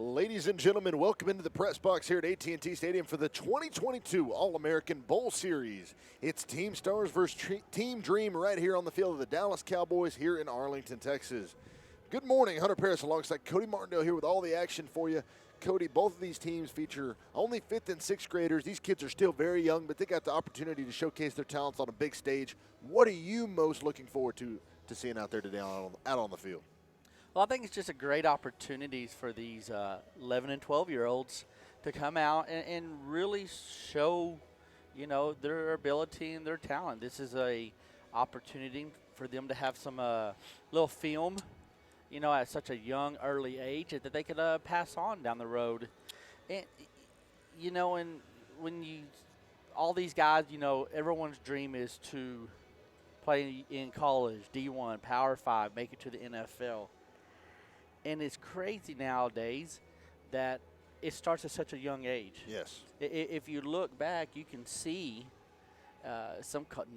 Ladies and gentlemen, welcome into the press box here at AT&T Stadium for the 2022 All-American Bowl Series. It's Team Stars versus Team Dream right here on the field of the Dallas Cowboys here in Arlington, Texas. Good morning, Hunter Paris alongside Cody Martindale here with all the action for you. Cody, both of these teams feature only 5th and 6th graders. These kids are still very young, but they got the opportunity to showcase their talents on a big stage. What are you most looking forward to seeing out there today out on the field? Well, I think it's just a great opportunity for these 11 and 12-year-olds to come out and really show, their ability and their talent. This is a opportunity for them to have some little film, at such a young, early age that they could pass on down the road. And, and when all these guys, everyone's dream is to play in college, D1, Power 5, make it to the NFL. And it's crazy nowadays that it starts at such a young age. Yes. If you look back, you can see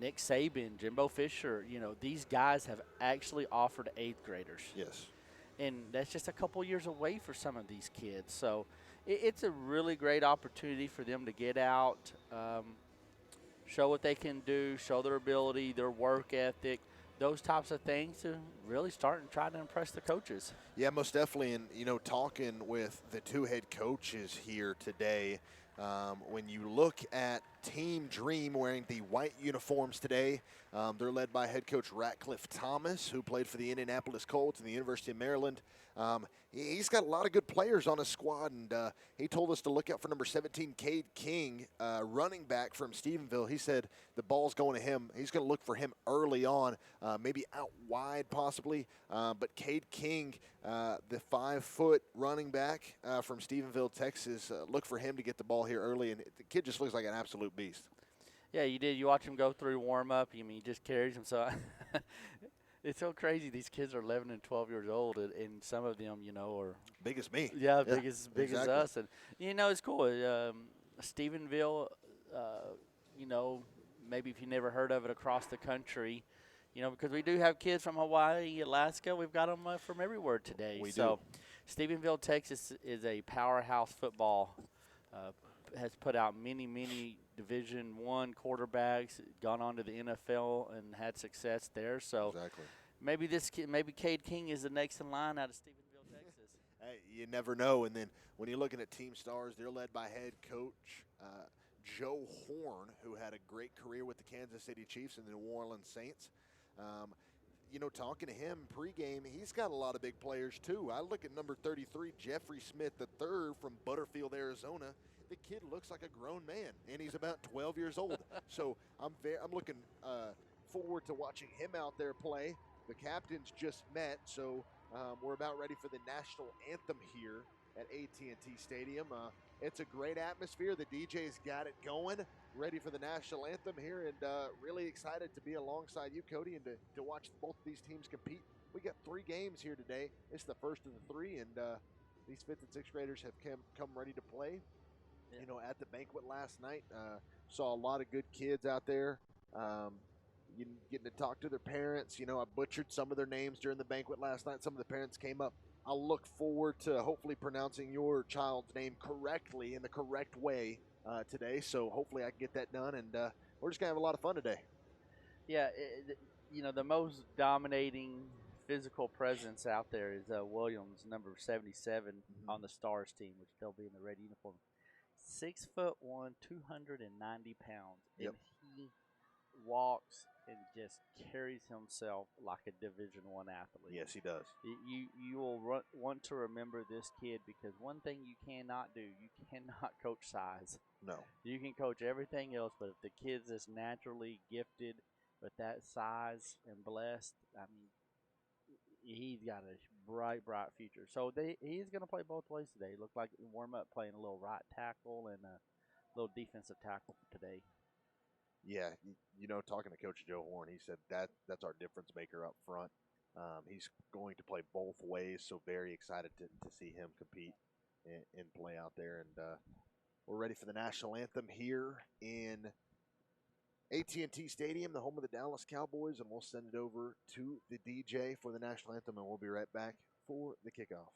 Nick Saban, Jimbo Fisher, these guys have actually offered 8th graders. Yes. And that's just a couple years away for some of these kids. So it's a really great opportunity for them to get out, show what they can do, show their ability, their work ethic, those types of things to really start and try to impress the coaches. Yeah, most definitely. And, talking with the two head coaches here today, when you look at Team Dream wearing the white uniforms today, they're led by head coach Ratcliffe Thomas, who played for the Indianapolis Colts and the University of Maryland. He's got a lot of good players on his squad, and he told us to look out for number 17, Cade King, running back from Stephenville. He said the ball's going to him. He's going to look for him early on, maybe out wide possibly. But Cade King, the 5-foot running back from Stephenville, Texas, look for him to get the ball here early, and the kid just looks like an absolute beast. Yeah, you did. You watch him go through warm-up. He just carries him. So it's so crazy. These kids are 11 and 12 years old, and some of them, are big as me. Yeah, big as exactly. us. And, it's cool. Stephenville, maybe if you never heard of it across the country, because we do have kids from Hawaii, Alaska. We've got them from everywhere today. We do. So Stephenville, Texas is a powerhouse football has put out many Division I quarterbacks, gone on to the NFL and had success there. So exactly. maybe Cade King is the next in line out of Stephenville, Texas. Hey, you never know. And then when you're looking at Team Stars, they're led by head coach Joe Horn, who had a great career with the Kansas City Chiefs and the New Orleans Saints. Talking to him pregame, he's got a lot of big players too. I look at number 33, Jeffrey Smith III from Butterfield, Arizona. The kid looks like a grown man, and he's about 12 years old. So I'm looking forward to watching him out there play. The captains just met, so we're about ready for the national anthem here at AT&T Stadium. It's a great atmosphere. The DJ's got it going, ready for the national anthem here, and really excited to be alongside you, Cody, and to watch both of these teams compete. We got 3 games here today. It's the first of the 3, and these 5th and 6th graders have come ready to play. Yeah. At the banquet last night, saw a lot of good kids out there. Getting to talk to their parents. I butchered some of their names during the banquet last night. Some of the parents came up. I'll look forward to hopefully pronouncing your child's name correctly in the correct way today. So hopefully I can get that done, and we're just going to have a lot of fun today. Yeah, the most dominating physical presence out there is Williams, number 77 on the Stars team, which they'll be in the red uniform. 6'1", 290 pounds, yep. And he walks and just carries himself like a Division I athlete. Yes, he does. You will want to remember this kid, because one thing you cannot do, you cannot coach size. No. You can coach everything else, but if the kid's just naturally gifted with that size and blessed, he's got a bright future. So he's going to play both ways today. He looked like warm-up playing a little right tackle and a little defensive tackle today. Yeah, talking to Coach Joe Horn, he said that's our difference maker up front. He's going to play both ways, so very excited to see him compete and play out there. And we're ready for the national anthem here in AT&T Stadium, the home of the Dallas Cowboys, and we'll send it over to the DJ for the national anthem, and we'll be right back for the kickoff.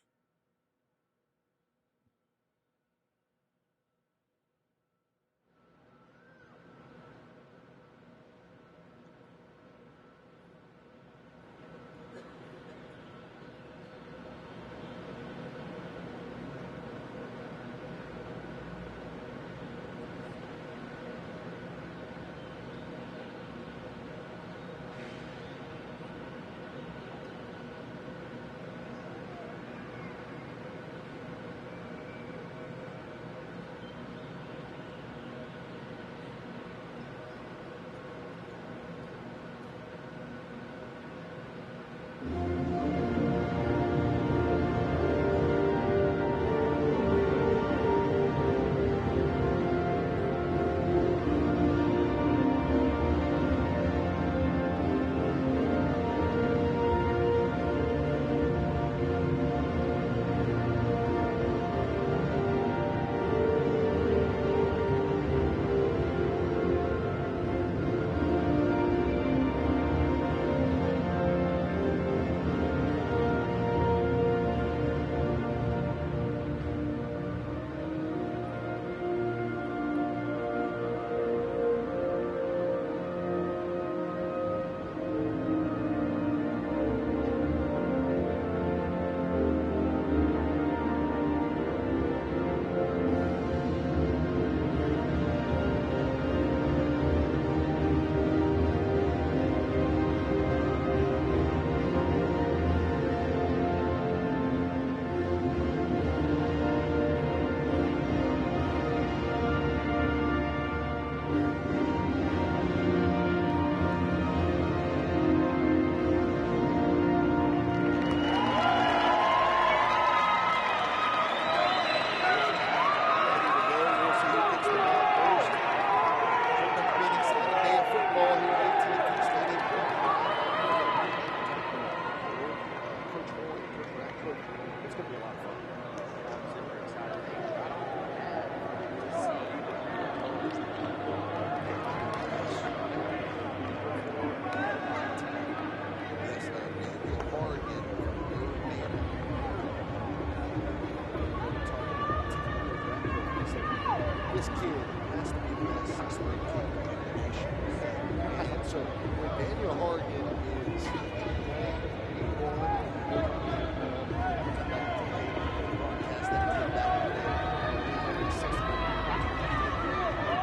So when Daniel Hargan is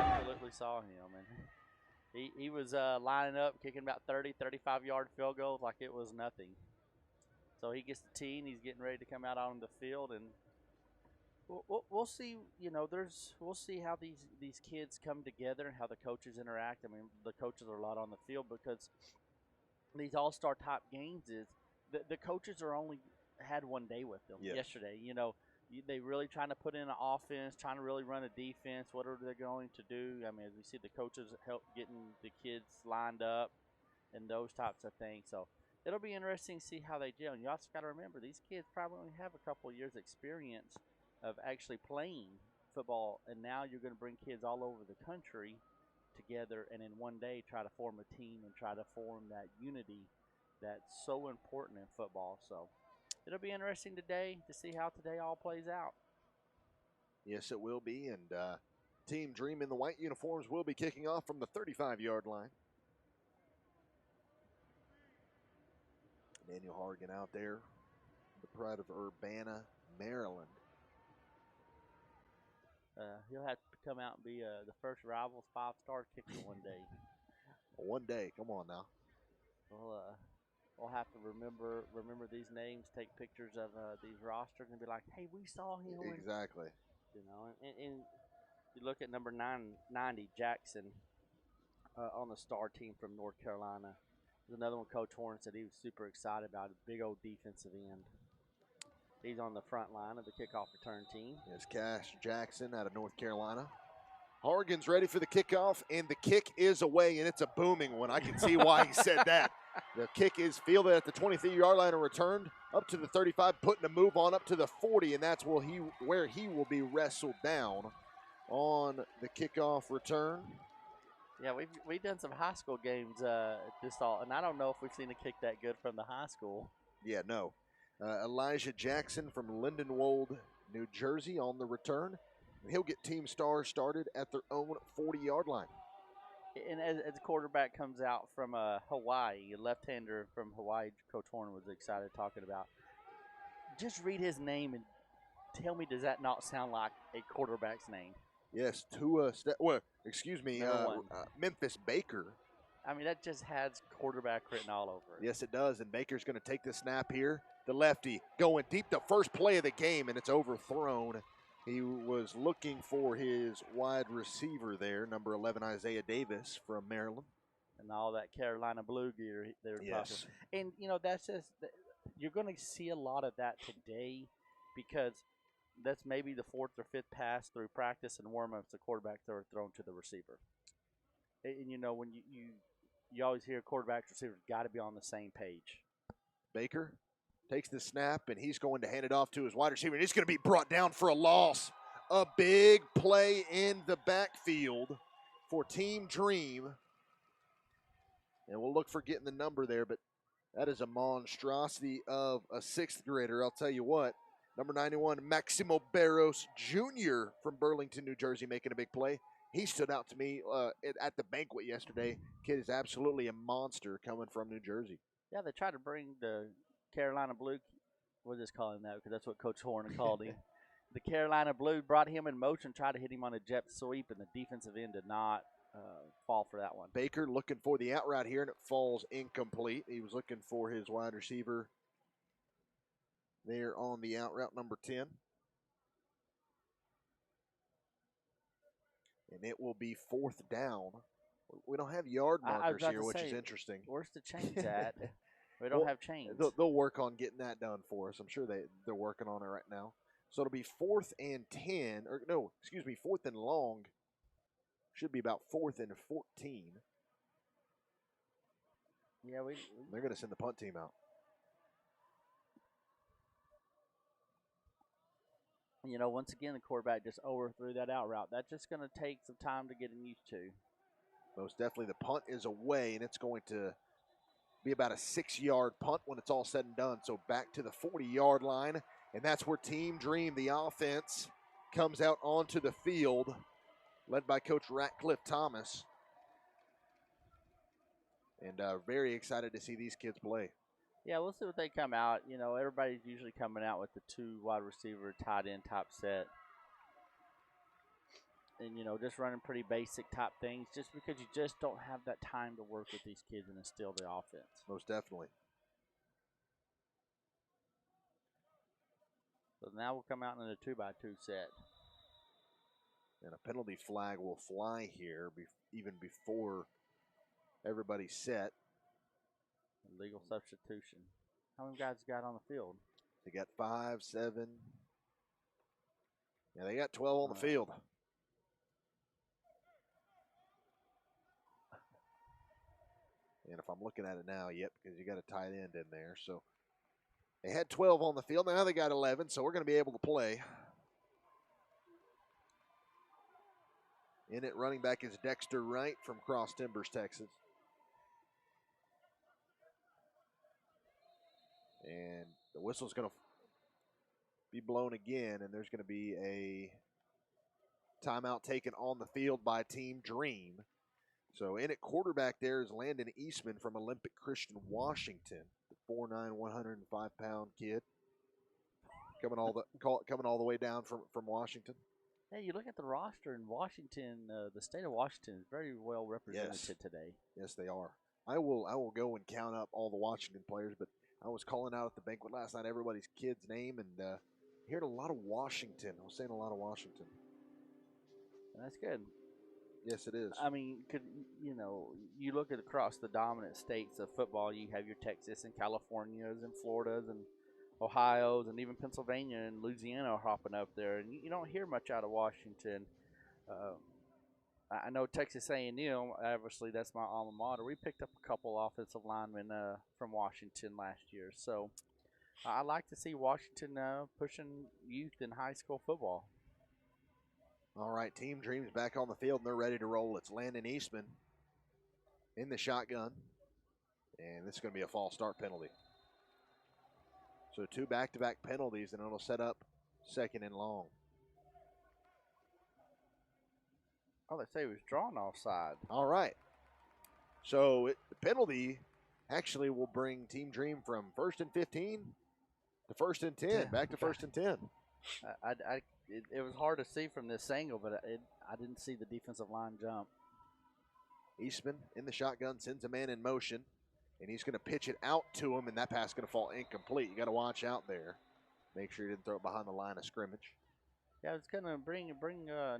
Absolutely saw him, and he was lining up, kicking about 30, 35-yard field goals like it was nothing. So he gets the tee, and he's getting ready to come out on the field, and we'll see. We'll see how these kids come together and how the coaches interact. I mean, the coaches are a lot on the field because these all-star type games is the coaches are only had one day with them yesterday. They really trying to put in an offense, trying to really run a defense. What are they going to do? I mean, as we see the coaches help getting the kids lined up and those types of things. So it'll be interesting to see how they gel. And you also got to remember, these kids probably only have a couple of years experience of actually playing football, and now you're going to bring kids all over the country together and in one day try to form a team and try to form that unity that's so important in football. So it'll be interesting today to see how today all plays out. Yes, it will be, and Team Dream in the white uniforms will be kicking off from the 35-yard line. Daniel Hargan out there, the pride of Urbana, Maryland. He'll have to come out and be the first Rivals 5-star kicker one day. One day, come on now. We'll have to remember these names, take pictures of these rosters, and be like, "Hey, we saw him." Exactly. And you look at number 990, Jackson, on the star team from North Carolina. There's another one Coach Horn said he was super excited about, a big old defensive end. He's on the front line of the kickoff return team. Yes, Cash Jackson out of North Carolina. Hargan's ready for the kickoff, and the kick is away, and it's a booming one. I can see why he said that. The kick is fielded at the 23-yard line and returned up to the 35, putting a move on up to the 40, and that's where he will be wrestled down on the kickoff return. Yeah, we've done some high school games this fall, and I don't know if we've seen a kick that good from the high school. Yeah, no. Elijah Jackson from Lindenwold, New Jersey on the return. He'll get Team Stars started at their own 40-yard line. And as the quarterback comes out from Hawaii, a left-hander from Hawaii, Coach Horn was excited talking about. Just read his name and tell me, does that not sound like a quarterback's name? Yes, Memphis Baker. I mean, that just has quarterback written all over it. Yes, it does, and Baker's going to take the snap here. The lefty going deep, the first play of the game, and it's overthrown. He was looking for his wide receiver there, number 11, Isaiah Davis from Maryland. And all that Carolina blue gear they were talking. And, that's just – you're going to see a lot of that today because that's maybe the fourth or fifth pass through practice and warm-ups the quarterbacks are thrown to the receiver. And, when you always hear quarterbacks, receivers got to be on the same page. Baker takes the snap, and he's going to hand it off to his wide receiver, and he's going to be brought down for a loss. A big play in the backfield for Team Dream. And we'll look for getting the number there, but that is a monstrosity of a sixth grader. I'll tell you what, number 91, Maximo Barros Jr. from Burlington, New Jersey, making a big play. He stood out to me at the banquet yesterday. Kid is absolutely a monster coming from New Jersey. Yeah, they tried to bring the Carolina Blue, we'll just call him that because that's what Coach Horn called him. The Carolina Blue brought him in motion, tried to hit him on a jet sweep, and the defensive end did not fall for that one. Baker looking for the out route here, and it falls incomplete. He was looking for his wide receiver there on the out route, number 10. And it will be fourth down. We don't have yard markers here, which is interesting. Where's the chains at? We don't have chains. They'll work on getting that done for us. I'm sure they're working on it right now. So it'll be 4th and 10, or no, excuse me, 4th and long. Should be about 4th and 14. Yeah, they're going to send the punt team out. Once again, the quarterback just overthrew that out route. That's just going to take some time to get him used to. Most definitely, the punt is away, and it's going to be about a 6-yard punt when it's all said and done. So back to the 40-yard line, and that's where Team Dream, the offense, comes out onto the field, led by Coach Ratcliffe Thomas. And very excited to see these kids play. Yeah, we'll see what they come out. You know, everybody's usually coming out with the 2 wide receiver tight end type set. And, you know, just running pretty basic type things just because you just don't have that time to work with these kids and instill the offense. Most definitely. So now we'll come out in a 2x2 set. And a penalty flag will fly here even before everybody's set. Illegal substitution. How many guys got on the field? They got 5, 7. Yeah, they got 12 on the field. And if I'm looking at it now, yep, because you got a tight end in there. So they had 12 on the field. Now they got 11, so we're going to be able to play. In it, running back is Dexter Wright from Cross Timbers, Texas. And the whistle's going to be blown again, and there's going to be a timeout taken on the field by Team Dream. So in at quarterback there is Landon Eastman from Olympic Christian Washington, the 4'9", 105-pound kid, coming all the way down from Washington. Hey, you look at the roster in Washington. The state of Washington is very well represented today. Yes, they are. I will go and count up all the Washington players, but I was calling out at the banquet last night everybody's kid's name, and heard a lot of Washington. I was saying a lot of Washington. That's good. Yes, it is. I mean, you look at across the dominant states of football, you have your Texas and Californias and Floridas and Ohio's and even Pennsylvania and Louisiana are hopping up there, and you don't hear much out of Washington. I know Texas A&M, obviously that's my alma mater. We picked up a couple offensive linemen from Washington last year, so I like to see Washington pushing youth in high school football. All right, Team Dream's back on the field, and they're ready to roll. It's Landon Eastman in the shotgun, and this is going to be a false start penalty. So 2 back-to-back penalties, and it'll set up 2nd and long. Oh, they say he was drawn offside. All right. So the penalty actually will bring Team Dream from 1st and 15 to 1st and 10, back to 1st and 10. It was hard to see from this angle, but I didn't see the defensive line jump. Eastman in the shotgun sends a man in motion, and he's going to pitch it out to him, and that pass is going to fall incomplete. You got to watch out there. Make sure you didn't throw it behind the line of scrimmage. Yeah, it's going to bring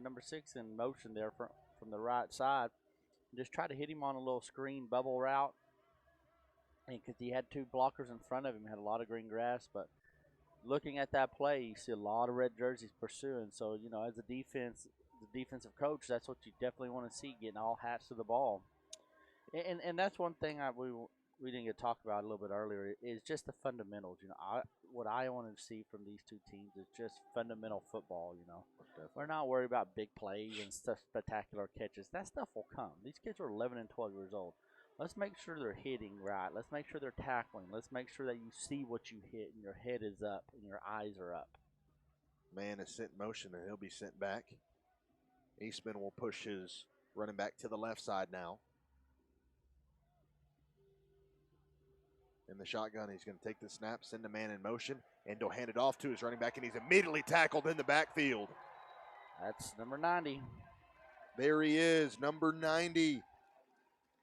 number 6 in motion there from the right side. Just try to hit him on a little screen bubble route, and because he had 2 blockers in front of him, had a lot of green grass, but looking at that play, you see a lot of red jerseys pursuing. So, as a defensive coach, that's what you definitely want to see, getting all hats to the ball. And that's one thing we didn't get to talk about a little bit earlier is just the fundamentals. What I want to see from these 2 teams is just fundamental football. We're not worried about big plays and spectacular catches. That stuff will come. These kids are 11 and 12 years old. Let's make sure they're hitting right. Let's make sure they're tackling. Let's make sure that you see what you hit and your head is up and your eyes are up. Man is sent in motion, and he'll be sent back. Eastman will push his running back to the left side now. In the shotgun, he's going to take the snap, send a man in motion, and he'll hand it off to his running back, and he's immediately tackled in the backfield. That's number 90. There he is, number 90.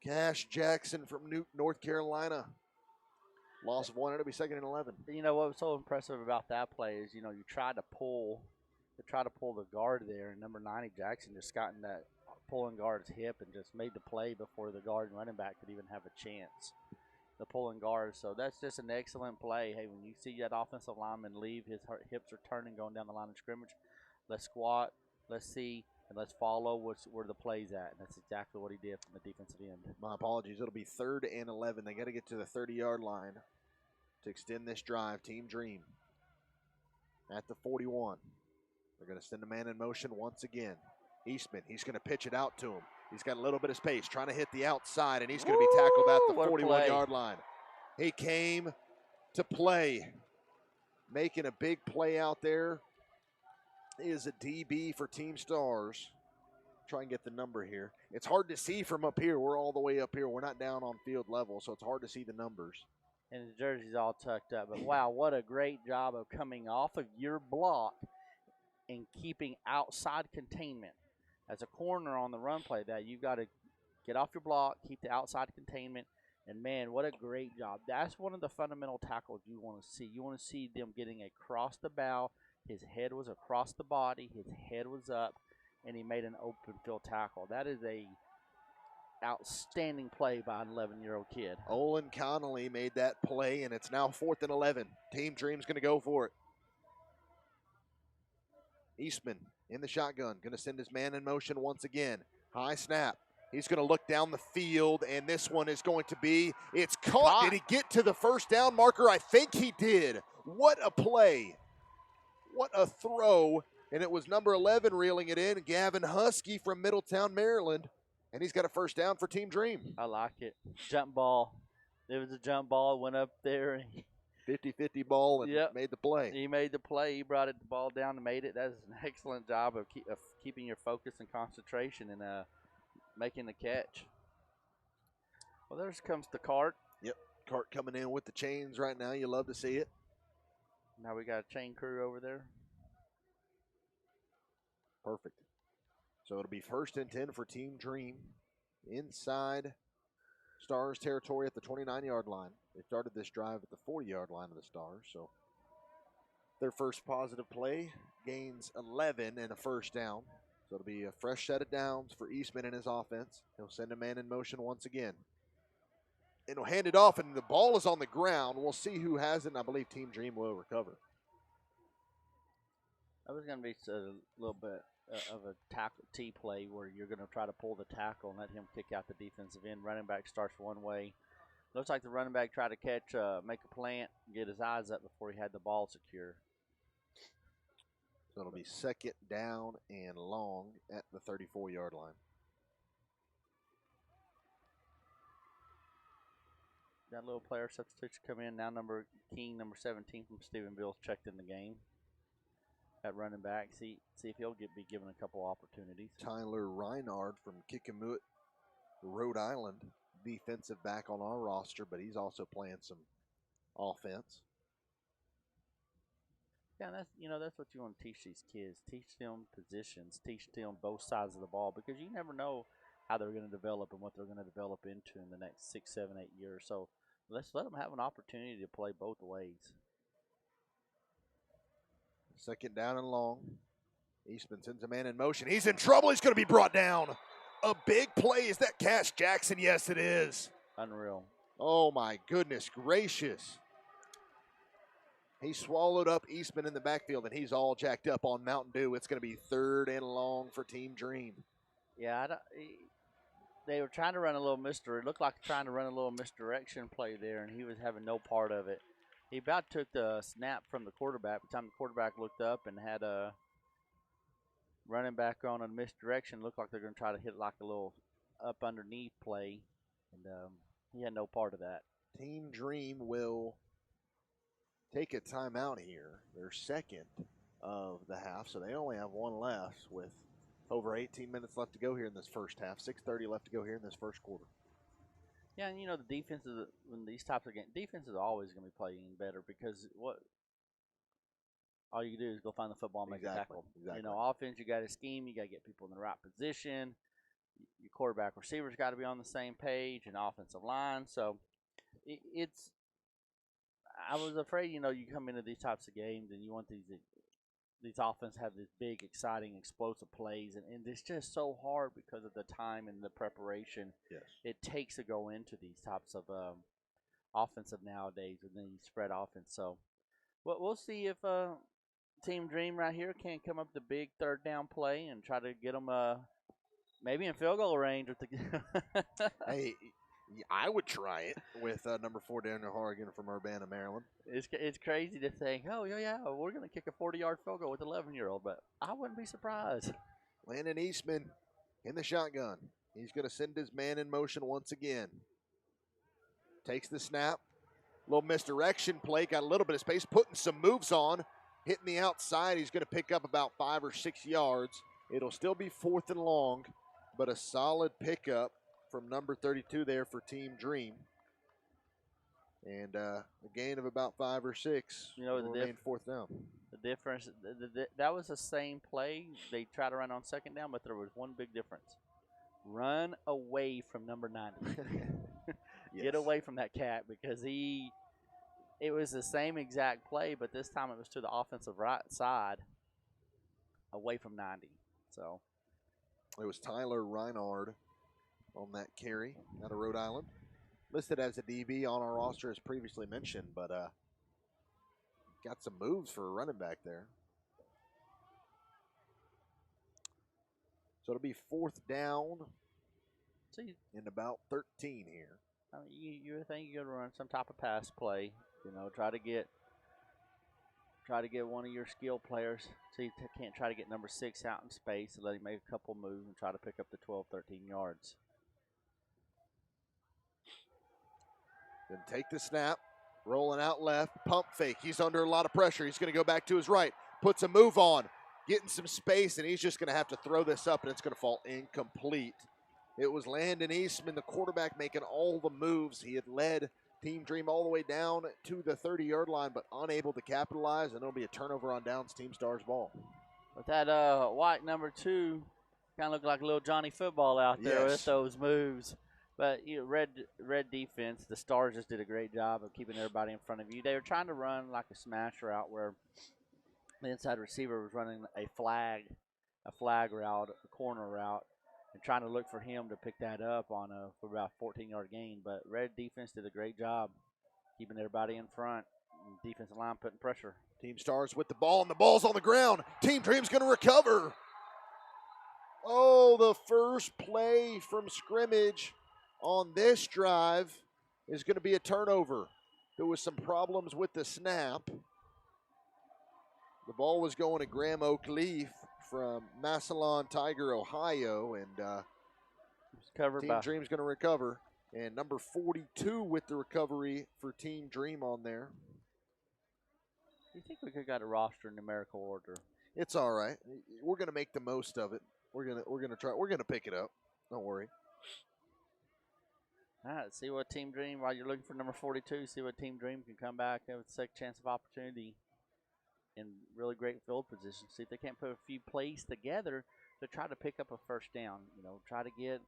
Cash Jackson from Newton, North Carolina. Loss of 1, it'll be 2nd and 11. What was so impressive about that play is, you tried to pull the guard there, and number 90 Jackson just got in that pulling guard's hip and just made the play before the guard and running back could even have a chance. The pulling guard, so that's just an excellent play. Hey, when you see that offensive lineman leave, his hips are turning, going down the line of scrimmage, let's squat, let's see, and let's follow where the play's at. And that's exactly what he did from the defensive end. My apologies. It'll be 3rd and 11. They got to get to the 30-yard line to extend this drive. Team Dream at the 41. They're going to send a man in motion once again. Eastman, he's going to pitch it out to him. He's got a little bit of space, trying to hit the outside, and he's going to be tackled at the 41-yard line. He came to play. Making a big play out there is a DB for Team Stars. try and get the number here. It's hard to see from up here. We're all the way up here. We're not down on field level, so it's hard to see the numbers. And his jersey's all tucked up. But, wow, what a great job of coming off of your block and keeping outside containment. As a corner on the run play, that you've got to get off your block, keep the outside containment, and, man, what a great job. That's one of the fundamental tackles you want to see. You want to see them getting across the bow. His head was across the body. His head was up, and he made an open field tackle. That is a outstanding play by an 11-year-old kid. Olin Connolly made that play, and it's now 4th and 11. Team Dream's going to go for it. Eastman in the shotgun, going to send his man in motion once again. High snap. He's going to look down the field, and this one is going to be, it's caught. Did he get to the first down marker? I think he did. What a play. What a throw. And it was number 11 reeling it in, Gavin Husky from Middletown, Maryland. And he's got a first down for Team Dream. I like it. Jump ball. There was a jump ball, went up there. 50-50 ball and made the play. He made the play. He brought the ball down and made it. That is an excellent job of keeping your focus and concentration and making the catch. Well, there comes the cart. Yep, cart coming in with the chains right now. You love to see it. Now we got a chain crew over there. Perfect. So it'll be 1st and 10 for Team Dream inside Stars territory at the 29-yard line. They started this drive at the 40-yard line of the Stars. So their first positive play gains 11 and a first down. So it'll be a fresh set of downs for Eastman and his offense. He'll send a man in motion once again. And he'll hand it off, and the ball is on the ground. We'll see who has it, and I believe Team Dream will recover. That was going to be a little bit of a tackle T play where you're going to try to pull the tackle and let him kick out the defensive end. Running back starts one way. Looks like the running back tried to catch, make a plant, get his eyes up before he had the ball secure. So it'll be 2nd down and long at the 34-yard line. Got a little player substitution come in. Now King, number 17 from Stephenville's checked in the game. At running back, see if he'll be given a couple opportunities. Tyler Reinard from Kickamoot, Rhode Island, defensive back on our roster, but he's also playing some offense. Yeah, that's what you want to teach these kids. Teach them positions. Teach them both sides of the ball, because you never know how they're going to develop and what they're going to develop into in the next 6, 7, 8 years. So let's let them have an opportunity to play both ways. 2nd down and long. Eastman sends a man in motion. He's in trouble. He's going to be brought down. A big play. Is that Cash Jackson? Yes, it is. Unreal. Oh, my goodness gracious. He swallowed up Eastman in the backfield, and he's all jacked up on Mountain Dew. It's going to be 3rd and long for Team Dream. Yeah, they were trying to run a little it looked like trying to run a little misdirection play there, and he was having no part of it. He about took the snap from the quarterback. By the time the quarterback looked up and had a running back on a misdirection, looked like they're going to try to hit like a little up underneath play, and he had no part of that. Team Dream will take a timeout here. Their 2nd of the half, so they only have one left with over 18 minutes left to go here in this first half. 6:30 left to go here in this first quarter. Yeah, and the defense is, when these types of games, defense is always going to be playing better, because all you do is go find the football and make a tackle. Exactly. Offense, you got to scheme, you got to get people in the right position. Your quarterback receivers got to be on the same page, and offensive line. So I was afraid, you come into these types of games and you want these offense have these big, exciting, explosive plays, and it's just so hard because of the time and the preparation it takes to go into these types of offensive nowadays with these spread offense. So we'll see if Team Dream right here can come up with a big 3rd down play and try to get them maybe in field goal range. With the Hey, I would try it with number 4 Daniel Horrigan from Urbana, Maryland. It's crazy to think, oh, yeah, we're going to kick a 40-yard field goal with an 11-year-old, but I wouldn't be surprised. Landon Eastman in the shotgun. He's going to send his man in motion once again. Takes the snap. Little misdirection play. Got a little bit of space. Putting some moves on. Hitting the outside. He's going to pick up about 5 or 6 yards. It'll still be 4th and long, but a solid pickup from number 32 there for Team Dream. And a gain of about 5 or 6 will remain 4th down. The difference, that was the same play. They tried to run on 2nd down, but there was one big difference. Run away from number 90. Yes. Get away from that cat, because it was the same exact play, but this time it was to the offensive right side, away from 90. So it was Tyler Reinard on that carry out of Rhode Island. Listed as a DB on our roster as previously mentioned, but got some moves for a running back there. So it'll be 4th down in about 13 here. I mean, you think you're going to run some type of pass play, try to get one of your skill players. So you can't try to get number 6 out in space and let him make a couple moves and try to pick up the 12, 13 yards. Then take the snap, rolling out left, pump fake. He's under a lot of pressure. He's going to go back to his right, puts a move on, getting some space, and he's just going to have to throw this up, and it's going to fall incomplete. It was Landon Eastman, the quarterback, making all the moves. He had led Team Dream all the way down to the 30-yard line, but unable to capitalize, and it'll be a turnover on downs, Team Stars ball. With that white number 2, kind of looked like little Johnny Football out there with those moves. But red defense, the Stars just did a great job of keeping everybody in front of you. They were trying to run like a smash route where the inside receiver was running a flag route, a corner route, and trying to look for him to pick that up for about a 14-yard gain. But red defense did a great job keeping everybody in front. Defensive line putting pressure. Team Stars with the ball, and the ball's on the ground. Team Dream's going to recover. Oh, the first play from scrimmage on this drive is going to be a turnover. There was some problems with the snap. The ball was going to Graham Oakleaf from Massillon Tiger, Ohio, and Team Dream's going to recover. And number 42 with the recovery for Team Dream on there. You think we could have got a roster in numerical order? It's all right. We're going to make the most of it. We're gonna try. We're gonna pick it up. Don't worry. All right. See what Team Dream. While you're looking for number 42, see what Team Dream can come back with a second chance of opportunity in really great field position. See if they can't put a few plays together to try to pick up a first down. Try to get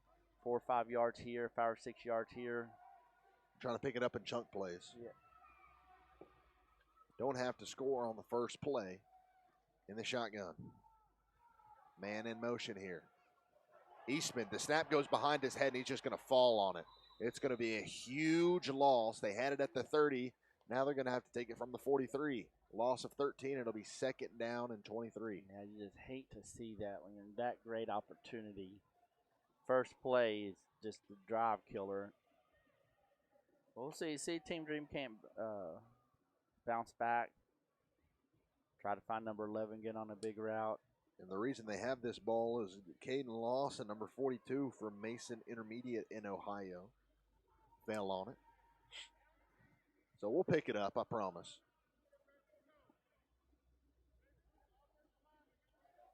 4 or 5 yards here, 5 or 6 yards here. Trying to pick it up in chunk plays. Yeah. Don't have to score on the first play in the shotgun. Man in motion here. Eastman, the snap goes behind his head, and he's just going to fall on it. It's going to be a huge loss. They had it at the 30. Now they're going to have to take it from the 43. Loss of 13. It'll be 2nd down and 23. Yeah, you just hate to see that when you're in that great opportunity. First play is just the drive killer. We'll see. See, Team Dream can't bounce back. Try to find number 11, get on a big route. And the reason they have this ball is Caden Lawson, number 42 from Mason Intermediate in Ohio, fell on it. So we'll pick it up, I promise.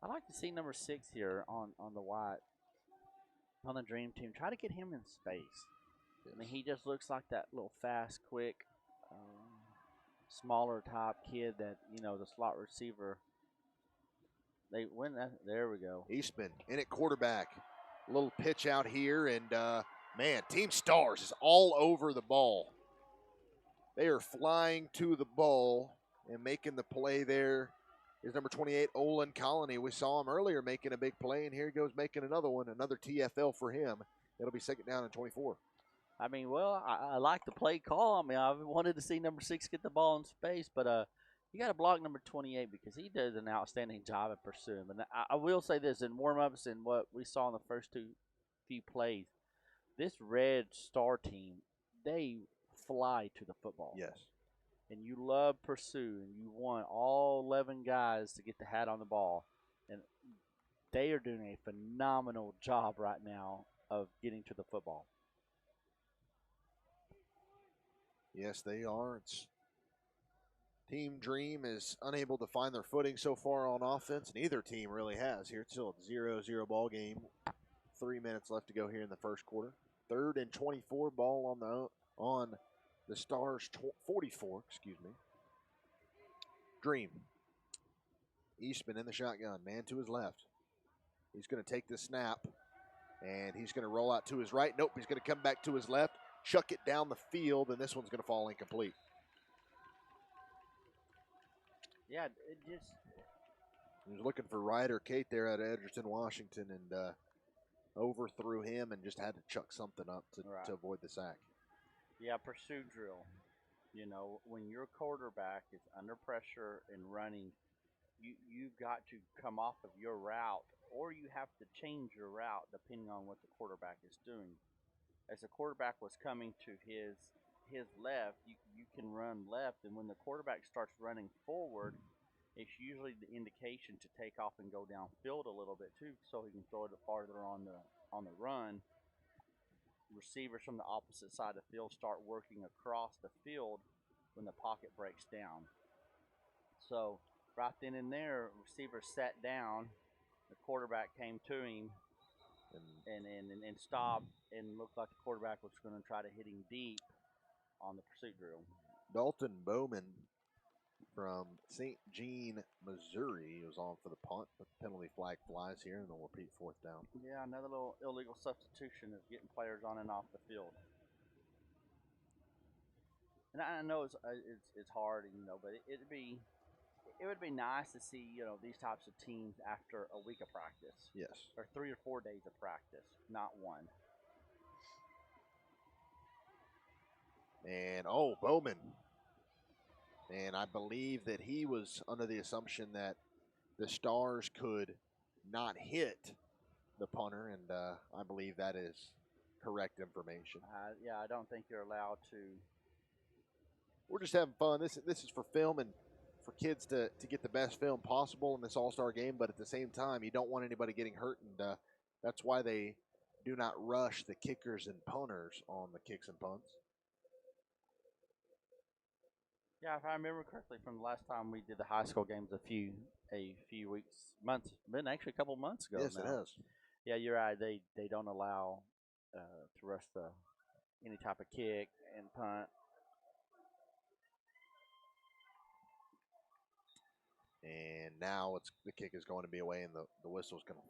I like to see number 6 here on the white, on the Dream Team. Try to get him in space. Yes. I mean, he just looks like that little fast, quick, smaller type kid that, the slot receiver. They win that. There we go. Eastman in at quarterback. A little pitch out here, and man, Team Stars is all over the ball. They are flying to the ball and making the play there. Is number 28, Olin Colony. We saw him earlier making a big play, and here he goes making another one, another TFL for him. It'll be 2nd down and 24. I mean, well, I like the play call. I mean, I wanted to see number 6 get the ball in space, but you got to block number 28 because he does an outstanding job at pursuing. And I will say this, in warm-ups and what we saw in the first few plays, this Red Star team, they fly to the football. Yes. And you love pursue, and you want all 11 guys to get the hat on the ball. And they are doing a phenomenal job right now of getting to the football. Yes, they are. It's Team Dream is unable to find their footing so far on offense. Neither team really has here. It's still a 0-0 ball game. 3 minutes left to go here in the first quarter. 3rd and 24, ball on the Stars 44, excuse me. Dream. Eastman in the shotgun, man to his left. He's going to take the snap, and he's going to roll out to his right. Nope, he's going to come back to his left, chuck it down the field, and this one's going to fall incomplete. Yeah, it just... He was looking for Ryder Kate there at Edgerton, Washington, and overthrew him and just had to chuck something up to avoid the sack. Yeah, pursuit drill. You know, when your quarterback is under pressure and running, you've got to come off of your route, or you have to change your route depending on what the quarterback is doing. As the quarterback was coming to his left, you can run left, and when the quarterback starts running forward, it's usually the indication to take off and go downfield a little bit too, so he can throw it farther on the run. Receivers from the opposite side of the field start working across the field when the pocket breaks down. So right then and there, receiver sat down, the quarterback came to him and stopped, and looked like the quarterback was going to try to hit him deep on the pursuit drill. Dalton Bowman from St. Jean, Missouri was on for the punt, but the penalty flag flies here, and they'll repeat 4th down. Yeah, another little illegal substitution of getting players on and off the field. And I know it's hard, but it would be nice to see these types of teams after a week of practice. Yes. Or 3 or 4 days of practice, not one. And Bowman. And I believe that he was under the assumption that the Stars could not hit the punter, and I believe that is correct information. Yeah, I don't think you're allowed to. We're just having fun. This is for film and for kids to get the best film possible in this All-Star game, but at the same time, you don't want anybody getting hurt, and that's why they do not rush the kickers and punters on the kicks and punts. Yeah, if I remember correctly, from the last time we did the high school games a few months, been actually a couple months ago. Yes, now. It has. Yeah, you're right. They don't allow to rush any type of kick and punt. And now the kick is going to be away, and the whistle's going to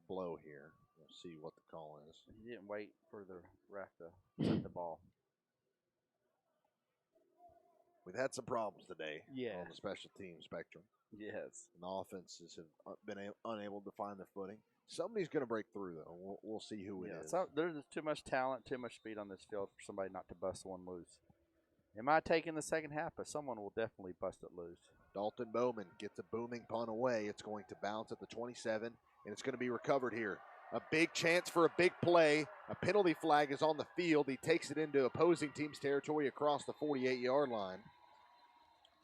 blow here. We'll see what the call is. He didn't wait for the ref to set the ball. We've had some problems today on the special team spectrum. Yes. And the offenses have been unable to find their footing. Somebody's going to break through, though. We'll see who it is. So there's too much talent, too much speed on this field for somebody not to bust one loose. It might take in the second half, but someone will definitely bust it loose. Dalton Bowman gets a booming punt away. It's going to bounce at the 27, and it's going to be recovered here. A big chance for a big play. A penalty flag is on the field. He takes it into opposing team's territory across the 48-yard line.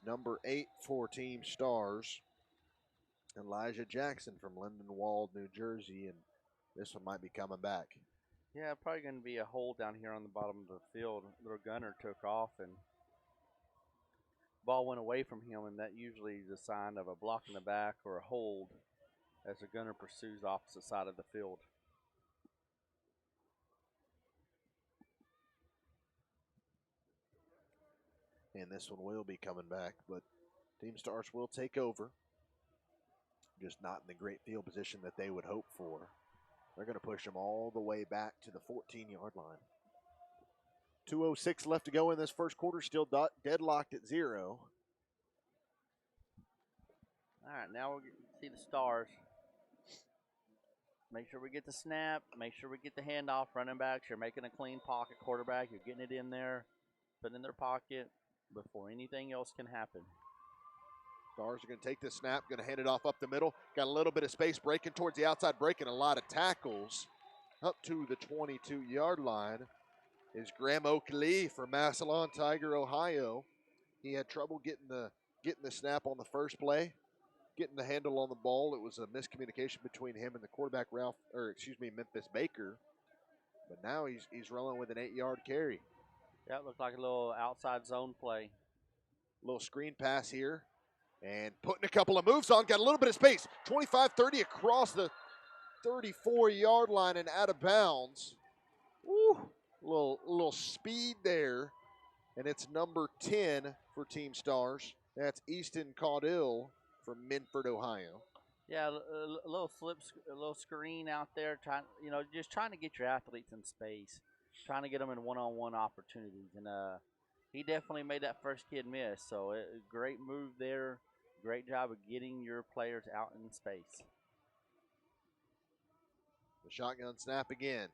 Number 8 for Team Stars, Elijah Jackson from Lindenwold, New Jersey, and this one might be coming back. Yeah, probably going to be a hole down here on the bottom of the field. Little gunner took off, and ball went away from him, and that usually is a sign of a block in the back or a hold as the gunner pursues the opposite side of the field. And this one will be coming back, but Team Stars will take over. Just not in the great field position that they would hope for. They're going to push them all the way back to the 14-yard line. 2:06 left to go in this first quarter, still deadlocked at 0. All right, now we'll see the Stars. Make sure we get the snap. Make sure we get the handoff. Running backs, you're making a clean pocket. Quarterback, you're getting it in there, putting it in their pocket before anything else can happen. Stars are going to take this snap, going to hand it off up the middle. Got a little bit of space, breaking towards the outside, breaking a lot of tackles. Up to the 22-yard line is Graham Oakley from Massillon Tiger, Ohio. He had trouble getting the snap on the first play, getting the handle on the ball. It was a miscommunication between him and the quarterback, Memphis Baker. But now he's rolling with an 8-yard carry. That looked like a little outside zone play. Little screen pass here. And putting a couple of moves on. Got a little bit of space. 25-30 across the 34-yard line and out of bounds. Woo. Little speed there. And it's number 10 for Team Stars. That's Easton Caudill from Minford, Ohio. Yeah, a little a little screen out there, just trying to get your athletes in space, trying to get them in one-on-one opportunities, and he definitely made that first kid miss. So great move there, great job of getting your players out in space. The shotgun snap again,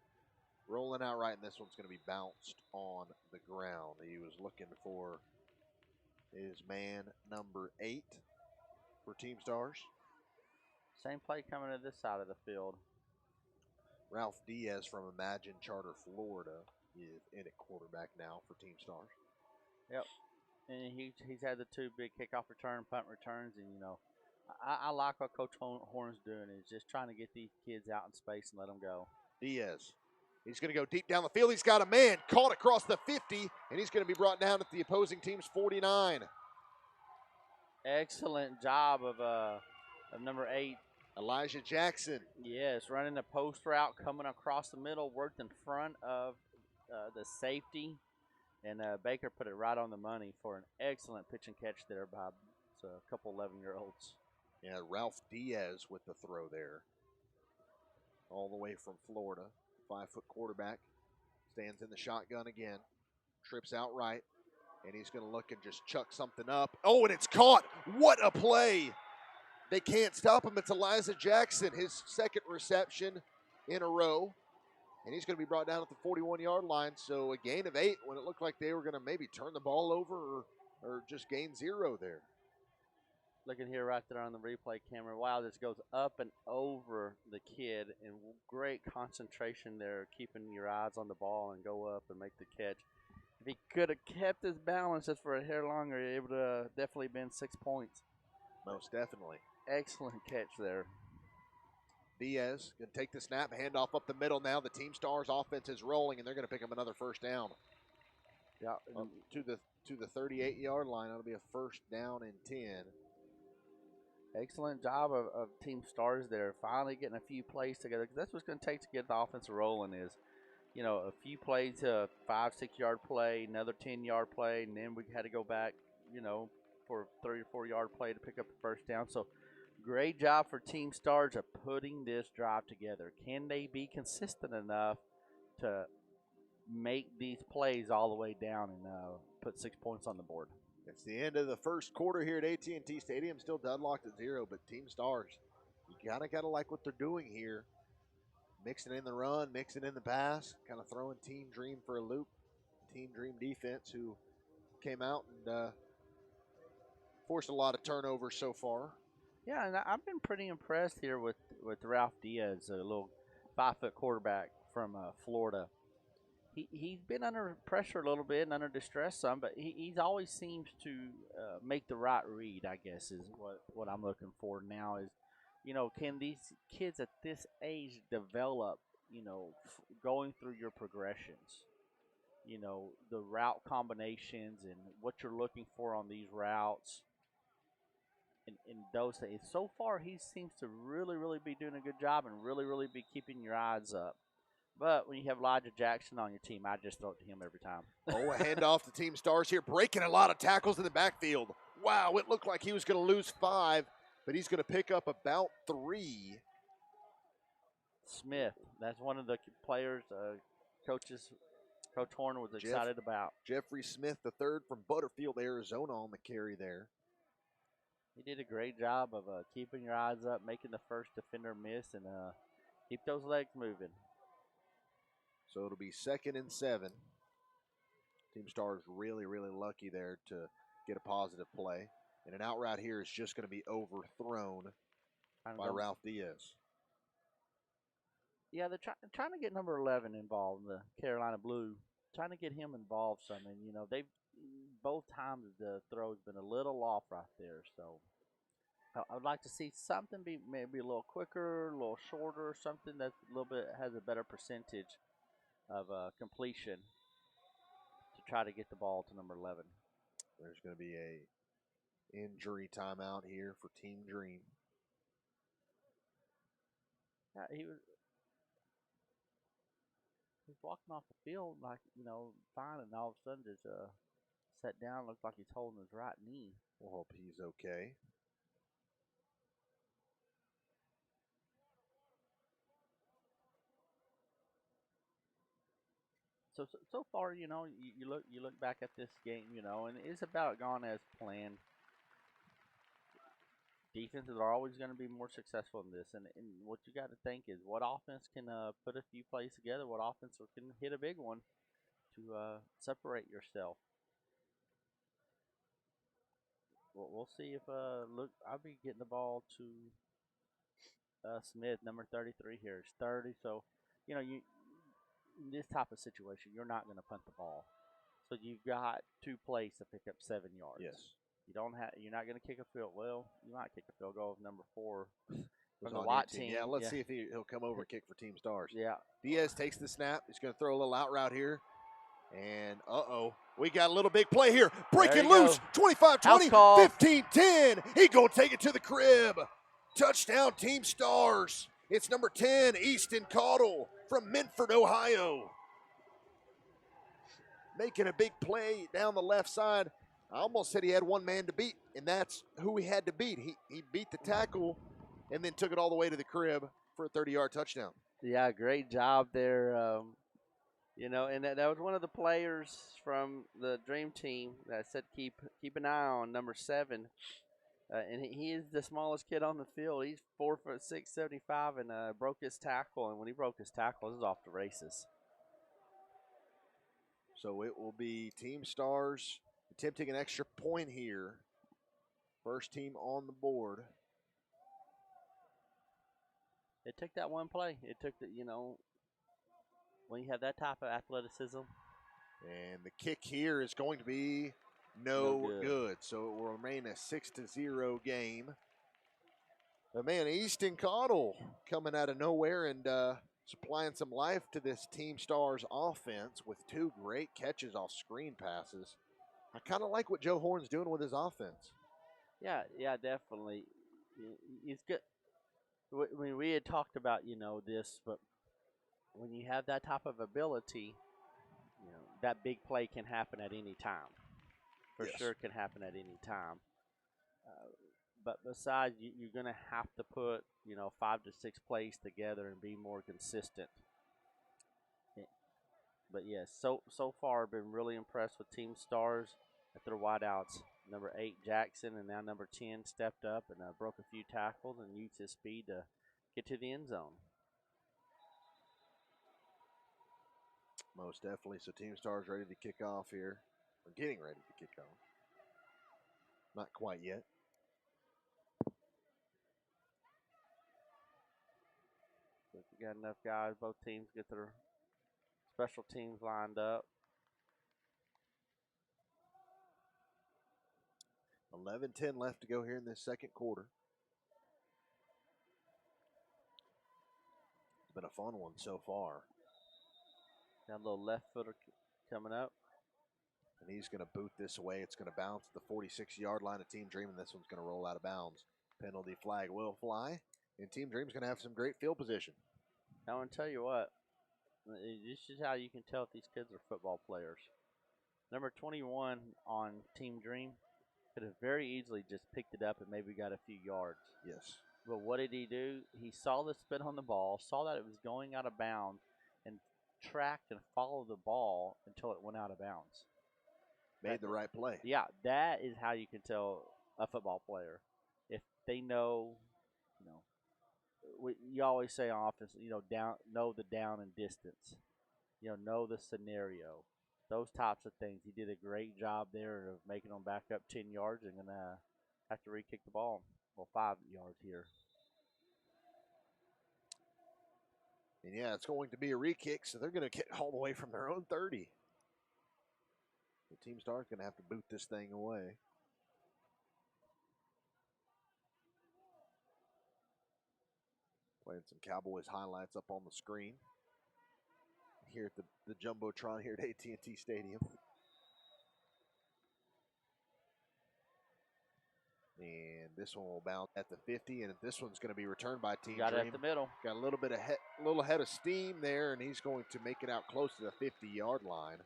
rolling out right, and this one's going to be bounced on the ground. He was looking for his man number 8 for Team Stars. Same play coming to this side of the field. Ralph Diaz from Imagine Charter, Florida is in at quarterback now for Team Stars. Yep. And he's had the 2 big kickoff return, punt returns, and, I like what Coach Horn's doing is just trying to get these kids out in space and let them go. Diaz, he's going to go deep down the field. He's got a man caught across the 50, and he's going to be brought down at the opposing team's 49. Excellent job of number 8. Elijah Jackson. Yes, running the post route, coming across the middle, worked in front of the safety, and Baker put it right on the money for an excellent pitch and catch there by a couple 11-year-olds. Yeah, Ralph Diaz with the throw there. All the way from Florida. 5-foot quarterback. Stands in the shotgun again. Trips out right. And he's going to look and just chuck something up. Oh, and it's caught. What a play. They can't stop him. It's Elijah Jackson, his second reception in a row. And he's going to be brought down at the 41-yard line. So a gain of 8 when it looked like they were going to maybe turn the ball over or just gain 0 there. Looking here right there on the replay camera. Wow, this goes up and over the kid. And great concentration there, keeping your eyes on the ball and go up and make the catch. If he could have kept his balance just for a hair longer, it would have definitely been 6 points. Most definitely. Excellent catch there. Diaz going to take the snap, handoff up the middle now. The Team Stars offense is rolling, and they're going to pick up another first down. Yeah, to the 38-yard line. That'll be a first down and 10. Excellent job of Team Stars there, finally getting a few plays together. Because that's what's going to take to get the offense rolling is, a few plays, a 5-6 yard play, another 10-yard play, and then we had to go back, for a 3 or 4 yard play to pick up the first down. So great job for Team Stars of putting this drive together. Can they be consistent enough to make these plays all the way down and put 6 points on the board? It's the end of the first quarter here at AT&T Stadium. Still deadlocked at 0, but Team Stars, you kind of got to like what they're doing here. Mixing in the run, mixing in the pass, kind of throwing Team Dream for a loop. Team Dream defense who came out and forced a lot of turnovers so far. Yeah, and I've been pretty impressed here with Ralph Diaz, a little 5-foot quarterback from Florida. He's been under pressure a little bit and under distress some, but he's always seems to make the right read, I guess, is what I'm looking for now is, can these kids at this age develop, going through your progressions, the route combinations and what you're looking for on these routes and those things. So far, he seems to really, really be doing a good job and really, really be keeping your eyes up. But when you have Elijah Jackson on your team, I just throw it to him every time. Oh, a handoff to Team Stars here, breaking a lot of tackles in the backfield. Wow, it looked like he was going to lose 5, but he's going to pick up about 3. Smith, that's one of the players Coach Horn was excited about. Jeffrey Smith, the third from Butterfield, Arizona on the carry there. He did a great job of keeping your eyes up, making the first defender miss, and keep those legs moving. So it'll be 2nd and 7. Team Stars really, really lucky there to get a positive play. And an out route here is just going to be overthrown by Ralph Diaz. Yeah, they're trying to get number 11 involved, the Carolina Blue. Trying to get him involved some. And, they've both times the throw's been a little off right there. So I would like to see something be maybe a little quicker, a little shorter, something that a little bit has a better percentage of completion to try to get the ball to number 11. There's going to be a injury timeout here for Team Dream. Yeah, he was walking off the field like, fine, and all of a sudden just sat down, looked like he's holding his right knee. We'll hope he's okay. So far, you look back at this game, and it's about gone as planned. Defenses are always going to be more successful in this, and what you got to think is what offense can put a few plays together, what offense can hit a big one to separate yourself. We'll see if look, I'll be getting the ball to Smith, number 33 here. It's 30, so you in this type of situation, you're not going to punt the ball. So you've got 2 plays to pick up 7 yards. Yes. You're not going to kick a field. Well, you might kick a field goal with number 4 from the on white team. team. Yeah, let's see if he'll come over and kick for Team Stars. Yeah. Diaz takes the snap. He's going to throw a little out route here. And, we got a little big play here. Breaking loose, 25-20, 15-10. He going to take it to the crib. Touchdown, Team Stars. It's number 10, Easton Caudle from Minford, Ohio. Making a big play down the left side. I almost said he had one man to beat, and that's who he had to beat. He beat the tackle and then took it all the way to the crib for a 30-yard touchdown. Yeah, great job there. And that was one of the players from the Dream Team that said keep an eye on number 7. And he is the smallest kid on the field. He's 4'6", 75, and broke his tackle. And when he broke his tackle, it was off the races. So it will be Team Stars attempting an extra point here. First team on the board. It took that one play. It took when you have that type of athleticism. And the kick here is going to be no good. So it will remain a 6-0 game. But man, Easton Caudle coming out of nowhere and supplying some life to this Team Stars offense with 2 great catches off screen passes. I kind of like what Joe Horn's doing with his offense. Yeah, definitely. It's good. We had talked about, this, but when you have that type of ability, that big play can happen at any time. For sure, it can happen at any time. But besides, you're going to have to put, 5 to 6 plays together and be more consistent. But yes, so far, I've been really impressed with Team Stars at their wideouts. Number 8, Jackson, and now number 10 stepped up and broke a few tackles and used his speed to get to the end zone. Most definitely. So Team Stars ready to kick off here. We're getting ready to kick off. Not quite yet. So if you got enough guys, both teams get their special teams lined up. 11-10 left to go here in this second quarter. It's been a fun one so far. Got a little left footer coming up. And he's going to boot this away. It's going to bounce at the 46-yard line of Team Dream, and this one's going to roll out of bounds. Penalty flag will fly, and Team Dream's going to have some great field position. I want to tell you what, this is how you can tell if these kids are football players. Number 21 on Team Dream could have very easily just picked it up and maybe got a few yards. Yes. But what did he do? He saw the spin on the ball, saw that it was going out of bounds, and tracked and followed the ball until it went out of bounds. Made the right play. Yeah, that is how you can tell a football player. If they know, you always say on offense, know the down and distance. Know the scenario. Those types of things. He did a great job there of making them back up 10 yards and going to have to re-kick the ball. Well, 5 yards here. And yeah, it's going to be a re-kick, so they're going to get all the way from their own 30. The Team Stars going to have to boot this thing away. Playing some Cowboys highlights up on the screen here at the Jumbotron here at AT&T Stadium. And this one will bounce at the 50, and this one's going to be returned by Team Got it Dream. at the middle. Got a little head of steam there, and he's going to make it out close to the 50-yard line.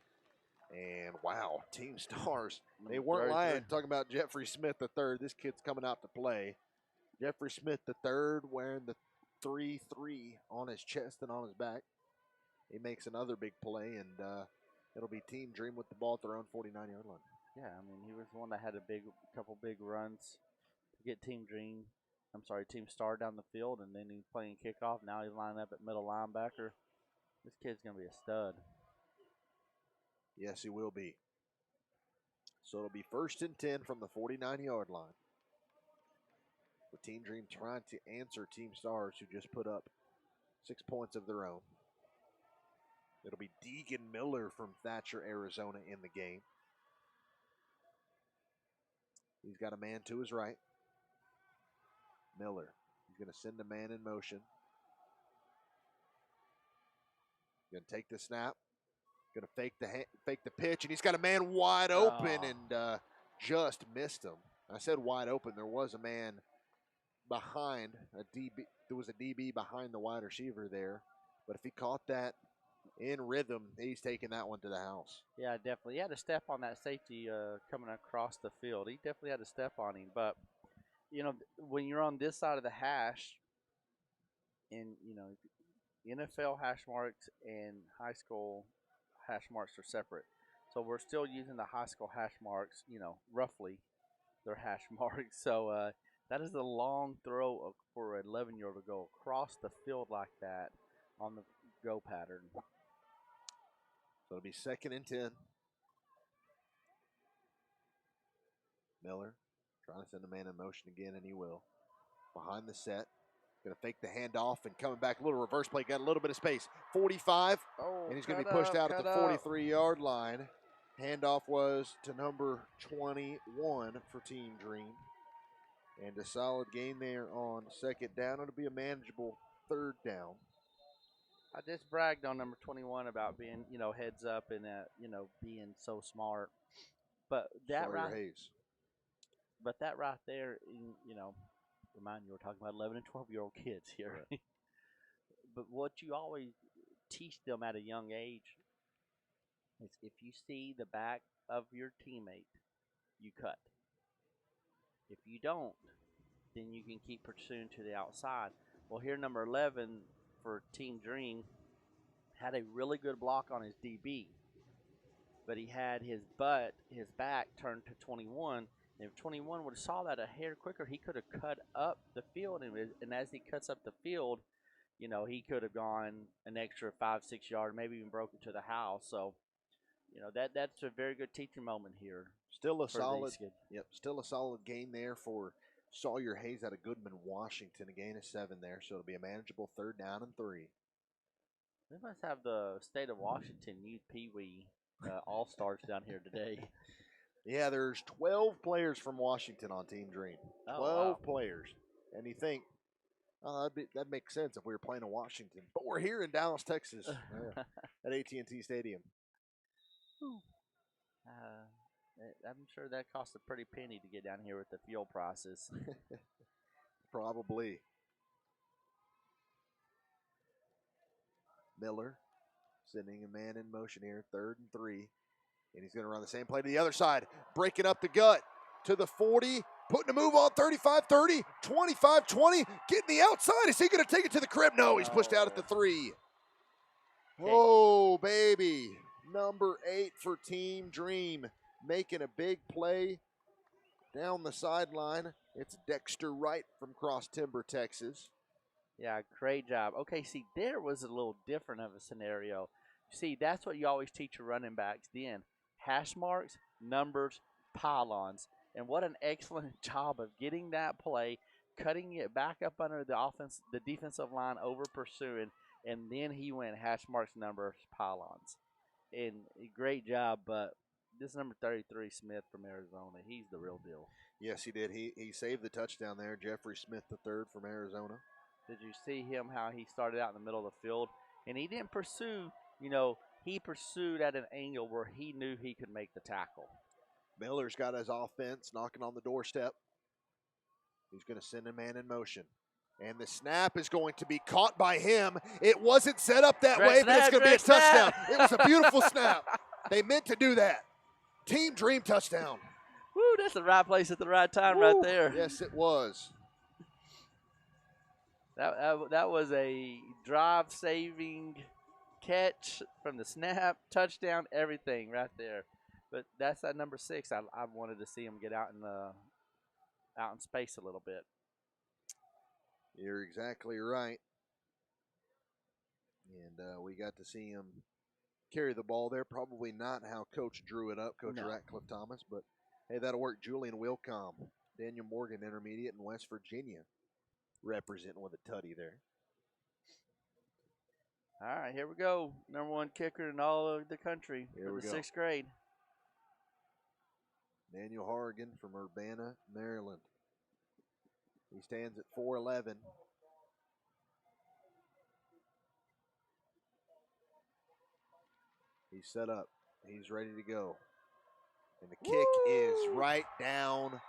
And wow, Team Stars, they weren't lying talking about Jeffrey Smith III. This kid's coming out to play. Jeffrey Smith III wearing the 3-3 on his chest and on his back. He makes another big play, and it'll be Team Dream with the ball at their own 49-yard line. Yeah, I mean, he was the one that had couple big runs to get Team Star down the field, and then he's playing kickoff. Now he's lining up at middle linebacker. This kid's going to be a stud. Yes, he will be. So it'll be 1st and 10 from the 49-yard line. With Team Dream trying to answer Team Stars, who just put up 6 points of their own. It'll be Deegan Miller from Thatcher, Arizona in the game. He's got a man to his right. Miller. He's going to send a man in motion. Going to take the snap. Going to fake the pitch, and he's got a man wide open and just missed him. I said wide open. There was a man behind a DB. There was a DB behind the wide receiver there. But if he caught that in rhythm, he's taking that one to the house. Yeah, definitely. He had a step on that safety coming across the field. He definitely had a step on him. But, you know, when you're on this side of the hash, and, you know, NFL hash marks and high school hash marks are separate. So we're still using the high school hash marks, you know, roughly their hash marks. So that is a long throw for an 11-year-old to go across the field like that on the go pattern. So it'll be 2nd and 10. Miller trying to send the man in motion again, and he will. Behind the set. Going to fake the handoff and coming back. A little reverse play. Got a little bit of space. 45. And he's going to be pushed out at the 43-yard line. Handoff was to number 21 for Team Dream. And a solid gain there on 2nd down. It'll be a manageable 3rd down. I just bragged on number 21 about being, you know, heads up and, you know, being so smart. But that right there, you know, remind you, we're talking about 11 and 12-year-old kids here. Right. But what you always teach them at a young age is if you see the back of your teammate, you cut. If you don't, then you can keep pursuing to the outside. Well, here number 11 for Team Dream had a really good block on his DB, but he had his back turned to 21. And if 21 would have saw that a hair quicker, he could have cut up the field. And as he cuts up the field, you know, he could have gone an extra 5-6 yards, maybe even broke it to the house. So, you know, that's a very good teaching moment here. Still a solid gain there for Sawyer Hayes out of Goodman, Washington. A gain of 7 there, so it'll be a manageable 3rd down and 3. They must have the state of Washington youth peewee all-stars down here today. Yeah, there's 12 players from Washington on Team Dream. 12 players. And you think, that makes sense if we were playing in Washington. But we're here in Dallas, Texas at AT&T Stadium. I'm sure that cost a pretty penny to get down here with the fuel prices. Probably. Miller sending a man in motion here, 3rd and 3. And he's going to run the same play to the other side, breaking up the gut to the 40, putting a move on 35, 30, 25, 20, getting the outside. Is he going to take it to the crib? No, he's pushed out at the 3. Oh, baby. Number 8 for Team Dream, making a big play down the sideline. It's Dexter Wright from Cross Timber, Texas. Yeah, great job. Okay, see, there was a little different of a scenario. See, that's what you always teach your running backs then. Hash marks, numbers, pylons. And what an excellent job of getting that play, cutting it back up under the defensive line, over pursuing, and then he went hash marks, numbers, pylons. And great job, but this number 33, Smith from Arizona, he's the real deal. Yes, he did. He saved the touchdown there, Jeffrey Smith III from Arizona. Did you see him, how he started out in the middle of the field? And he didn't pursue, you know, he pursued at an angle where he knew he could make the tackle. Miller's got his offense knocking on the doorstep. He's going to send a man in motion. And the snap is going to be caught by him. It wasn't set up that way, but it's going to be a touchdown. It was a beautiful snap. They meant to do that. Team Dream touchdown. Woo, that's the right place at the right time right there. Yes, it was. That was a drive-saving catch from the snap, touchdown, everything right there. But that's at number 6. I wanted to see him get out in space a little bit. You're exactly right. And we got to see him carry the ball there. Probably not how Coach drew it up, Coach Ratcliffe Thomas, but hey, that'll work. Julian Wilcom, Daniel Morgan, Intermediate in West Virginia, representing with a tutty there. All right, here we go. Number 1 kicker in all of the country for the 6th grade. Daniel Hargan from Urbana, Maryland. He stands at 4'11". He's set up. He's ready to go. And the kick is right down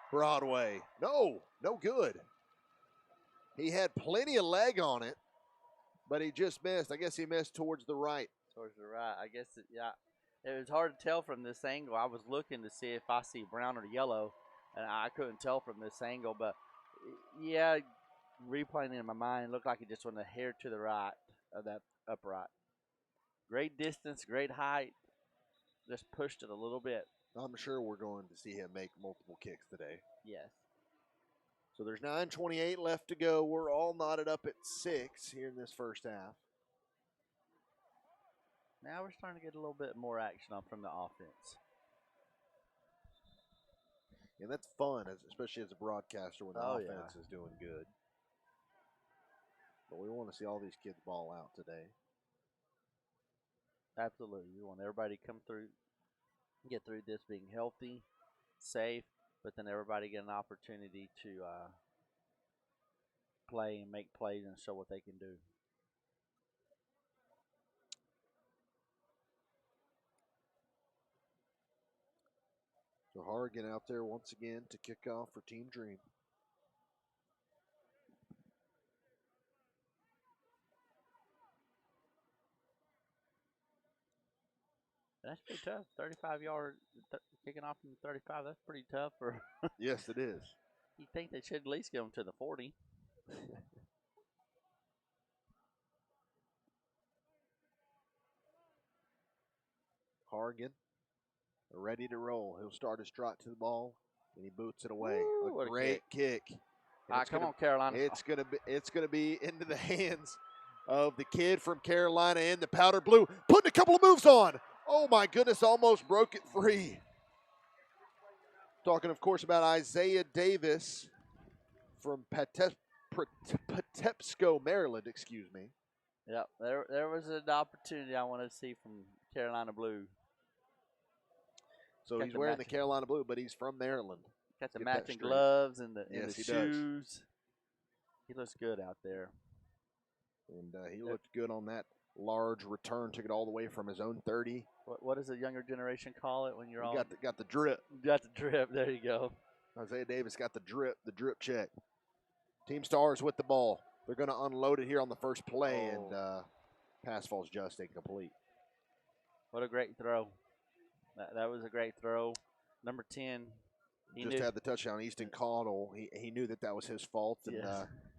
Broadway. No good. He had plenty of leg on it, but he just missed. I guess he missed towards the right. Towards the right. I guess, it was hard to tell from this angle. I was looking to see if I see brown or yellow, and I couldn't tell from this angle. But, yeah, replaying it in my mind, it looked like he just went a hair to the right of that upright. Great distance, great height. Just pushed it a little bit. I'm sure we're going to see him make multiple kicks today. Yes. So there's 9:28 left to go. We're all knotted up at 6 here in this first half. Now we're starting to get a little bit more action on from the offense. And that's fun, especially as a broadcaster when the offense is doing good. But we want to see all these kids ball out today. Absolutely. We want everybody to come through, get through this being healthy, safe, but then everybody get an opportunity to play and make plays and show what they can do. So Hargan out there once again to kick off for Team Dream. That's pretty tough. 35-yard kicking off from 35. That's pretty tough. Yes, it is. You think they should at least get them to the 40. Hargan ready to roll. He'll start his trot to the ball, and he boots it away. Woo, a great kick. Come on, Carolina. It's gonna be into the hands of the kid from Carolina in the powder blue, putting a couple of moves on. Oh my goodness, almost broke it free. Talking, of course, about Isaiah Davis from Patapsco, Maryland. Excuse me. Yep, there was an opportunity I wanted to see from Carolina Blue. So he's wearing the Carolina Blue, but he's from Maryland. Got the matching gloves and the shoes. Does. He looks good out there. And he looked good on that large return. Took it all the way from his own 30. What does the younger generation call it when you're all got the drip? Got the drip. There you go. Isaiah Davis got the drip check. Team Stars with the ball. They're going to unload it here on the first play, and pass falls just incomplete. What a great throw. That was a great throw. Number 10. He had the touchdown. Easton Caudle. He knew that was his fault, and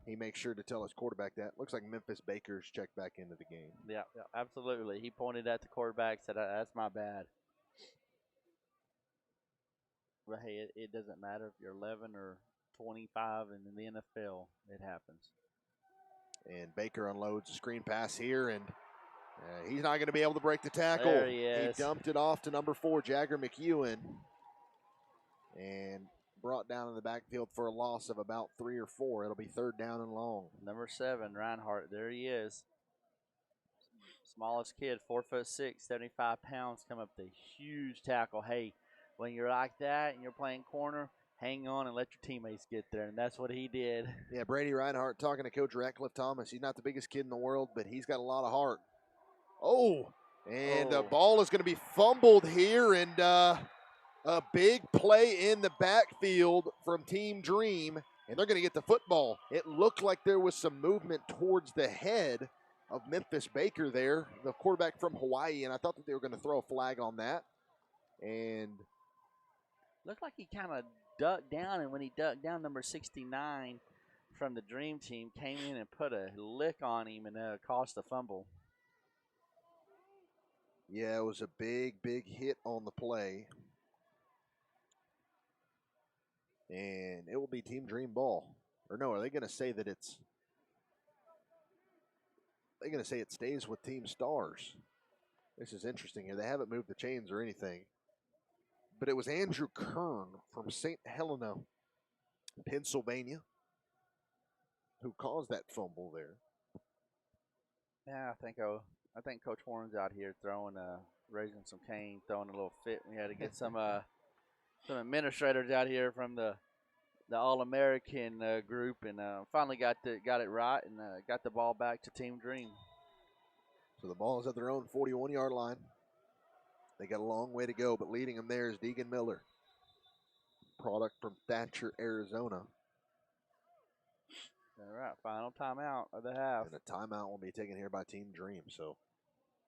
he makes sure to tell his quarterback that. Looks like Memphis Baker's checked back into the game. Yeah, absolutely. He pointed at the quarterback, said, "That's my bad." But hey, it doesn't matter if you're 11 or 25 and in the NFL, it happens. And Baker unloads a screen pass here, and he's not going to be able to break the tackle. There he is. He dumped it off to number 4, Jagger McEwen, and brought down in the backfield for a loss of about 3 or 4. It'll be 3rd down and long. Number 7, Reinhardt. There he is. Smallest kid, 4'6", 75 pounds, come up with a huge tackle. Hey, when you're like that and you're playing corner, hang on and let your teammates get there, and that's what he did. Yeah, Brady Reinhardt talking to Coach Ratcliffe Thomas. He's not the biggest kid in the world, but he's got a lot of heart. The ball is going to be fumbled here, and a big play in the backfield from Team Dream. And they're going to get the football. It looked like there was some movement towards the head of Memphis Baker there, the quarterback from Hawaii, and I thought that they were going to throw a flag on that. And looked like he kind of ducked down, and when he ducked down, number 69 from the Dream Team came in and put a lick on him and caused a fumble. Yeah, it was a big hit on the play. And it will be Team Dream ball. Or no, are they going to say that it's... They're going to say it stays with Team Stars. This is interesting here. They haven't moved the chains or anything. But it was Andrew Kern from St. Helena, Pennsylvania, who caused that fumble there. Yeah, I think Coach Horn's out here throwing, raising some cane, throwing a little fit. We had to get some administrators out here from the All-American group, and finally got it right and got the ball back to Team Dream. So the ball is at their own 41-yard line. They got a long way to go, but leading them there is Deegan Miller, product from Thatcher, Arizona. All right, final timeout of the half. And a timeout will be taken here by Team Dream. So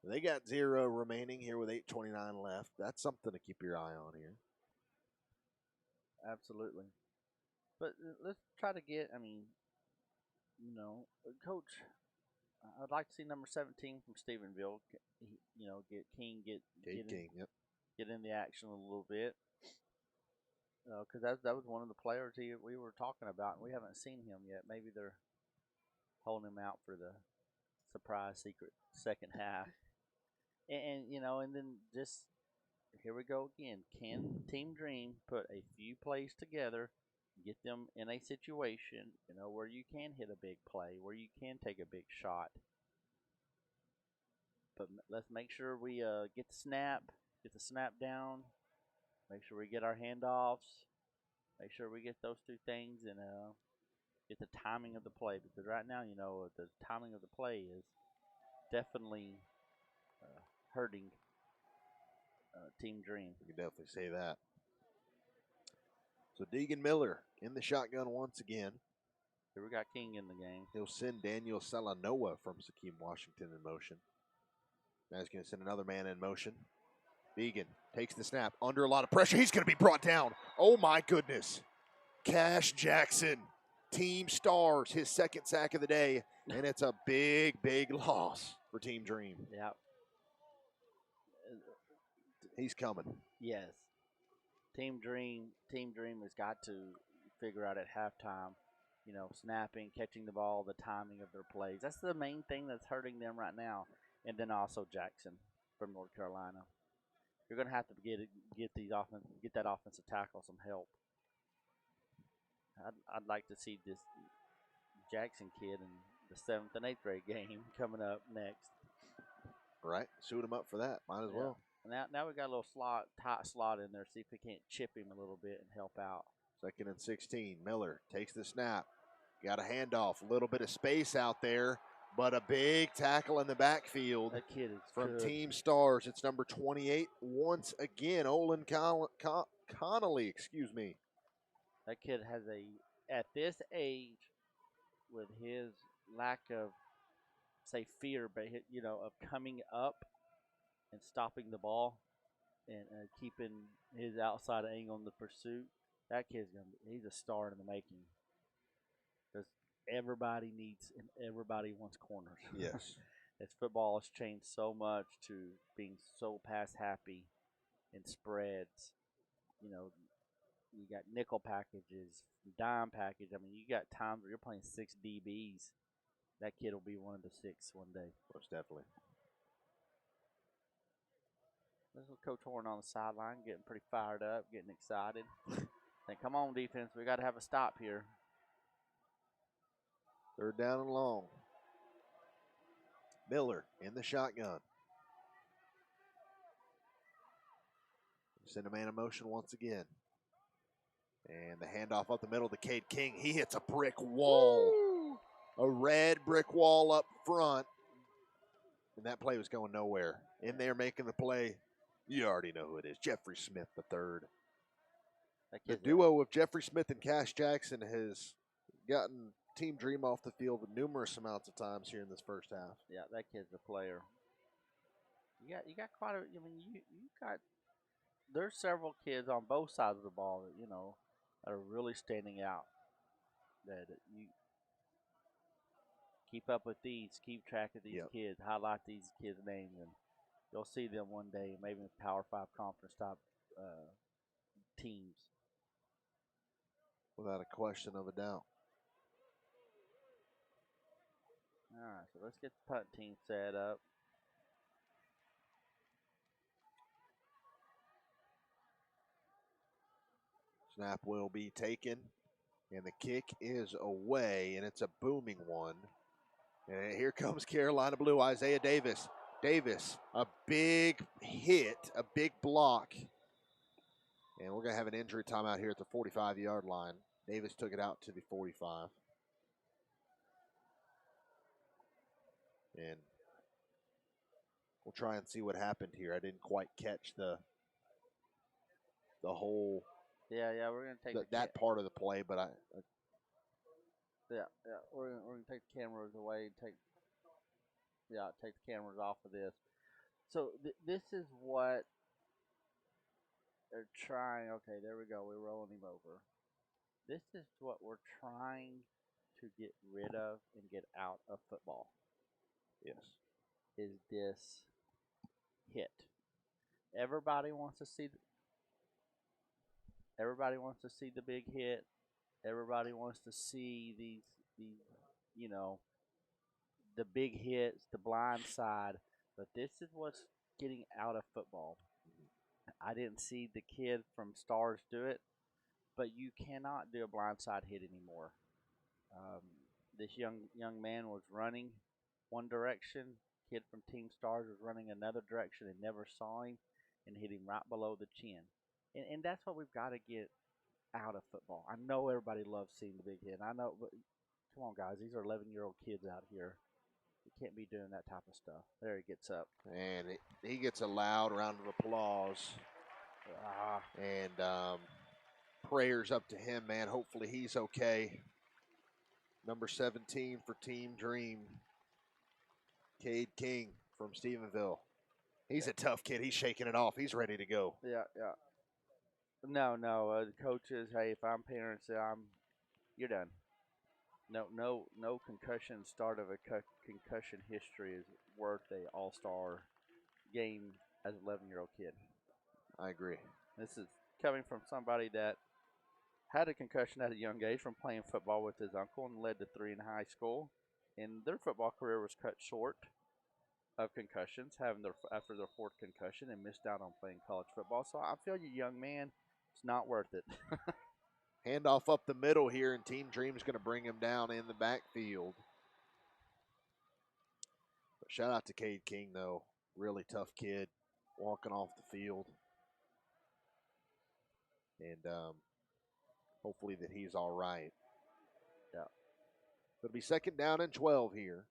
they got 0 remaining here with 8:29 left. That's something to keep your eye on here. Absolutely. But let's try to get, Coach, I'd like to see number 17 from Stephenville, get King, get in the action a little bit. Because that was one of the players we were talking about, and we haven't seen him yet. Maybe they're holding him out for the surprise secret second half. And then just here we go again. Can Team Dream put a few plays together, get them in a situation, where you can hit a big play, where you can take a big shot. But let's make sure we get the snap down, make sure we get our handoffs, make sure we get those two things, and get the timing of the play. Because right now, the timing of the play is definitely hurting Team Dream. We can definitely say that. So Deegan Miller in the shotgun once again. Here we got King in the game. He'll send Daniel Salanoa from Sakeem Washington in motion. Now he's going to send another man in motion. Deegan takes the snap under a lot of pressure. He's going to be brought down. Oh my goodness. Cash Jackson, Team Stars, his second sack of the day. And it's a big loss for Team Dream. Yeah. He's coming. Yes. Team Dream has got to figure out at halftime, snapping, catching the ball, the timing of their plays. That's the main thing that's hurting them right now. And then also Jackson from North Carolina. You're going to have to get that offensive tackle some help. I'd like to see this Jackson kid in the 7th and 8th grade game coming up next. Right. Suit him up for that. Might as well. Now we got a little tight slot in there. See if we can't chip him a little bit and help out. 2nd and 16. Miller takes the snap. Got a handoff. A little bit of space out there, but a big tackle in the backfield. That kid is from good. Team Stars. It's number 28 once again. Olin Connolly, excuse me. That kid has at this age, with his lack of, say, fear, but of coming up and stopping the ball and keeping his outside angle in the pursuit, that kid's he's a star in the making. Because everybody needs and everybody wants corners. Yes. As football has changed so much to being so pass happy and spreads, you got nickel packages, dime package. You got times where you're playing 6 DBs. That kid will be one of the 6 one day. Most definitely. This is Coach Horn on the sideline, getting pretty fired up, getting excited. Saying, come on, defense, we got to have a stop here. 3rd down and long. Miller in the shotgun. Send a man in motion once again. And the handoff up the middle to Cade King. He hits a brick wall. Woo! A red brick wall up front. And that play was going nowhere. In there making the play, you already know who it is. Jeffrey Smith, the third. The duo of Jeffrey Smith and Cash Jackson has gotten Team Dream off the field numerous amounts of times here in this first half. Yeah, that kid's a player. You got quite a. I mean, you got. There's several kids on both sides of the ball that that are really standing out. That you keep up with these, keep track of these kids, highlight these kids' names, and you'll see them one day, maybe in Power 5 conference type teams. Without a question of a doubt. All right, so let's get the punt team set up. Snap will be taken, and the kick is away, and it's a booming one. And here comes Carolina Blue, Isaiah Davis. Davis, a big hit, a big block. And we're going to have an injury timeout here at the 45-yard line. Davis took it out to the 45. And we'll try and see what happened here. I didn't quite catch the whole Yeah, we're gonna take that part of the play, but we're gonna take the cameras away and take the cameras off of this. So this is what they're trying. Okay, there we go. We're rolling him over. This is what we're trying to get rid of and get out of football. Yes. Is this hit? Everybody wants to see. Everybody wants to see the big hit. Everybody wants to see these the big hits, the blind side. But this is what's getting out of football. I didn't see the kid from Stars do it, but you cannot do a blindside hit anymore. This young man was running one direction. Kid from Team Stars was running another direction and never saw him and hit him right below the chin. And that's what we've got to get out of football. I know everybody loves seeing the big hit. I know, but come on, guys. These are 11-year-old kids out here. You can't be doing that type of stuff. There he gets up. And he gets a loud round of applause. And prayers up to him, man. Hopefully he's okay. Number 17 for Team Dream, Cade King from Stephenville. He's a tough kid. He's shaking it off. He's ready to go. Yeah. No. The coaches, hey, if I'm parents, you're done. No concussion start of a concussion history is worth a all-star game as an 11-year-old kid. I agree. This is coming from somebody that had a concussion at a young age from playing football with his uncle and led to 3 in high school. And their football career was cut short of concussions, after their 4th concussion, and missed out on playing college football. So I feel you, young man, it's not worth it. Handoff up the middle here, and Team Dream's going to bring him down in the backfield. But shout out to Cade King, though. Really tough kid, walking off the field. And hopefully that he's all right. Yeah. It'll be 2nd down and 12 here.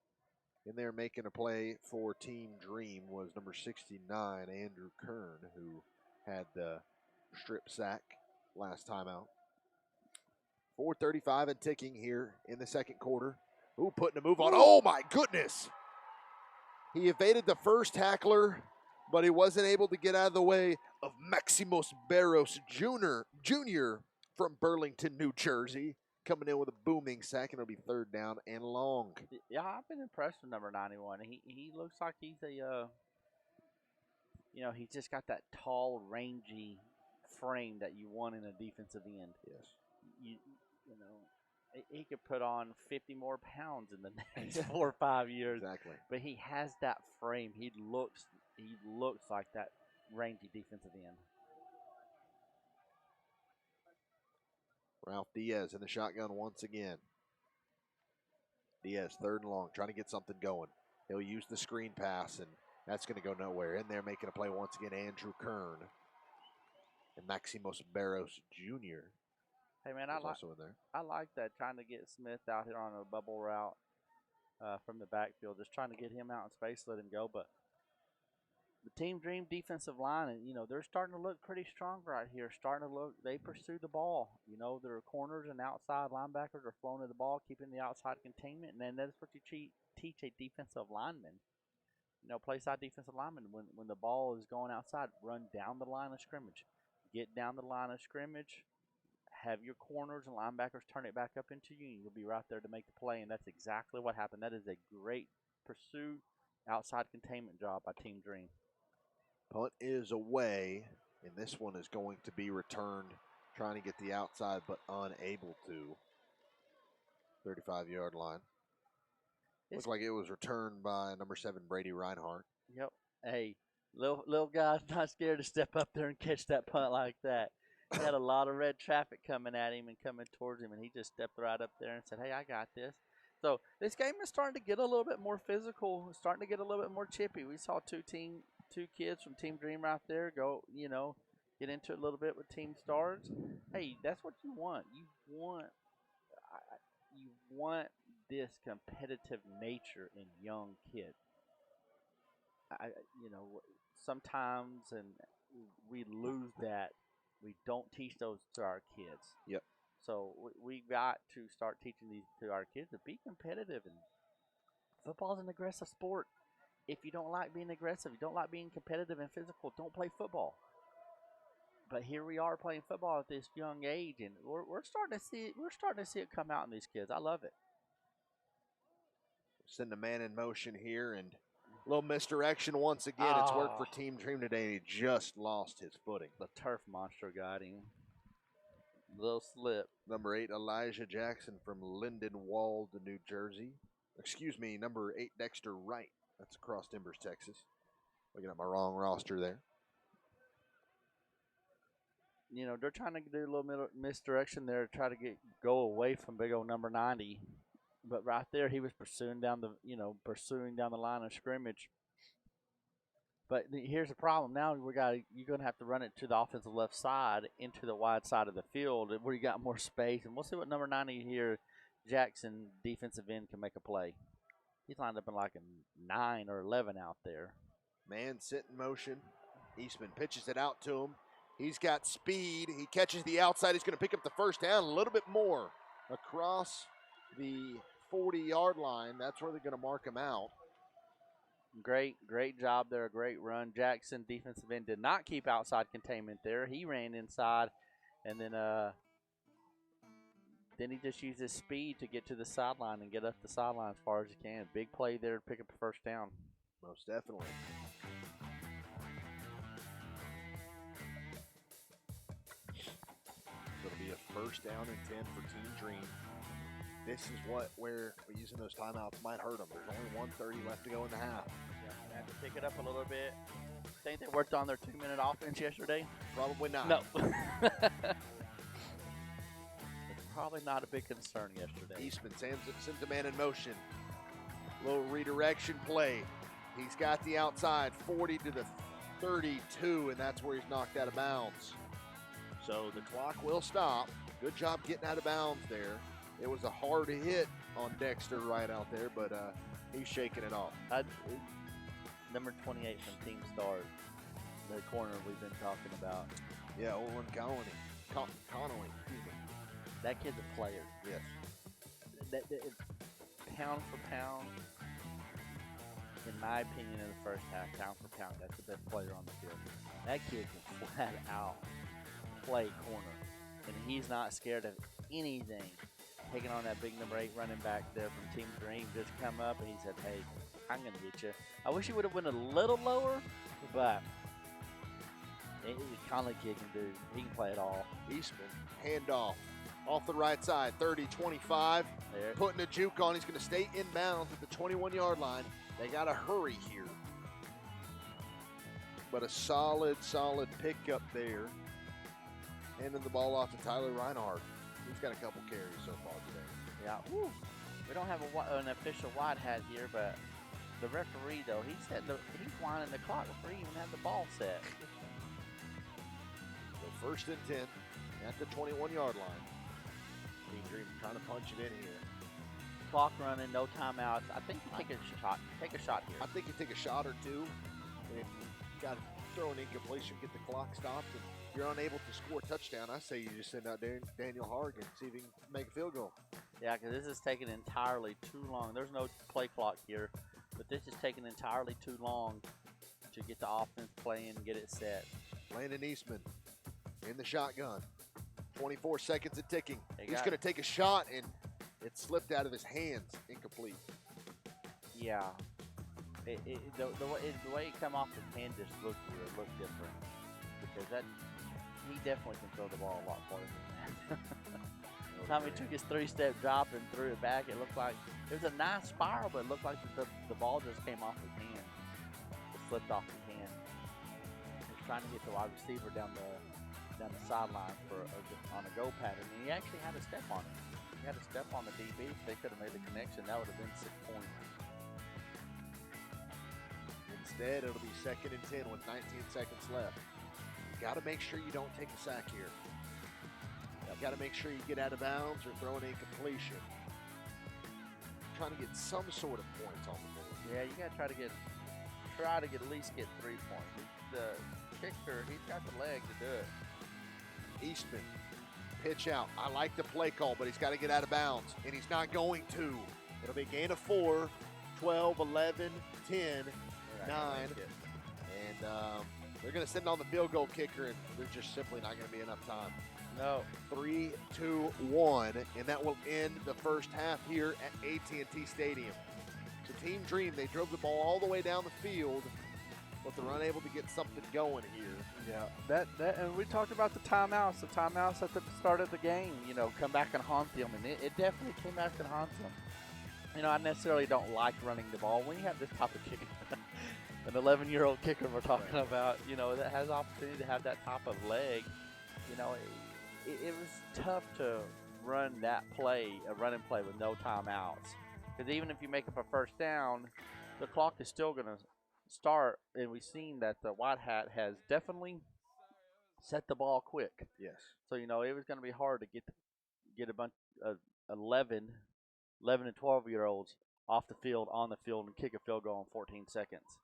In there making a play for Team Dream was number 69, Andrew Kern, who had the strip sack last time out. 4:35 and ticking here in the second quarter. Ooh, putting a move on. Oh, my goodness. He evaded the first tackler, but he wasn't able to get out of the way of Maximos Barros Jr. from Burlington, New Jersey, coming in with a booming sack, and it'll be 3rd down and long. Yeah, I've been impressed with number 91. He looks like he's he's just got that tall, rangy frame that you want in a defensive end. Yes. He could put on 50 more pounds in the next 4 or 5 years. Exactly. But he has that frame. He looks like that rangy defensive end. Ralph Diaz in the shotgun once again. Diaz, 3rd and long, trying to get something going. He'll use the screen pass, and that's going to go nowhere. In there making a play once again, Andrew Kern. And Maximos Barros Jr. Hey, man, I like that, trying to get Smith out here on a bubble route from the backfield, just trying to get him out in space, let him go. But the Team Dream defensive line, and they're starting to look pretty strong right here. They pursue the ball. Their corners and outside linebackers are flowing to the ball, keeping the outside containment, and then that's what you teach a defensive lineman. Play side defensive lineman. When the ball is going outside, run down the line of scrimmage. Get down the line of scrimmage. Have your corners and linebackers turn it back up into you, and you'll be right there to make the play. And that's exactly what happened. That is a great pursuit, outside containment job by Team Dream. Punt is away, and this one is going to be returned, trying to get the outside, but unable to. 35-yard line. Looks like it was returned by number 7, Brady Reinhardt. Yep. Hey, little guy's not scared to step up there and catch that punt like that. He had a lot of red traffic coming at him and coming towards him, and he just stepped right up there and said, hey, I got this. So this game is starting to get a little bit more physical, starting to get a little bit more chippy. We saw two kids from Team Dream right there go, get into it a little bit with Team Stars. Hey, that's what you want. You want this competitive nature in young kids. Sometimes, and we lose that. We don't teach those to our kids. Yep. So we got to start teaching these to our kids to be competitive. And football is an aggressive sport. If you don't like being aggressive, you don't like being competitive and physical, don't play football. But here we are playing football at this young age, and we're starting to see it. We're starting to see it come out in these kids. I love it. Send a man in motion here, and a little misdirection once again. It's worked for Team Dream today. He just lost his footing. The turf monster got him. Little slip. Number 8, Elijah Jackson from Lindenwold, New Jersey. Excuse me, number 8, Dexter Wright. That's across Timbers, Texas. Looking at my wrong roster there. They're trying to do a little misdirection there, try to go away from big old number 90. But right there, he was pursuing down the line of scrimmage. But here's the problem. Now you're going to have to run it to the offensive left side into the wide side of the field where you got more space. And we'll see what number 90 here, Jackson, defensive end, can make a play. He's lined up in like a 9 or 11 out there. Man sit in motion. Eastman pitches it out to him. He's got speed. He catches the outside. He's going to pick up the first down a little bit more across the 40-yard line. That's where they're going to mark him out. Great job there. A great run. Jackson, defensive end, did not keep outside containment there. He ran inside, and then he just used his speed to get to the sideline and get up the sideline as far as he can. Big play there to pick up the first down. Most definitely. It'll be a first down and 10 for Team Dream. This is where using those timeouts might hurt them. There's only 1:30 left to go in the half. Yeah, they have to pick it up a little bit. Think they worked on their 2-minute offense yesterday? Probably not. No. It's probably not a big concern yesterday. Eastman sends a man in motion. Little redirection play. He's got the outside 40 to the 32, and that's where he's knocked out of bounds. So the clock will stop. Good job getting out of bounds there. It was a hard hit on Dexter right out there, but he's shaking it off. Number 28 from Team Stars, the corner we've been talking about. Yeah, Olin Connolly. Excuse me. That kid's a player. Yes. Pound for pound, in my opinion, in the first half, pound for pound, that's the best player on the field. That kid can flat out play corner, and he's not scared of anything. Taking on that big number 8 running back there from Team Dream, just come up and he said, hey, I'm going to get you. I wish he would have went a little lower, but the Conley kid can do. He can play it all. Eastman, handoff off the right side, 30-25. Putting a juke on. He's going to stay inbounds at the 21-yard line. They got to hurry here. But a solid pickup there. Handing the ball off to Tyler Reinhardt. He's got a couple carries so far today. Yeah. Woo. We don't have an official wide hat here, but the referee, though, he said he's winding the clock before he even had the ball set. So first and 10 at the 21-yard line. Team Dream trying to punch it in here. Clock running, no timeouts. I think you take a shot. Take a shot here. I think you take a shot or two. And if you got to throw an incompletion, get the clock stopped, and you're unable to score a touchdown, I say you just send out Daniel Hargan, see if he can make a field goal. Yeah, because this is taking entirely too long. There's no play clock here, but this is taking entirely too long to get the offense playing and get it set. Landon Eastman in the shotgun. 24 seconds and ticking. He's going to take a shot, and it slipped out of his hands. Incomplete. Yeah. The way it come off his hand just looked different. Because he definitely can throw the ball a lot farther than that. Tommy took his 3-step drop and threw it back. It looked like it was a nice spiral, but it looked like the ball just came off his hand. It slipped off his hand. He was trying to get the wide receiver down the sideline on a go pattern, and he actually had a step on it. He had a step on the DB. If they could have made the connection, that would have been 6 points. Instead, it'll be 2nd and 10 with 19 seconds left. You got to make sure you don't take a sack here. You got to make sure you get out of bounds or throw an incompletion. Trying to get some sort of points on the board. Yeah, you got to try to at least get 3 points. The kicker, he's got the leg to do it. Eastman, pitch out. I like the play call, but he's got to get out of bounds, and he's not going to. It'll be a gain of 4, 12, 11, 10, 9, and they're going to send on the field goal kicker, and there's just simply not going to be enough time. No. 3, 2, 1, and that will end the first half here at AT&T Stadium. So Team Dream, they drove the ball all the way down the field, but they're unable to get something going here. Yeah, and we talked about the timeouts. The timeouts at the start of the game, come back and haunt them, and it definitely came back and haunt them. I necessarily don't like running the ball. When you have this type of kicker, an 11-year-old kicker we're talking about, that has opportunity to have that type of leg, it was tough to run that play, a running play with no timeouts. Because even if you make up a first down, the clock is still going to start, and we've seen that the White Hat has definitely set the ball quick. Yes. So, it was going to be hard to get a bunch of 11 and 12-year-olds off the field, on the field, and kick a field goal in 14 seconds.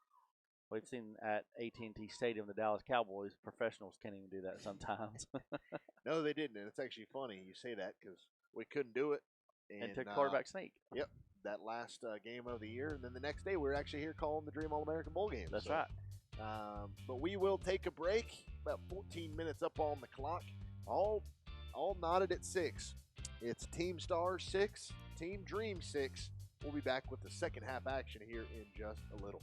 We've seen at AT&T Stadium, the Dallas Cowboys, professionals can't even do that sometimes. No, they didn't, and it's actually funny you say that because we couldn't do it. And took quarterback sneak. Yep, that last game of the year. And then the next day, we were actually here calling the Dream All-American Bowl game. That's right. But we will take a break, about 14 minutes up on the clock, all knotted at 6. It's Team Stars 6, Team Dream 6. We'll be back with the second half action here in just a little.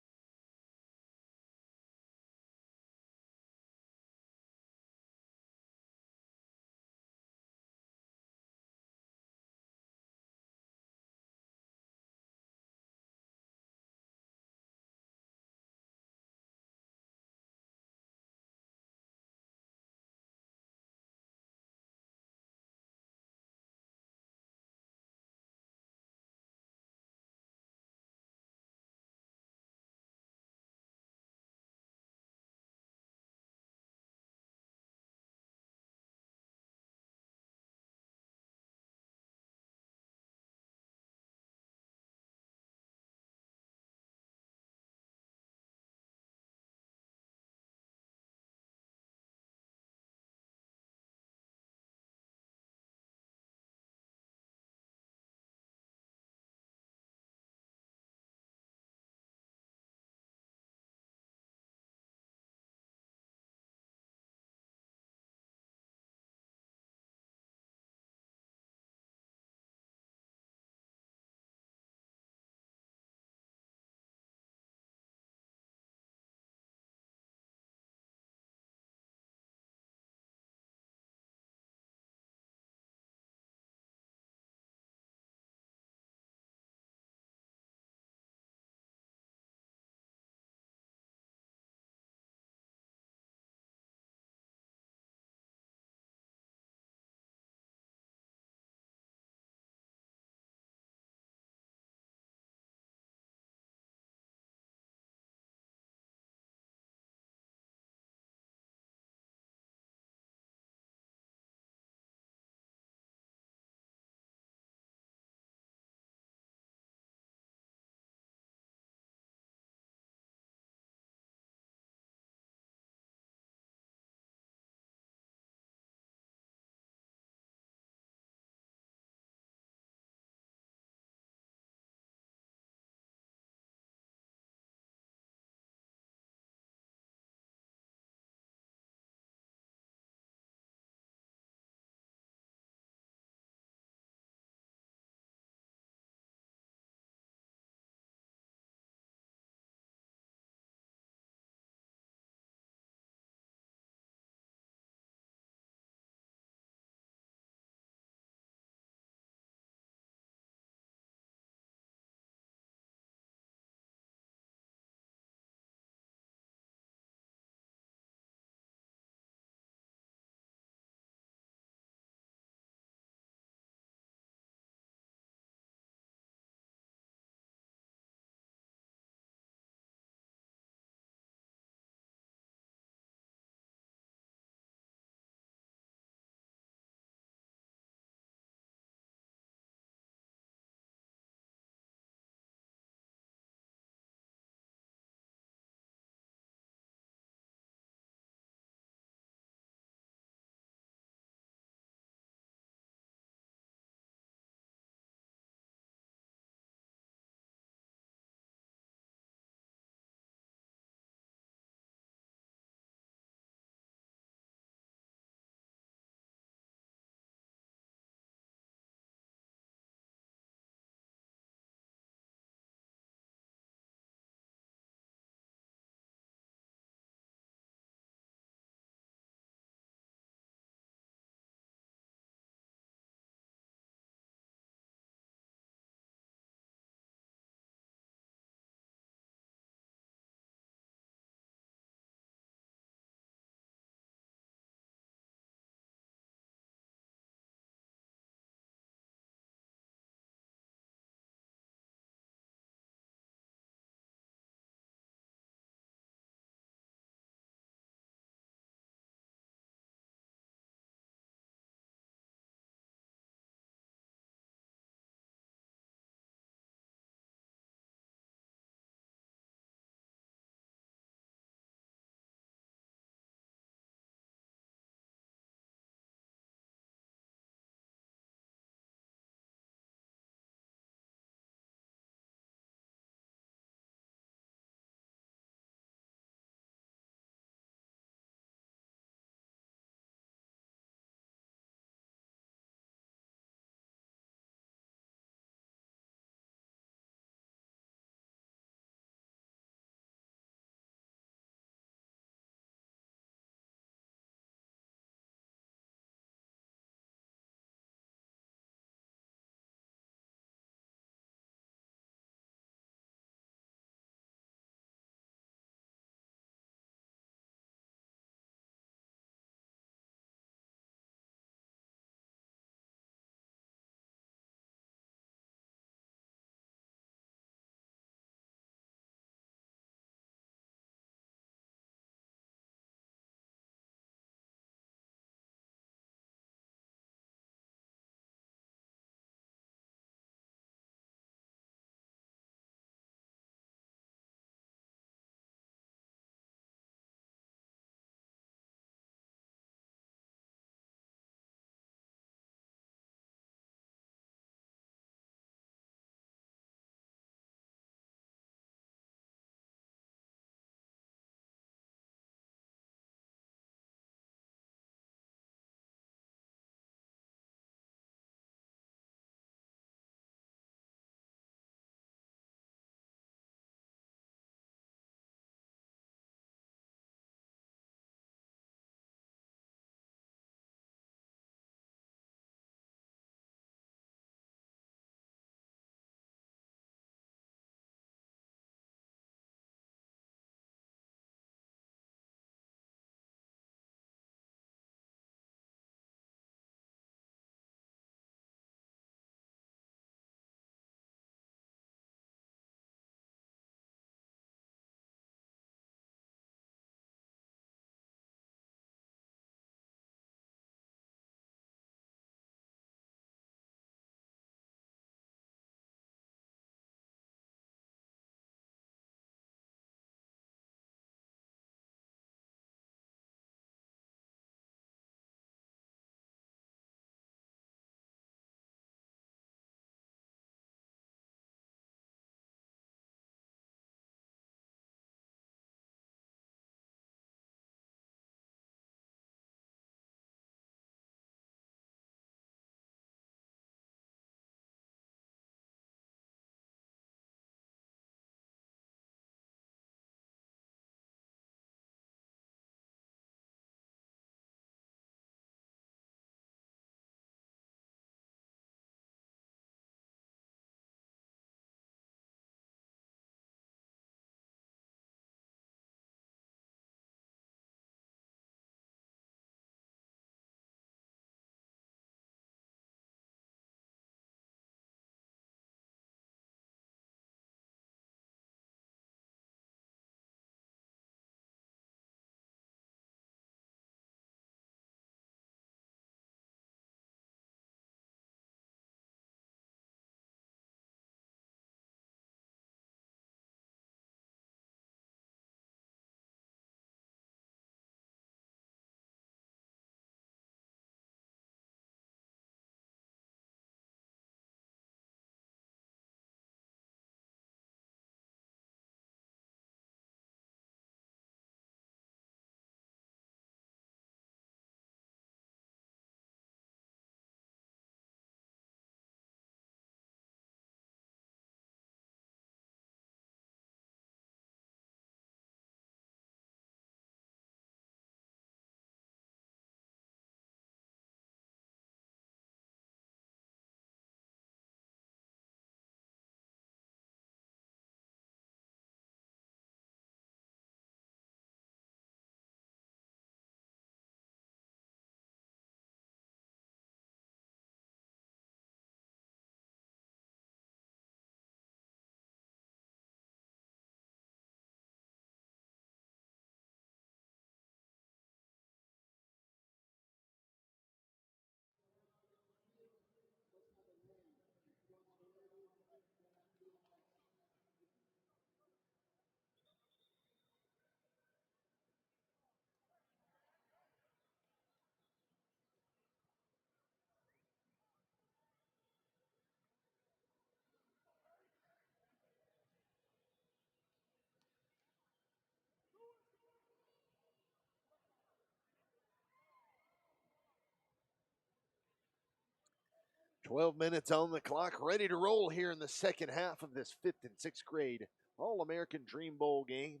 12 minutes on the clock, ready to roll here in the second half of this 5th and 6th grade All-American Dream Bowl game.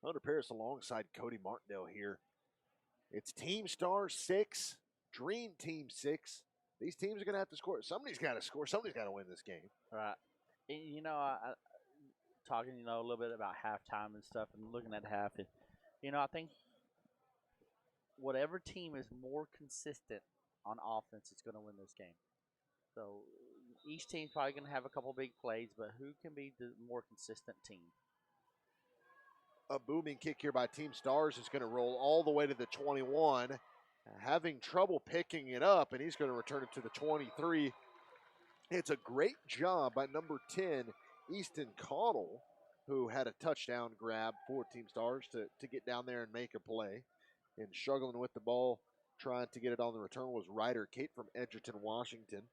Hunter Paris alongside Cody Martindale here. It's Team Star 6, Dream Team 6. These teams are going to have to score. Somebody's got to score. Somebody's got to win this game. Right. And, I talking, a little bit about halftime and stuff and looking at half. And, I think whatever team is more consistent on offense is going to win this game. So each team's probably going to have a couple big plays, but who can be the more consistent team? A booming kick here by Team Stars is going to roll all the way to the 21, having trouble picking it up, and he's going to return it to the 23. It's a great job by number 10, Easton Caudill, who had a touchdown grab for Team Stars to get down there and make a play. And struggling with the ball, trying to get it on the return was Ryder Kate from Edgerton, Washington.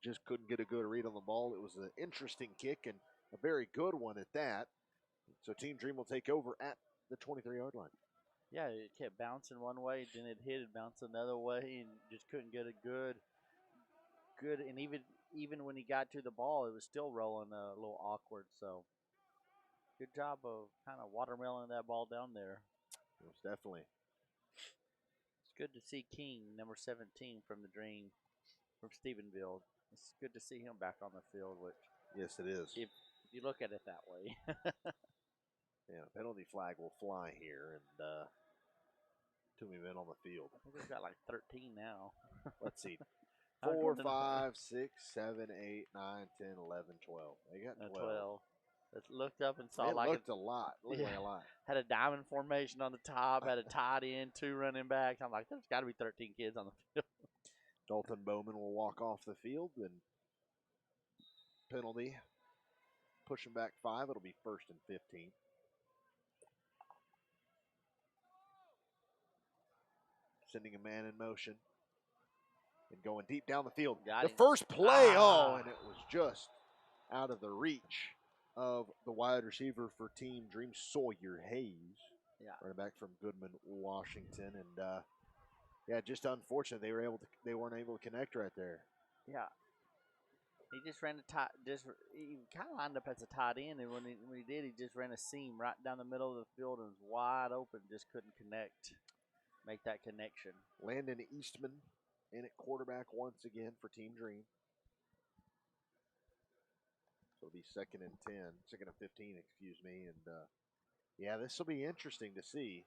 Just couldn't get a good read on the ball. It was an interesting kick and a very good one at that. So Team Dream will take over at the 23-yard line. Yeah, it kept bouncing one way, then it hit it, bounced another way, and just couldn't get a good. And even when he got to the ball, it was still rolling a little awkward. So good job of kind of watermelon that ball down there. Most definitely. It's good to see King, number 17 from the Dream, from Stephenville. It's good to see him back on the field. Which yes, it is. If you look at it that way. Yeah, penalty flag will fly here, and too many men on the field. I think we've got like 13 now. Let's see. 4, 5, 6, 7, 8, 9, 10, 11, 12. They got 12. I looked up and saw it looked a lot. Looked like a lot. Had a diamond formation on the top, had a tight end, 2 running backs. I'm like, there's got to be 13 kids on the field. Dalton Bowman will walk off the field, and penalty. Pushing back 5. It'll be 1st and 15. Sending a man in motion and going deep down the field. Got him. First play, and it was just out of the reach of the wide receiver for Team Dream, Sawyer Hayes. Yeah. Running back from Goodman, Washington, and just unfortunate they weren't able to connect right there. Yeah. He just ran he kind of lined up as a tight end, and when he did, he just ran a seam right down the middle of the field and was wide open, just couldn't make that connection. Landon Eastman in at quarterback once again for Team Dream. So it'll be 2nd and 15, excuse me. And this will be interesting to see.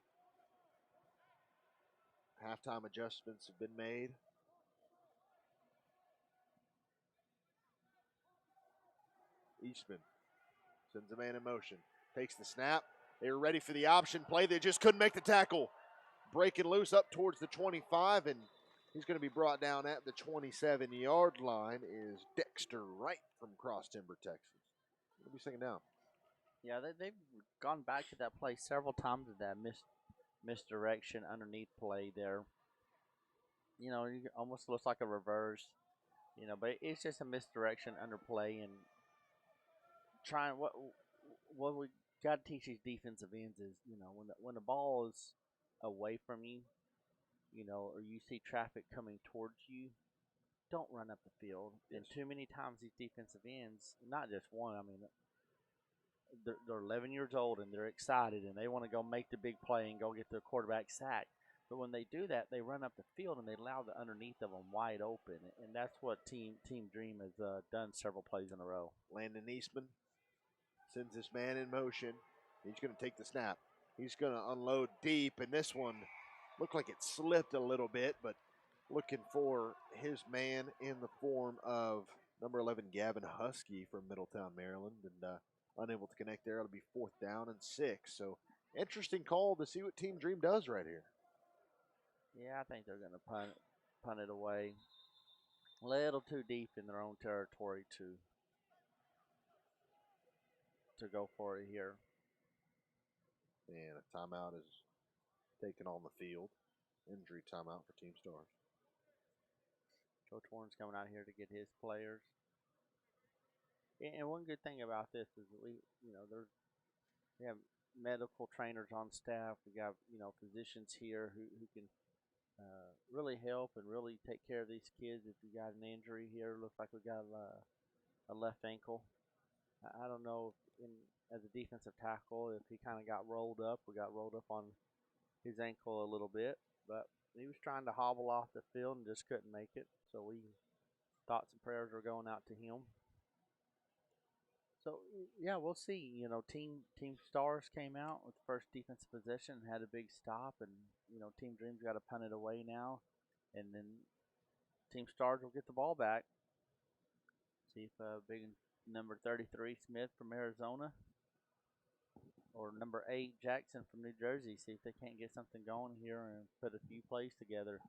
Halftime adjustments have been made. Eastman sends a man in motion, takes the snap. They were ready for the option play. They just couldn't make the tackle. Breaking loose up towards the 25, and he's going to be brought down at the 27-yard line is Dexter Wright from Cross Timber, Texas. It'll be 2nd down. Yeah, they've gone back to that play several times with that misdirection underneath play there. It almost looks like a reverse, but it's just a misdirection under play and trying what we got to teach these defensive ends is, when the ball is away from you, or you see traffic coming towards you, don't run up the field. Yes. And too many times these defensive ends, not just one, they're 11 years old and they're excited and they want to go make the big play and go get their quarterback sacked. But when they do that, they run up the field and they allow the underneath of them wide open. And that's what Team Dream has done several plays in a row. Landon Eastman sends this man in motion. He's going to take the snap. He's going to unload deep, and this one looked like it slipped a little bit, but looking for his man in the form of number 11, Gavin Husky from Middletown, Maryland, and unable to connect there. It'll be 4th down and 6. So interesting call to see what Team Dream does right here. Yeah, I think they're going to punt it away. A little too deep in their own territory to go for it here. And a timeout is taken on the field. Injury timeout for Team Stars. Coach Warren's coming out here to get his players. And one good thing about this is that we have medical trainers on staff. We got physicians here who can really help and really take care of these kids. If you got an injury here, looks like we got a left ankle. I don't know if as a defensive tackle if he kind of got rolled up. We got rolled up on his ankle a little bit, but he was trying to hobble off the field and just couldn't make it. So we thoughts and prayers were going out to him. So yeah, we'll see. Team Stars came out with the first defensive possession, had a big stop, and Team Dreams got to punt it away now, and then Team Stars will get the ball back. See if big number 33 Smith from Arizona or number 8 Jackson from New Jersey. See if they can't get something going here and put a few plays together.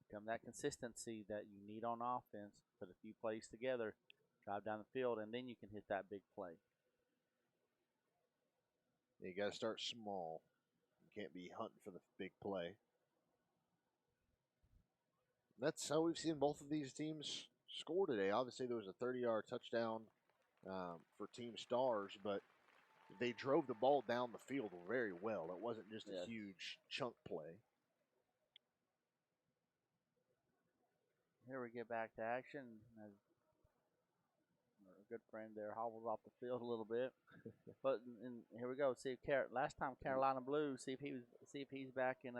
Become that consistency that you need on offense. Put a few plays together, drive down the field, and then you can hit that big play. You got to start small. You can't be hunting for the big play. That's how we've seen both of these teams score today. Obviously, there was a 30-yard touchdown for Team Stars, but they drove the ball down the field very well. It wasn't just a huge chunk play. Here we get back to action. As our good friend there hobbles off the field a little bit, but here we go. See if last time Carolina Blue. See if he's back in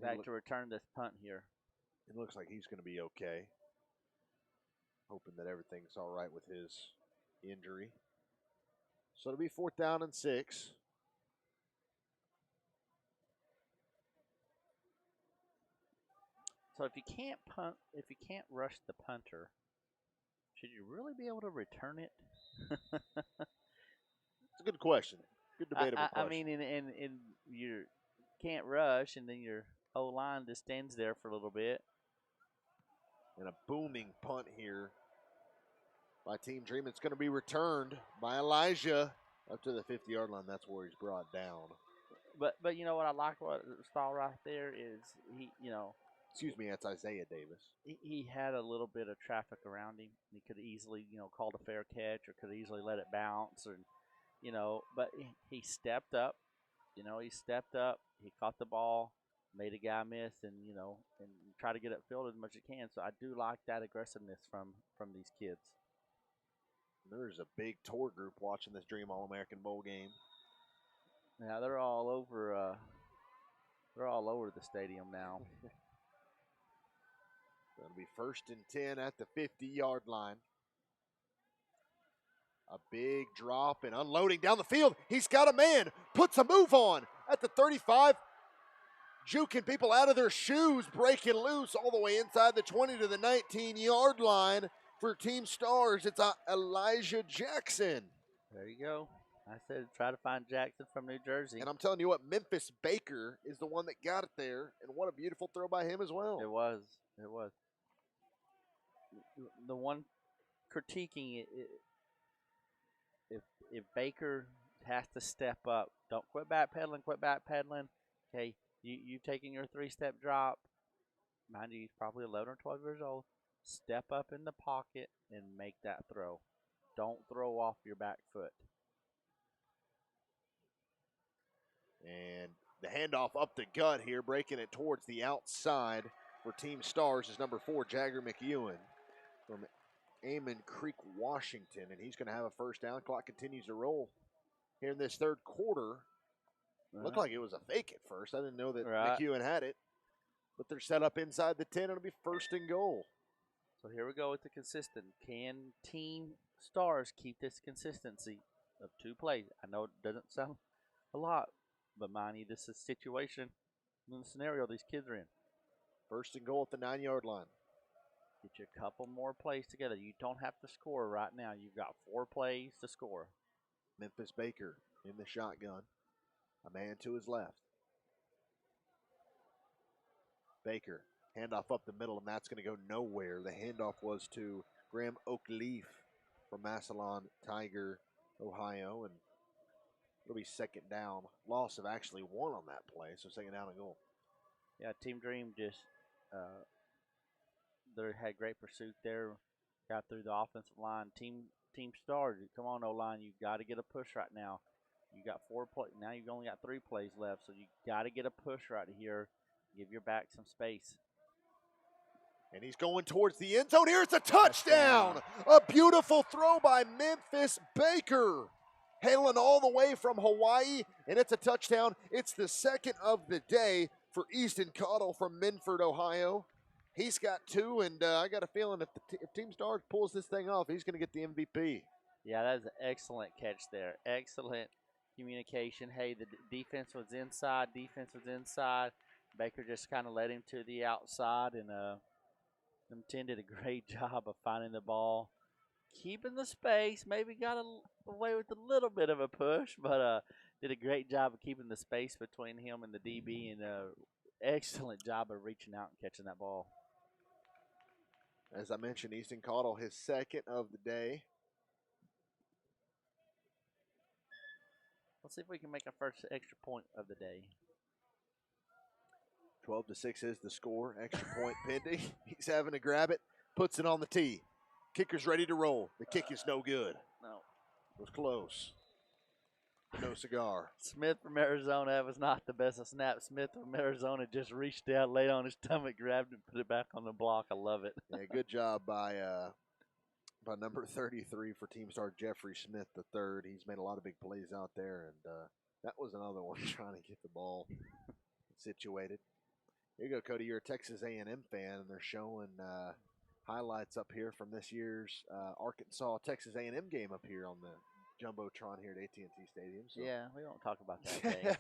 back to return this punt here. It looks like he's going to be okay. Hoping that everything's all right with his injury. So it'll be 4th down and 6. So if you can't punt, if you can't rush the punter, should you really be able to return it? It's a good question. Good debatable question. I mean, and you can't rush, and then your whole line just stands there for a little bit. And a booming punt here by Team Dream. It's going to be returned by Elijah up to the 50-yard line. That's where he's brought down. But you know what I like what style right there is Excuse me, that's Isaiah Davis. He had a little bit of traffic around him. He could easily called a fair catch or could easily let it bounce but he stepped up. He stepped up. He caught the ball, made a guy miss, and try to get it filled as much as he can. So I do like that aggressiveness from these kids. There's a big tour group watching this Dream All-American Bowl game. Yeah, they're all over. They're all over the stadium now. It'll be 1st and 10 at the 50-yard line. A big drop and unloading down the field. He's got a man. Puts a move on at the 35. Juking people out of their shoes. Breaking loose all the way inside the 20 to the 19-yard line for Team Stars. It's Elijah Jackson. There you go. I said try to find Jackson from New Jersey. And I'm telling you what, Memphis Baker is the one that got it there. And what a beautiful throw by him as well. It was. The one critiquing it, if Baker has to step up, don't quit backpedaling. Okay, you've taken your 3-step drop. Mind you, he's probably 11 or 12 years old. Step up in the pocket and make that throw. Don't throw off your back foot. And the handoff up the gut here, breaking it towards the outside for Team Stars is number 4, Jagger McEwen from Amon Creek, Washington. And he's going to have a 1st down. Clock continues to roll here in this 3rd quarter. Looked like it was a fake at first. I didn't know that McEwen had it. But they're set up inside the 10. It'll be 1st and goal. So here we go with the consistent. Can Team Stars keep this consistency of 2 plays? I know it doesn't sound a lot, but mind you, this is a situation in the scenario these kids are in. 1st and goal at the 9-yard line. Get you a couple more plays together. You don't have to score right now. You've got 4 plays to score. Memphis Baker in the shotgun. A man to his left. Baker, handoff up the middle, and that's going to go nowhere. The handoff was to Graham Oakleaf from Massillon Tiger, Ohio, and it'll be 2nd down. Loss of actually 1 on that play, so 2nd down and goal. Yeah, Team Dream just they had great pursuit there, got through the offensive line. Team Stars, come on, O-line, you got to get a push right now. You got 4 plays. Now you've only got 3 plays left, so you got to get a push right here. Give your back some space. And he's going towards the end zone. Here it's a touchdown. A beautiful throw by Memphis Baker. Hailing all the way from Hawaii, and it's a touchdown. It's the second of the day for Easton Cottle from Minford, Ohio. He's got 2, and I got a feeling if Team Stars pulls this thing off, he's going to get the MVP. Yeah, that is an excellent catch there. Excellent communication. Hey, the defense was inside. Baker just kind of led him to the outside, and them did a great job of finding the ball, keeping the space. Maybe got away with a little bit of a push, but did a great job of keeping the space between him and the DB, and excellent job of reaching out and catching that ball. As I mentioned, Easton Cottle, his second of the day. Let's see if we can make our first extra point of the day. 12-6 is the score. Extra point pending. He's having to grab it, puts it on the tee. Kicker's ready to roll. The kick is no good. No. It was close. No cigar. Smith from Arizona, that was not the best of snaps. Smith from Arizona just reached out, laid on his stomach, grabbed it, put it back on the block. I love it. Yeah, good job by number 33 for Team Star Jeffrey Smith III. He's made a lot of big plays out there, and that was another one trying to get the ball situated. Here you go, Cody. You're a Texas A&M fan, and they're showing highlights up here from this year's Arkansas-Texas A&M game up here on the Jumbotron here at AT&T Stadium. So. Yeah, we don't talk about that game.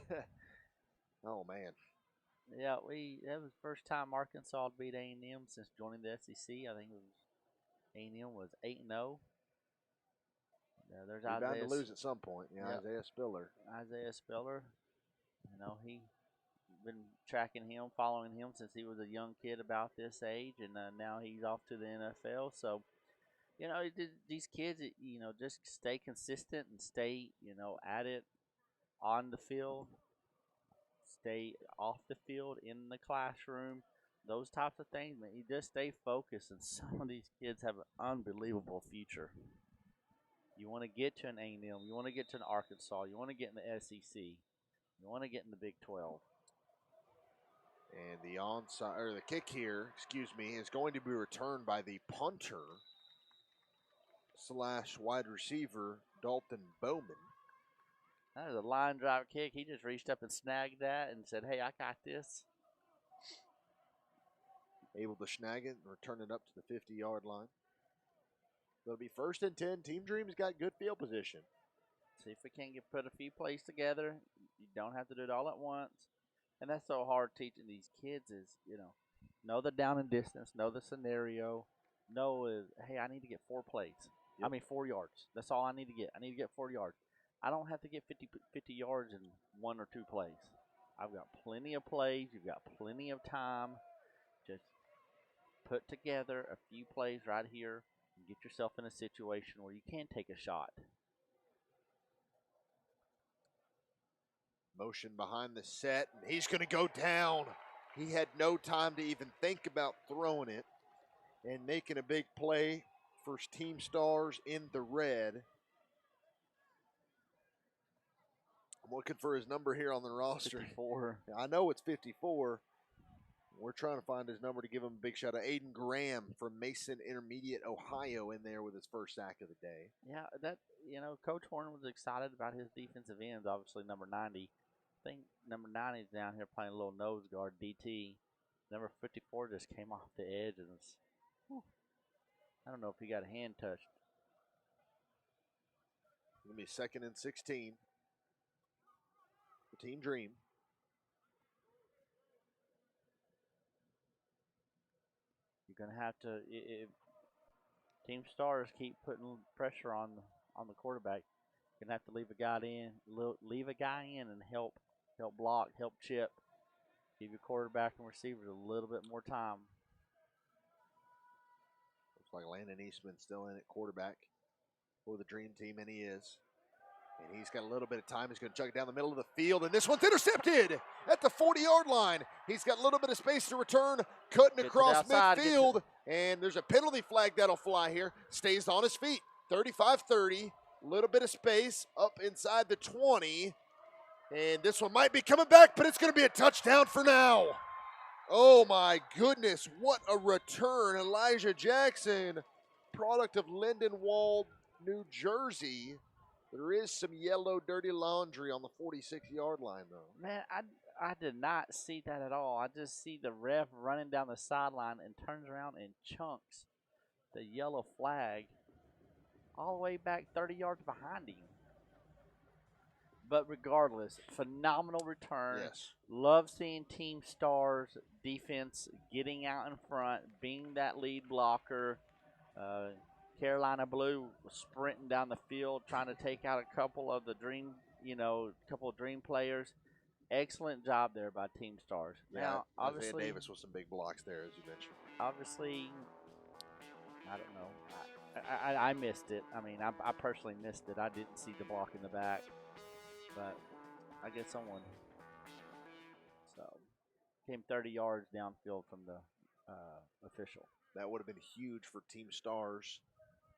Oh, man. Yeah, that was the first time Arkansas beat A&M since joining the SEC. I think it was A&M was 8-0. There's You're bound to lose at some point. Yeah, yep. Isaiah Spiller. You know, he been tracking him, following him since he was a young kid about this age, and now he's off to the NFL. So, you know, these kids, you know, just stay consistent and stay, you know, at it on the field, stay off the field, in the classroom, those types of things. Man, you just stay focused, and some of these kids have an unbelievable future. You want to get to an A&M, you want to get to an Arkansas, you want to get in the SEC, you want to get in the Big 12. And the onside or the kick here, is going to be returned by the punter / wide receiver Dalton Bowman. That is a line drive kick. He just reached up and snagged that and said, "Hey, I got this." Able to snag it and return it up to the 50-yard line. It'll be 1st and 10. Team Dream's got good field position. See if we can't put a few plays together. You don't have to do it all at once. And that's so hard teaching these kids is, you know the down and distance, know the scenario, hey, I need to get 4 plays. Yep. 4 yards. That's all I need to get. I need to get 4 yards. I don't have to get 50 yards in 1 or 2 plays. I've got plenty of plays. You've got plenty of time. Just put together a few plays right here and get yourself in a situation where you can take a shot. Motion behind the set, and he's going to go down. He had no time to even think about throwing it and making a big play for Team Stars in the red. I'm looking for his number here on the roster. 54. I know it's 54. We're trying to find his number to give him a big shout out. Aiden Graham from Mason Intermediate, Ohio, in there with his first sack of the day. Yeah, Coach Horn was excited about his defensive ends, obviously number 90. I think number 90 is down here playing a little nose guard, DT. Number 54 just came off the edge, and I don't know if he got a hand touched. It's going to be 2nd and 16 for Team Dream. You're going to have to, if Team Stars keep putting pressure on the quarterback, you're going to have to leave a guy in and help block, help chip. Give your quarterback and receivers a little bit more time. Looks like Landon Eastman still in at quarterback for the Dream Team, and he is. And he's got a little bit of time. He's going to chuck it down the middle of the field, and this one's intercepted at the 40-yard line. He's got a little bit of space to return, cutting across midfield, and there's a penalty flag that'll fly here. Stays on his feet, 35-30, a little bit of space up inside the 20, and this one might be coming back, but it's going to be a touchdown for now. Oh my goodness, what a return. Elijah Jackson, product of Lindenwold, New Jersey. There is some yellow dirty laundry on the 46-yard line, though. Man, I did not see that at all. I just see the ref running down the sideline and turns around and chunks the yellow flag all the way back 30 yards behind him. But regardless, phenomenal return. Yes. Love seeing Team Stars defense getting out in front, being that lead blocker. Carolina Blue sprinting down the field, trying to take out a couple of the couple of dream players. Excellent job there by Team Stars. Yeah, Now, Isaiah obviously, Davis with some big blocks there, as you mentioned. obviously, I don't know. I missed it. I mean, I personally missed it. I didn't see the block in the back, but I guess someone. So, came 30 yards downfield from the official. That would have been huge for Team Stars.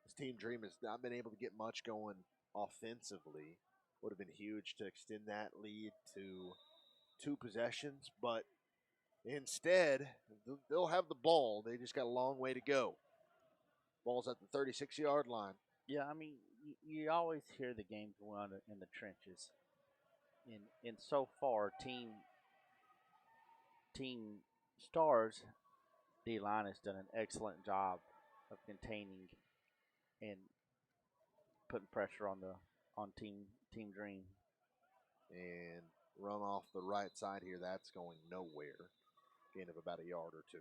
This Team Dream has not been able to get much going offensively. Would have been huge to extend that lead to 2 possessions, but instead, they'll have the ball. They just got a long way to go. Ball's at the 36-yard line. Yeah, I mean, you always hear the games won in the trenches. And so far, Team Stars D-line has done an excellent job of containing and putting pressure on Team Dream. And run off the right side here. That's going nowhere. Gain of about a yard or 2.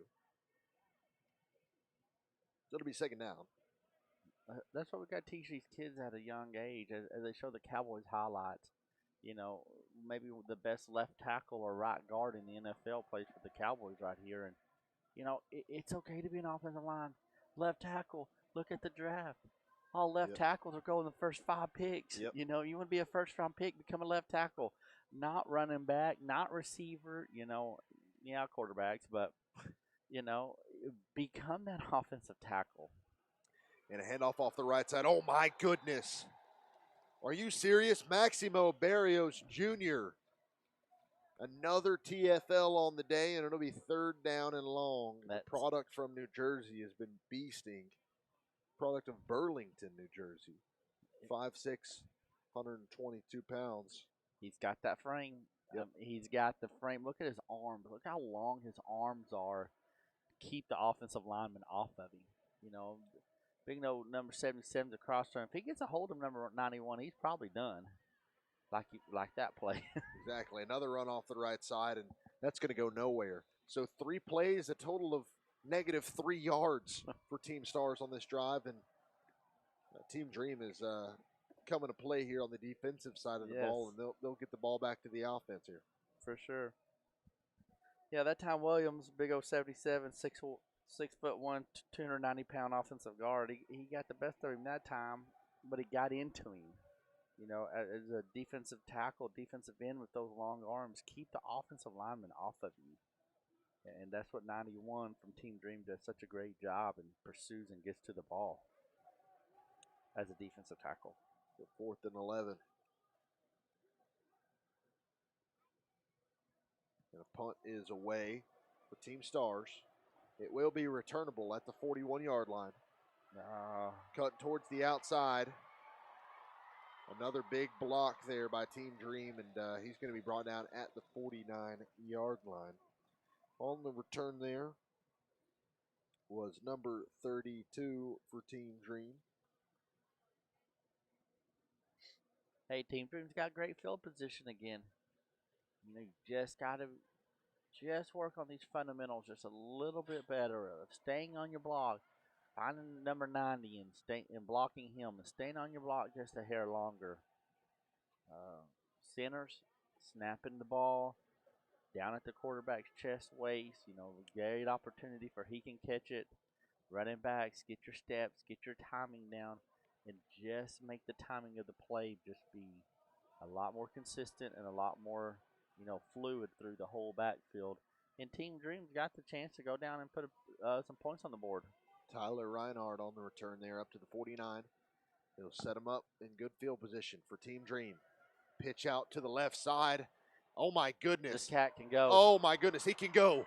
So it'll be second down. That's what we got to teach these kids at a young age as they show the Cowboys highlights. You know, maybe the best left tackle or right guard in the NFL plays for the Cowboys right here. And, you know, it's okay to be an offensive line. Left tackle, look at the draft. All left tackles are going the first 5 picks. Yep. You know, you want to be a first-round pick, become a left tackle. Not running back, not receiver, quarterbacks, but, become that offensive tackle. And a handoff off the right side. Oh, my goodness. Are you serious? Maximo Barrios Jr. Another TFL on the day, and it'll be third down and long. The product from New Jersey has been beasting. Product of Burlington, New Jersey. 5'6", 122 pounds. He's got that frame. Yep. He's got the frame. Look at his arms. Look how long his arms are to keep the offensive lineman off of him. You know, big no number 77's across from him. If he gets a hold of number 91, he's probably done. Like that play. Exactly. Another run off the right side, and that's going to go nowhere. So 3 plays, a total of -3 yards for Team Stars on this drive, and Team Dream is coming to play here on the defensive side of the ball, and they'll get the ball back to the offense here. For sure. Yeah, that time Williams, big old 77, 6'1", 290-pound offensive guard. He got the best of him that time, but he got into him. You know, as a defensive tackle, defensive end with those long arms, keep the offensive lineman off of you. And that's what 91 from Team Dream does such a great job and pursues and gets to the ball as a defensive tackle. So 4th and 11. And a punt is away for Team Stars. It will be returnable at the 41-yard line. Cut towards the outside. Another big block there by Team Dream, and he's going to be brought down at the 49-yard line. On the return there was number 32 for Team Dream. Hey, Team Dream's got great field position again. You know, you just got to work on these fundamentals just a little bit better of staying on your block, finding number 90 and blocking him, and staying on your block just a hair longer. Centers, snapping the ball down at the quarterback's chest waist. You know, great opportunity for he can catch it. Running backs, get your steps, get your timing down, and just make the timing of the play just be a lot more consistent and a lot more, fluid through the whole backfield. And Team Dream's got the chance to go down and put some points on the board. Tyler Reinhardt on the return there up to the 49. It'll set him up in good field position for Team Dream. Pitch out to the left side. Oh, my goodness. This cat can go. Oh, my goodness. He can go.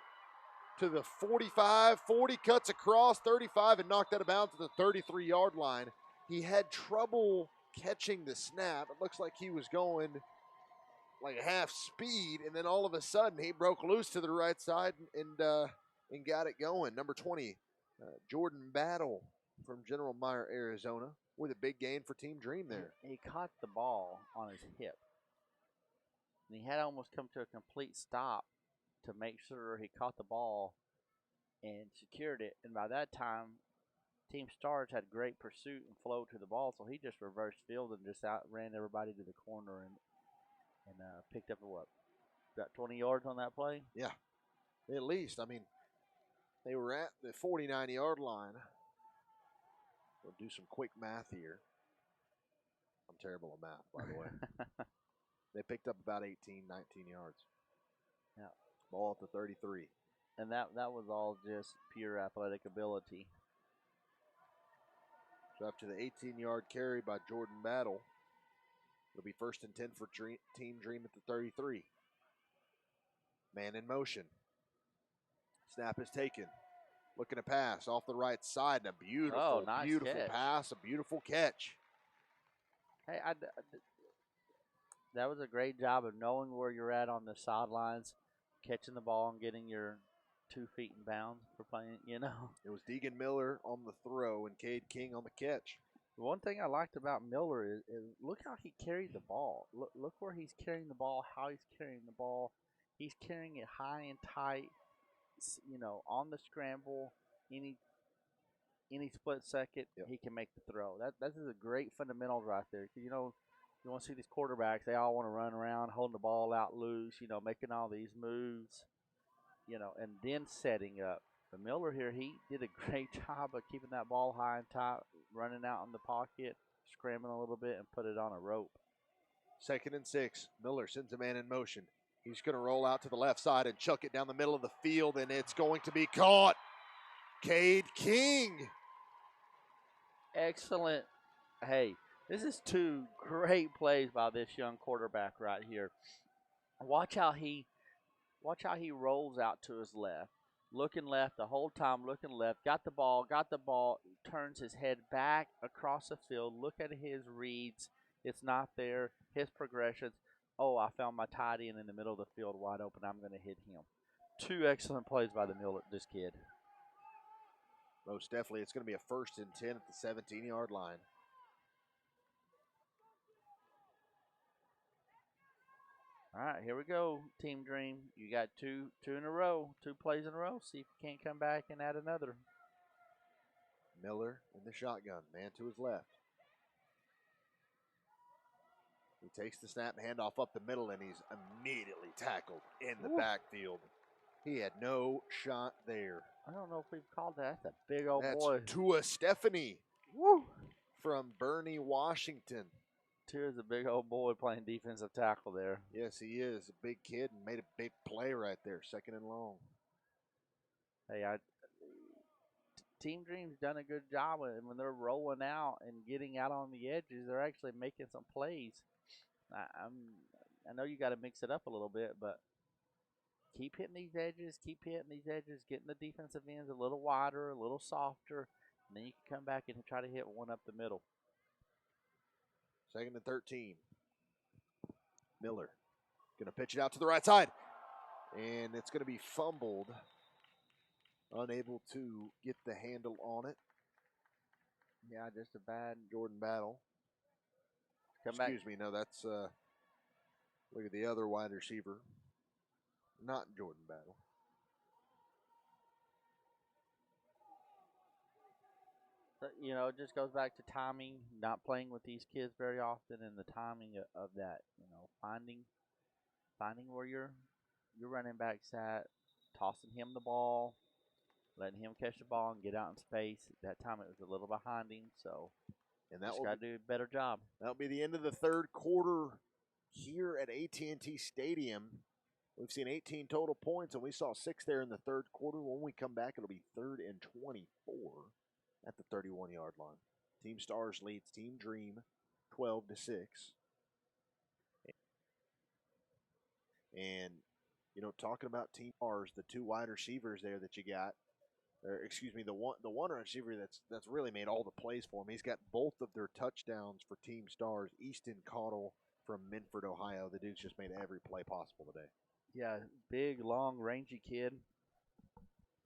to the 45, 40, cuts across, 35, and knocked out of bounds at the 33-yard line. He had trouble catching the snap. It looks like he was going like half speed, and then all of a sudden he broke loose to the right side and got it going. Number 20, Jordan Battle from General Meyer, Arizona, with a big gain for Team Dream there. He caught the ball on his hip, and he had almost come to a complete stop to make sure he caught the ball and secured it. And by that time, Team Stars had great pursuit and flow to the ball, so he just reversed field and just outran everybody to the corner and picked up about 20 yards on that play? Yeah, at least. I mean, they were at the 49-yard line. We'll do some quick math here. I'm terrible at math, by the way. They picked up about 18, 19 yards. Yeah. Ball at the 33. And that was all just pure athletic ability. So after the 18-yard carry by Jordan Battle, it'll be 1st and 10 for Team Dream at the 33. Man in motion. Snap is taken. Looking to pass off the right side. And a beautiful, beautiful catch. Pass. A beautiful catch. Hey, that was a great job of knowing where you're at on the sidelines, catching the ball and getting your 2 feet in bounds for playing, you know. It was Deegan Miller on the throw and Cade King on the catch. The one thing I liked about Miller is look how he carried the ball. Look where he's carrying the ball, how he's carrying the ball. He's carrying it high and tight, you know, on the scramble. Any split second, he can make the throw. That is a great fundamentals right there. You know, you want to see these quarterbacks, they all want to run around, holding the ball out loose, you know, making all these moves, you know, and then setting up. But Miller here, he did a great job of keeping that ball high and tight, running out in the pocket, scrambling a little bit, and put it on a rope. 2nd and 6. Miller sends a man in motion. He's going to roll out to the left side and chuck it down the middle of the field, and it's going to be caught. Cade King. Excellent. Hey, this is 2 great plays by this young quarterback right here. Watch how he rolls out to his left. Looking left the whole time, looking left. Got the ball, turns his head back across the field. Look at his reads. It's not there. His progressions. Oh, I found my tight end in the middle of the field wide open. I'm going to hit him. 2 excellent plays by this kid. Most definitely. It's going to be a 1st and 10 at the 17-yard line. All right, here we go, Team Dream. You got two in a row, 2 plays in a row. See if you can't come back and add another. Miller in the shotgun, man to his left. He takes the snap, handoff up the middle, and he's immediately tackled in the backfield. He had no shot there. I don't know if we've called that. That's a big old boy. That's Tua Stephanie from Bernie, Washington. Tua's a big old boy playing defensive tackle there. Yes, he is. A big kid and made a big play right there, 2nd and long. Hey, Team Dream's done a good job when they're rolling out and getting out on the edges. They're actually making some plays. I know you got to mix it up a little bit, but keep hitting these edges, getting the defensive ends a little wider, a little softer, and then you can come back and try to hit one up the middle. 2nd and 13. Miller going to pitch it out to the right side, and it's going to be fumbled. Unable to get the handle on it. Yeah, just a bad Jordan Battle. Excuse me, no, that's look at the other wide receiver. Not Jordan Battle. You know, it just goes back to timing, not playing with these kids very often, and the timing of that. You know, finding where your running back's at, tossing him the ball, letting him catch the ball and get out in space. That time it was a little behind him, so just got to do a better job. That'll be the end of the 3rd quarter here at AT&T Stadium. We've seen 18 total points, and we saw 6 there in the 3rd quarter. When we come back, it'll be 3rd and 24 at the 31-yard line. Team Stars leads Team Dream 12-6. And Talking about team stars, the two wide receivers there that you got, or excuse me, the one receiver that's really made all the plays for him. He's got both of their touchdowns for team stars. Easton Caudle from Minford, Ohio. The dude's just made every play possible today. Yeah, big, long, rangy kid.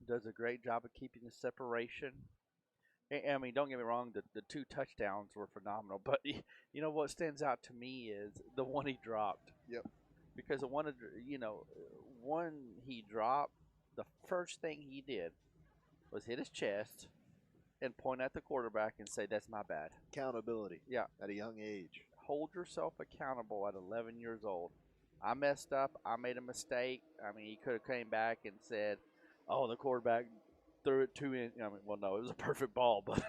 Does a great job of keeping the separation. I mean, don't get me wrong, the two touchdowns were phenomenal. But you know what stands out to me is the one he dropped. Yep. Because the one, one he dropped, the first thing he did was hit his chest and point at the quarterback and say, "That's my bad." Accountability. Yeah. At a young age. Hold yourself accountable at 11 years old. I messed up. I made a mistake. I mean, he could have came back and said, "Oh, the quarterback threw it too in." I mean, well, no, it was a perfect ball, but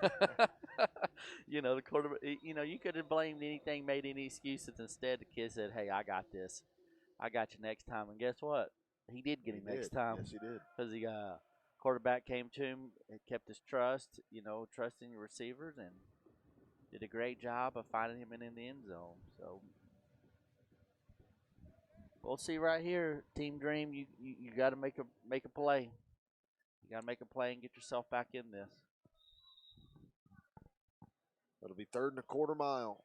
the quarterback. You could have blamed anything, made any excuses. Instead, the kid said, "Hey, I got this. I got you next time." And guess what? He did get him next time. Yes, he did. Because the quarterback came to him and kept his trust. Trusting your receivers, and did a great job of finding him in the end zone. So we'll see right here, Team Dream. You got to make a play. You got to make a play and get yourself back in this. It'll be 3rd and a quarter mile.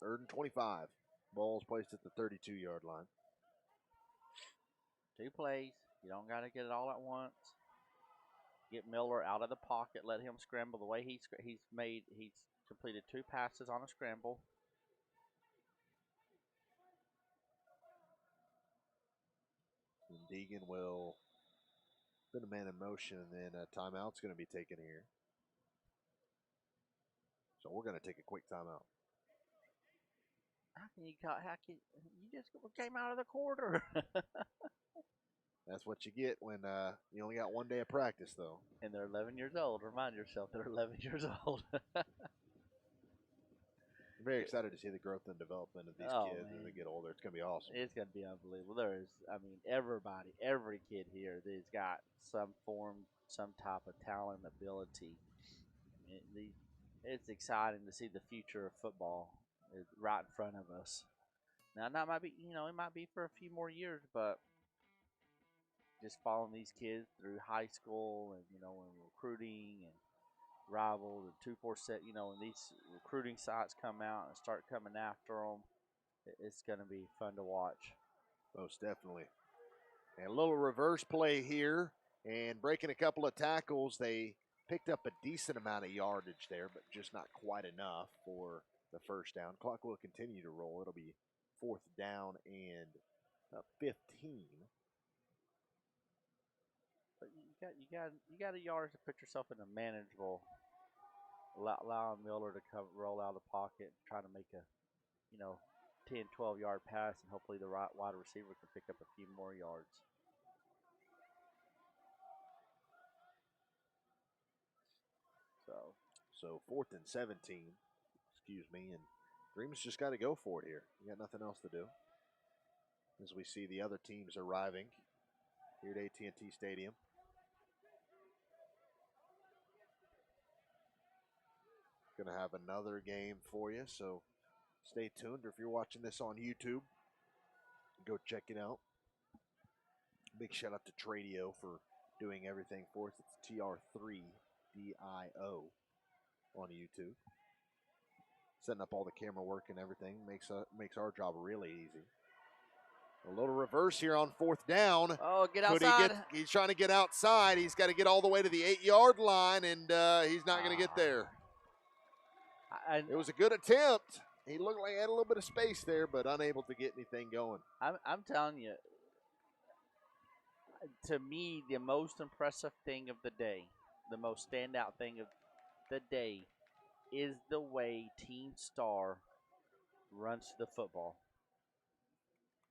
3rd and 25. Ball's placed at the 32-yard line. 2 plays. You don't got to get it all at once. Get Miller out of the pocket. Let him scramble the way he's completed 2 passes on a scramble. And Deegan will put a man in motion, and then a timeout's going to be taken here. So we're going to take a quick timeout. How can you just came out of the quarter? That's what you get when you only got 1 day of practice, though. And they're 11 years old. Remind yourself, they're 11 years old. I'm very excited to see the growth and development of these kids as they get older. It's going to be awesome. It's going to be unbelievable. Every kid here that's got some type of talent, ability. It's exciting to see the future of football right in front of us. Now, it might be for a few more years, but just following these kids through high school and, and recruiting and Rival, the 247, when these recruiting sites come out and start coming after them, it's going to be fun to watch. Most definitely. And a little reverse play here, and breaking a couple of tackles. They picked up a decent amount of yardage there, but just not quite enough for the first down. Clock will continue to roll. It'll be 4th down and 15. But you got a yard to put yourself in a manageable. Allowing Miller to roll out of the pocket, and try to make a 10, 12-yard pass, and hopefully the right wide receiver can pick up a few more yards. So 4th and 17, and Dream's just got to go for it here. You got nothing else to do. As we see the other teams arriving here at AT&T Stadium. Going to have another game for you, so stay tuned. Or if you're watching this on YouTube, go check it out. Big shout out to Tradio for doing everything for us. It's TR3DIO on YouTube. Setting up all the camera work and everything makes our job really easy. A little reverse here on 4th down. Oh, get outside. He's trying to get outside. He's got to get all the way to the 8-yard line, and he's not going to get there. It was a good attempt. He looked like he had a little bit of space there, but unable to get anything going. I'm telling you, to me, the most impressive thing of the day, the most standout thing of the day, is the way Team Star runs to the football.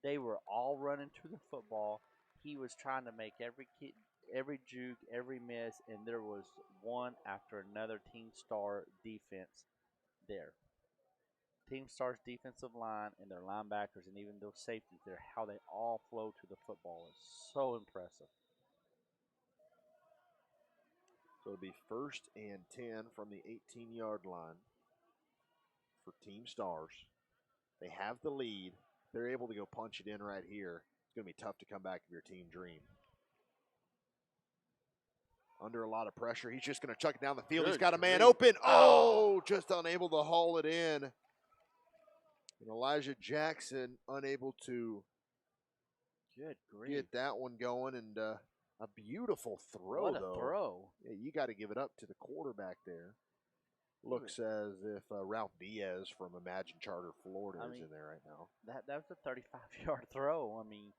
They were all running to the football. He was trying to make every kid, every juke, every miss, and there was one after another Team Star defense there. Team Star's defensive line and their linebackers and even those safeties there, how they all flow to the football is so impressive. So it'll be 1st and 10 from the 18-yard line for Team Stars. They have the lead. They're able to go punch it in right here. It's going to be tough to come back if your team dream. Under a lot of pressure. He's just going to chuck it down the field. He's got a man open. Oh, just unable to haul it in. And Elijah Jackson unable to get that one going. And a beautiful throw, what a though. throw. Yeah, you got to give it up to the quarterback there. Looks as if Ralph Diaz from Imagine Charter, Florida is in there right now. That was a 35-yard throw. I mean,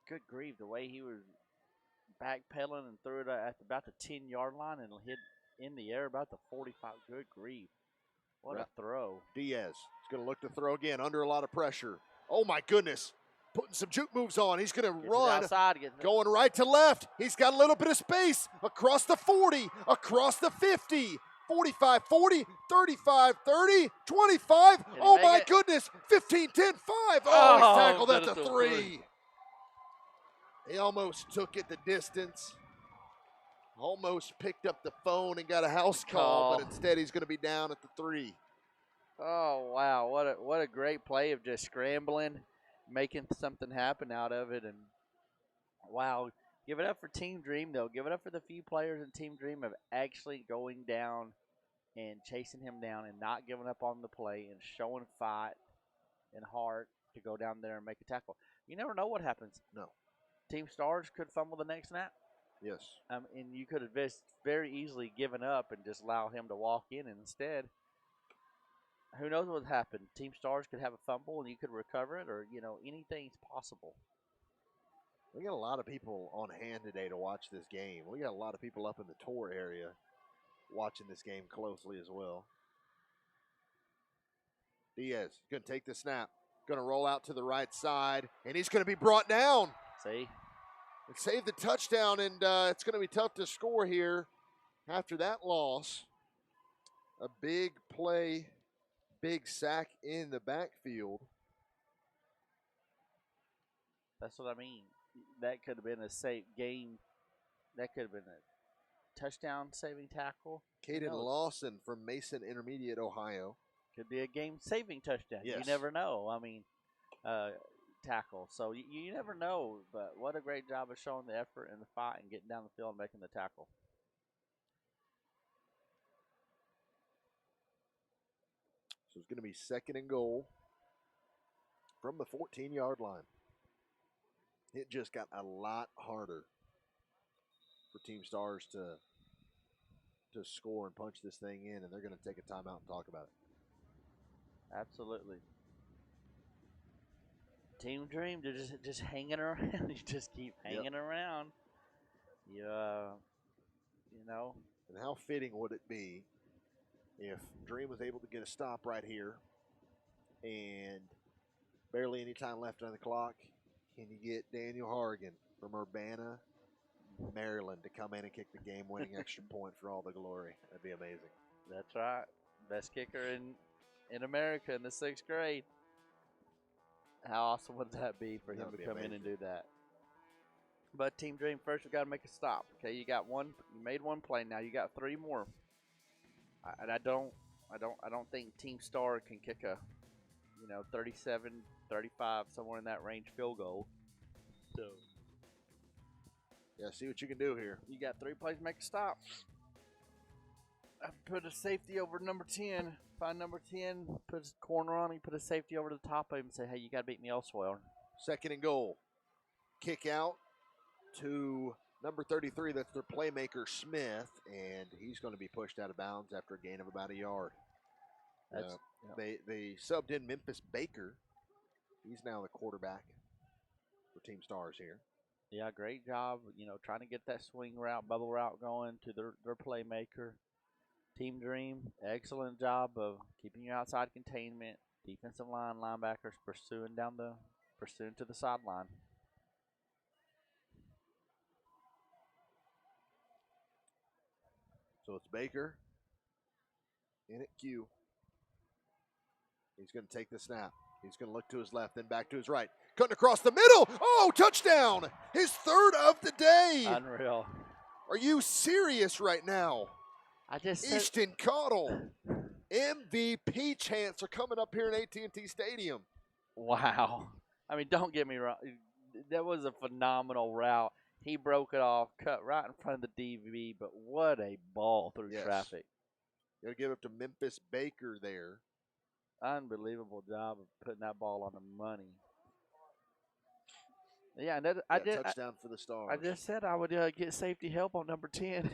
good grief, the way he was backpedaling and threw it at about the 10-yard line and hit in the air about the 45. Good grief. What a throw. Diaz is going to look to throw again under a lot of pressure. Oh, my goodness. Putting some juke moves on. He's going to run. Outside, going right to left. He's got a little bit of space. Across the 40. Across the 50. 45, 40, 35, 30, 25. Oh, my goodness. 15, 10, 5. Oh, he's tackled at the 3. He almost took it the distance. Almost picked up the phone and got a house call, but instead he's going to be down at the 3. Oh, wow. What a great play of just scrambling, making something happen out of it. And, wow, give it up for Team Dream, though. Give it up for the few players in Team Dream of actually going down and chasing him down and not giving up on the play and showing fight and heart to go down there and make a tackle. You never know what happens. No. Team Stars could fumble the next snap. Yes. And you could have very easily given up and just allow him to walk in. And instead, who knows what would happen? Team Stars could have a fumble and you could recover it, or, anything's possible. We got a lot of people on hand today to watch this game. We got a lot of people up in the tour area watching this game closely as well. Diaz going to take the snap, going to roll out to the right side, and he's going to be brought down. See? And save the touchdown, and it's going to be tough to score here after that loss. A big play, big sack in the backfield. That's what I mean. That could have been a safe game. That could have been a touchdown-saving tackle. Caden Lawson from Mason Intermediate, Ohio. Could be a game-saving touchdown. Yes. You never know. I mean, tackle. So you never know, but what a great job of showing the effort and the fight and getting down the field and making the tackle. So it's going to be 2nd and goal from the 14-yard line. It just got a lot harder for Team Stars to score and punch this thing in, and they're going to take a timeout and talk about it. Absolutely. Team Dream, they're just hanging around. You just keep hanging around. And how fitting would it be if Dream was able to get a stop right here and barely any time left on the clock, and you get Daniel Hargan from Urbana, Maryland, to come in and kick the game-winning extra point for all the glory. That'd be amazing. That's right. Best kicker in America in the 6th grade. How awesome would that be for him to come in and do that? But Team Dream, first we got to make a stop. Okay, you got one. You made one play. Now you got 3 more. And I don't think Team Star can kick a, 37, 35, somewhere in that range field goal. So yeah, see what you can do here. You got 3 plays to make a stop. I put a safety over number 10. Find number 10, put his corner on him, put a safety over the top of him and say, hey, you got to beat me elsewhere. 2nd and goal. Kick out to number 33. That's their playmaker, Smith, and he's going to be pushed out of bounds after a gain of about a yard. They subbed in Memphis Baker. He's now the quarterback for Team Stars here. Yeah, great job, trying to get that swing route, bubble route going to their playmaker. Team Dream, excellent job of keeping you outside containment. Defensive line, linebackers pursuing to the sideline. So it's Baker in at Q. He's going to take the snap. He's going to look to his left, then back to his right. Cutting across the middle. Oh, touchdown. His 3rd of the day. Unreal. Are you serious right now? Easton Cottle. MVP chants are coming up here in AT&T Stadium. Wow. I mean, don't get me wrong. That was a phenomenal route. He broke it off, cut right in front of the DB, but what a ball through traffic. Got to give it to Memphis Baker there. Unbelievable job of putting that ball on the money. Yeah, and touchdown for the Stars. I just said I would get safety help on number 10.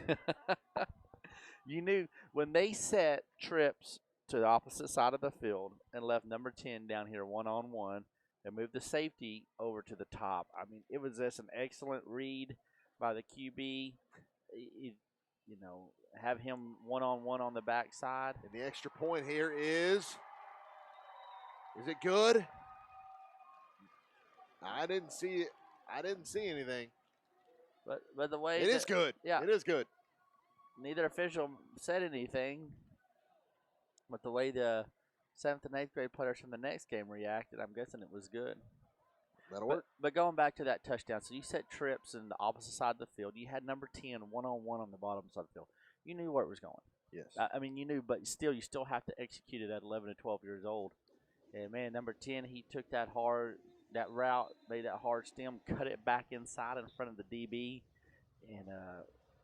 You knew when they set trips to the opposite side of the field and left number 10 down here one-on-one and moved the safety over to the top. I mean, it was just an excellent read by the QB. Have him one-on-one on the backside. And the extra point here is it good? I didn't see it. I didn't see anything. But the way it is good. Yeah, it is good. Neither official said anything, but the way the 7th and 8th grade players from the next game reacted, I'm guessing it was good. That'll work. But going back to that touchdown, so you set trips in the opposite side of the field. You had number 10 one-on-one on the bottom side of the field. You knew where it was going. Yes. I mean, you knew, but still, you still have to execute it at 11 and 12 years old. And, man, number 10, he took that route, made that hard stem, cut it back inside in front of the DB. And,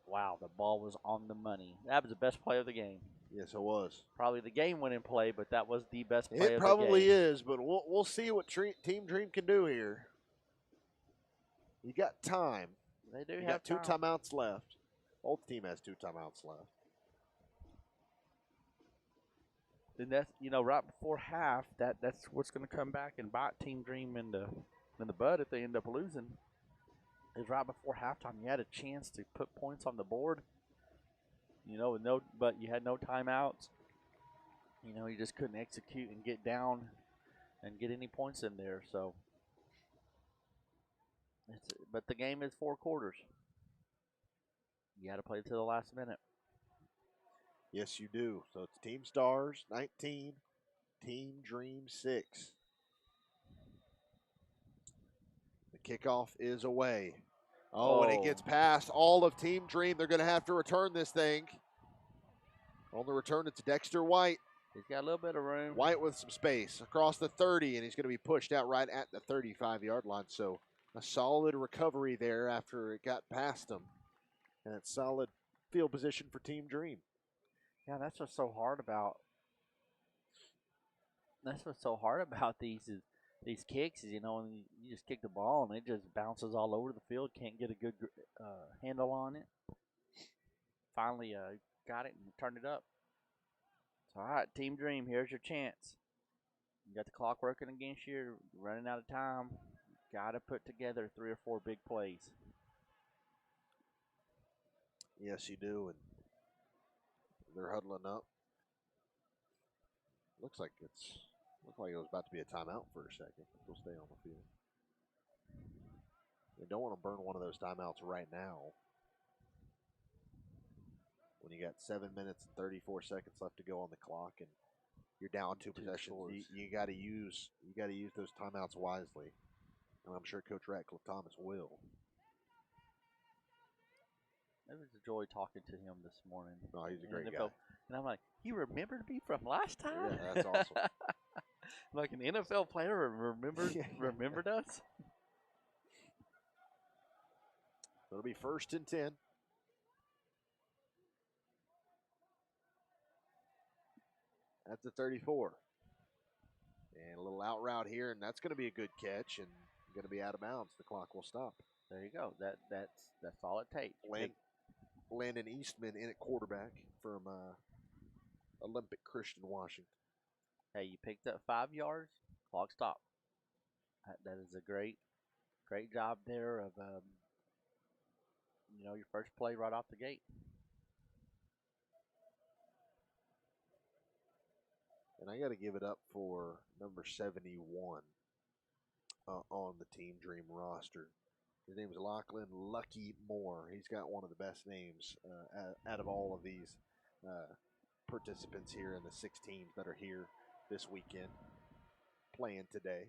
wow, the ball was on the money. That was the best play of the game. Yes, it was. Probably the game-winning play, but that was the best play of the game. It probably is, but we'll see what Team Dream can do here. You got time. They do you have got two time. timeouts left. Both team has 2 timeouts left. Then that's right before half. That's what's going to come back and bite Team Dream in the butt if they end up losing. Is right before halftime. You had a chance to put points on the board. But you had no timeouts. You just couldn't execute and get down and get any points in there. So, but the game is 4 quarters. You got to play to the last minute. Yes, you do. So it's Team Stars 19, Team Dream 6. The kickoff is away. And it gets past all of Team Dream. They're going to have to return this thing. On the return, it's Dexter White. He's got a little bit of room. White with some space across the 30, and he's going to be pushed out right at the 35-yard line. So a solid recovery there after it got past him. And it's solid field position for Team Dream. Yeah, that's what's so hard about. These kicks is, and you just kick the ball and it just bounces all over the field. Can't get a good handle on it. Finally got it and turned it up. So, all right, Team Dream, here's your chance. You got the clock working against you. You're running out of time. Got to put together 3 or 4 big plays. Yes, you do. And they're huddling up. Looks like it was about to be a timeout for a second. They'll stay on the field. They don't want to burn one of those timeouts right now. When you got 7 minutes and 34 seconds left to go on the clock, and you're down 2 possessions, you got to use those timeouts wisely. And I'm sure Coach Ratcliffe Thomas will. It was a joy talking to him this morning. No, he's a great guy. And I'm like, he remembered me from last time? Yeah, that's awesome. Like an NFL player remembered us? It'll be 1st and 10. That's the 34. And a little out route here, and that's going to be a good catch and going to be out of bounds. The clock will stop. There you go. That's all it takes. Landon Eastman in at quarterback from Olympic Christian Washington. Hey, you picked up 5 yards, clock stop. That is a great job there of your first play right off the gate. And I got to give it up for number 71 on the Team Dream roster. His name is Lachlan Lucky Moore. He's got one of the best names out of all of these participants here in the 6 teams that are here this weekend playing today.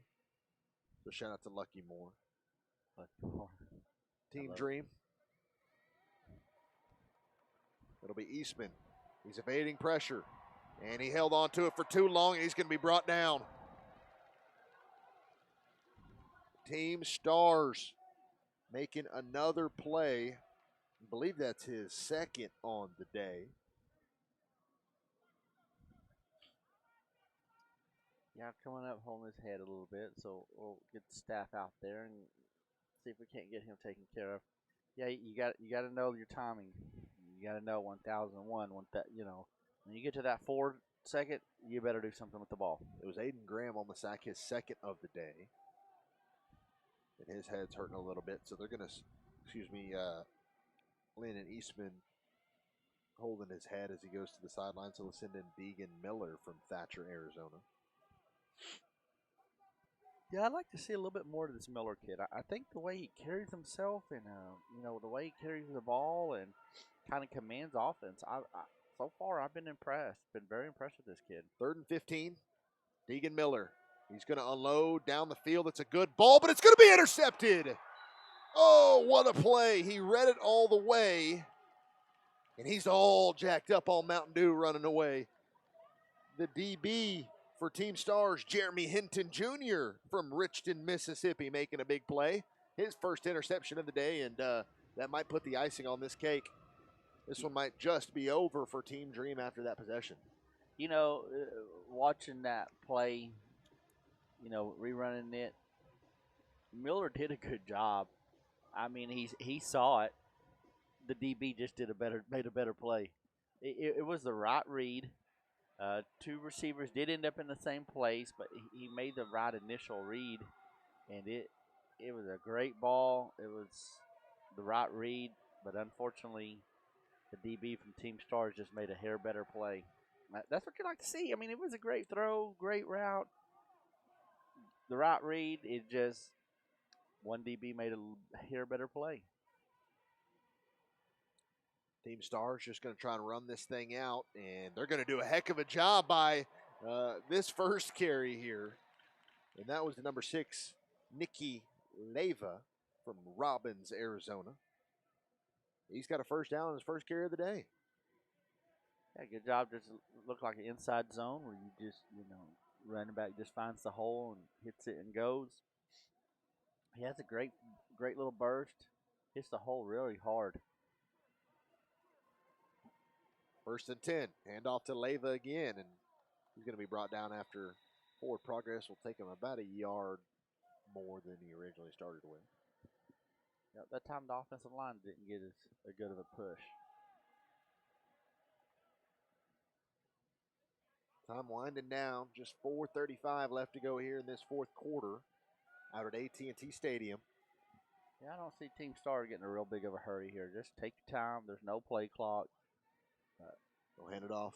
So shout out to Lucky Moore. Team Dream. It'll be Eastman. He's evading pressure. And he held on to it for too long, and he's going to be brought down. Team Stars making another play. I believe that's his second on the day. Yeah, coming up, holding his head a little bit, so we'll get the staff out there and see if we can't get him taken care of. Yeah, you got to know your timing. You got to know 1001. When you get to that 4 second, you better do something with the ball. It was Aiden Graham on the sack, his second of the day, and his head's hurting a little bit. So they're gonna, Landon Eastman holding his head as he goes to the sideline. So we'll send in Deegan Miller from Thatcher, Arizona. Yeah, I'd like to see a little bit more of this Miller kid. I think the way he carries himself and the way he carries the ball and kind of commands offense. So far I've been impressed. Been very impressed with this kid. 3rd and 15. Deegan Miller. He's going to unload down the field. It's a good ball, but it's going to be intercepted. Oh, what a play. He read it all the way, and he's all jacked up on Mountain Dew running away. The DB for Team Stars, Jeremy Hinton Jr. from Richton, Mississippi, making a big play. His first interception of the day, and that might put the icing on this cake. This one might just be over for Team Dream after that possession. Watching that play, rerunning it, Miller did a good job. I mean, he saw it. The DB just made a better play. It was the right read. 2 receivers did end up in the same place, but he made the right initial read, and it was a great ball. It was the right read, but unfortunately, the DB from Team Stars just made a hair better play. That's what you like to see. I mean, it was a great throw, great route, the right read. It just one DB made a hair better play. Team Stars just going to try and run this thing out, and they're going to do a heck of a job by this first carry here. And that was the number 6, Nicky Leva from Robbins, Arizona. He's got a first down in his first carry of the day. Yeah, good job. Just looked like an inside zone where you just, running back just finds the hole and hits it and goes. He has a great little burst. Hits the hole really hard. 1st and 10. Hand off to Leva again, and he's going to be brought down after forward progress will take him about a yard more than he originally started with. Yeah, that time the offensive line didn't get as good of a push. Time winding down. Just 4:35 left to go here in this fourth quarter out at AT&T Stadium. Yeah, I don't see Team Star getting a real big of a hurry here. Just take your time. There's no play clock. They'll hand it off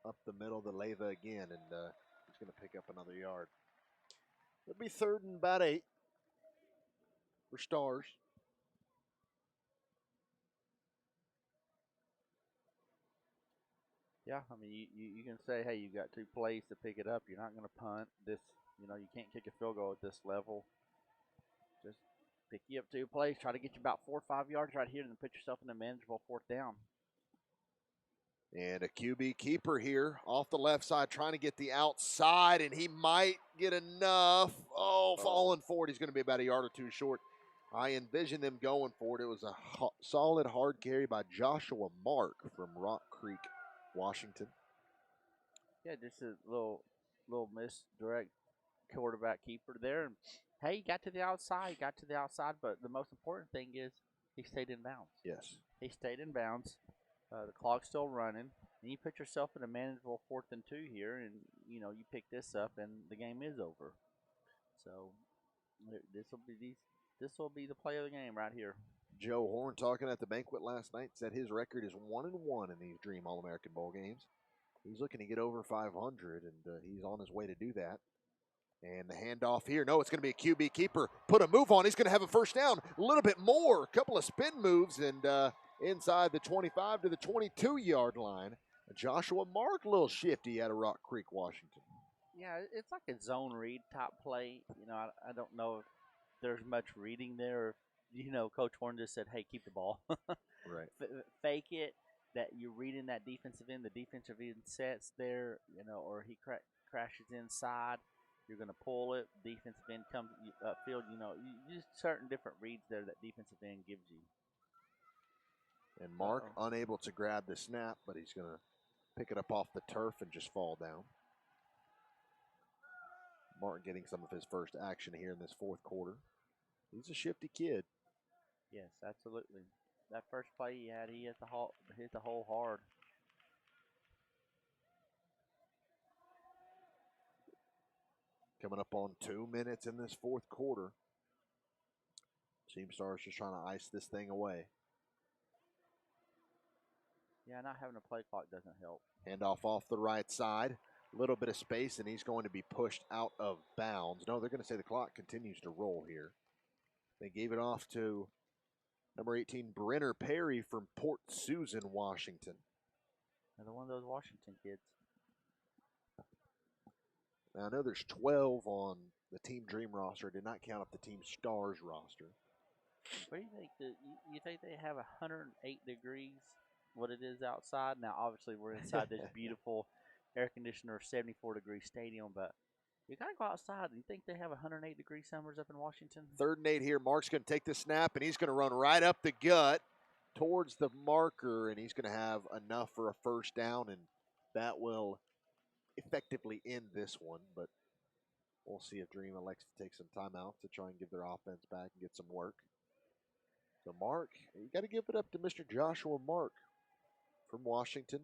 up the middle to Leva again, and he's going to pick up another yard. It'll be 3rd and about 8 for Stars. Yeah, I mean, you can say, hey, you got 2 plays to pick it up. You're not going to punt. You can't kick a field goal at this level. Just pick you up 2 plays, try to get you about 4 or 5 yards right here, and then put yourself in a manageable 4th down. And a QB keeper here off the left side trying to get the outside, and he might get enough. Falling forward. He's going to be about a yard or 2 short. I envision them going for it. It was a solid hard carry by Joshua Mark from Rock Creek, Washington. Yeah, just a little misdirect quarterback keeper there. And, hey, he got to the outside, but the most important thing is he stayed in bounds. Yes. He stayed in bounds. The clock's still running, and you put yourself in a manageable 4th and 2 here, and you pick this up, and the game is over. So this will be the play of the game right here. Joe Horn talking at the banquet last night said his record is 1-1 in these Dream All-American Bowl games. He's looking to get over 500, and he's on his way to do that. And the handoff here. No, it's going to be a QB keeper. Put a move on. He's going to have a first down. A little bit more. A couple of spin moves, and inside the 25 to the 22-yard line. Joshua Mark, a little shifty out of Rock Creek, Washington. Yeah, it's like a zone read type play. I don't know if there's much reading there. Coach Horn just said, hey, keep the ball. Right. Fake it, that you're reading that defensive end. The defensive end sets there, or he crashes inside. You're going to pull it. Defensive end comes upfield. Just certain different reads there that defensive end gives you. And Mark unable to grab the snap, but he's going to pick it up off the turf and just fall down. Martin getting some of his first action here in this fourth quarter. He's a shifty kid. Yes, absolutely. That first play he had, he hit the hole hard. Coming up on 2 minutes in this fourth quarter. Team Stars just trying to ice this thing away. Yeah, not having a play clock doesn't help. Handoff off the right side. A little bit of space, and he's going to be pushed out of bounds. No, they're going to say the clock continues to roll here. They gave it off to number 18, Brenner Perry from Port Susan, Washington. Another one of those Washington kids. Now, I know there's 12 on the Team Dream roster. I did not count up the Team Stars roster. What do you think? You think they have 108 degrees, what it is outside? Now, obviously, we're inside this beautiful air conditioner 74-degree stadium, but you got to go outside. You think they have 108-degree summers up in Washington? 3rd and 8 here. Mark's going to take the snap, and he's going to run right up the gut towards the marker, and he's going to have enough for a first down, and that will effectively end this one. But we'll see if Dream elects to take some timeouts to try and give their offense back and get some work. So Mark, you got to give it up to Mr. Joshua Mark from Washington.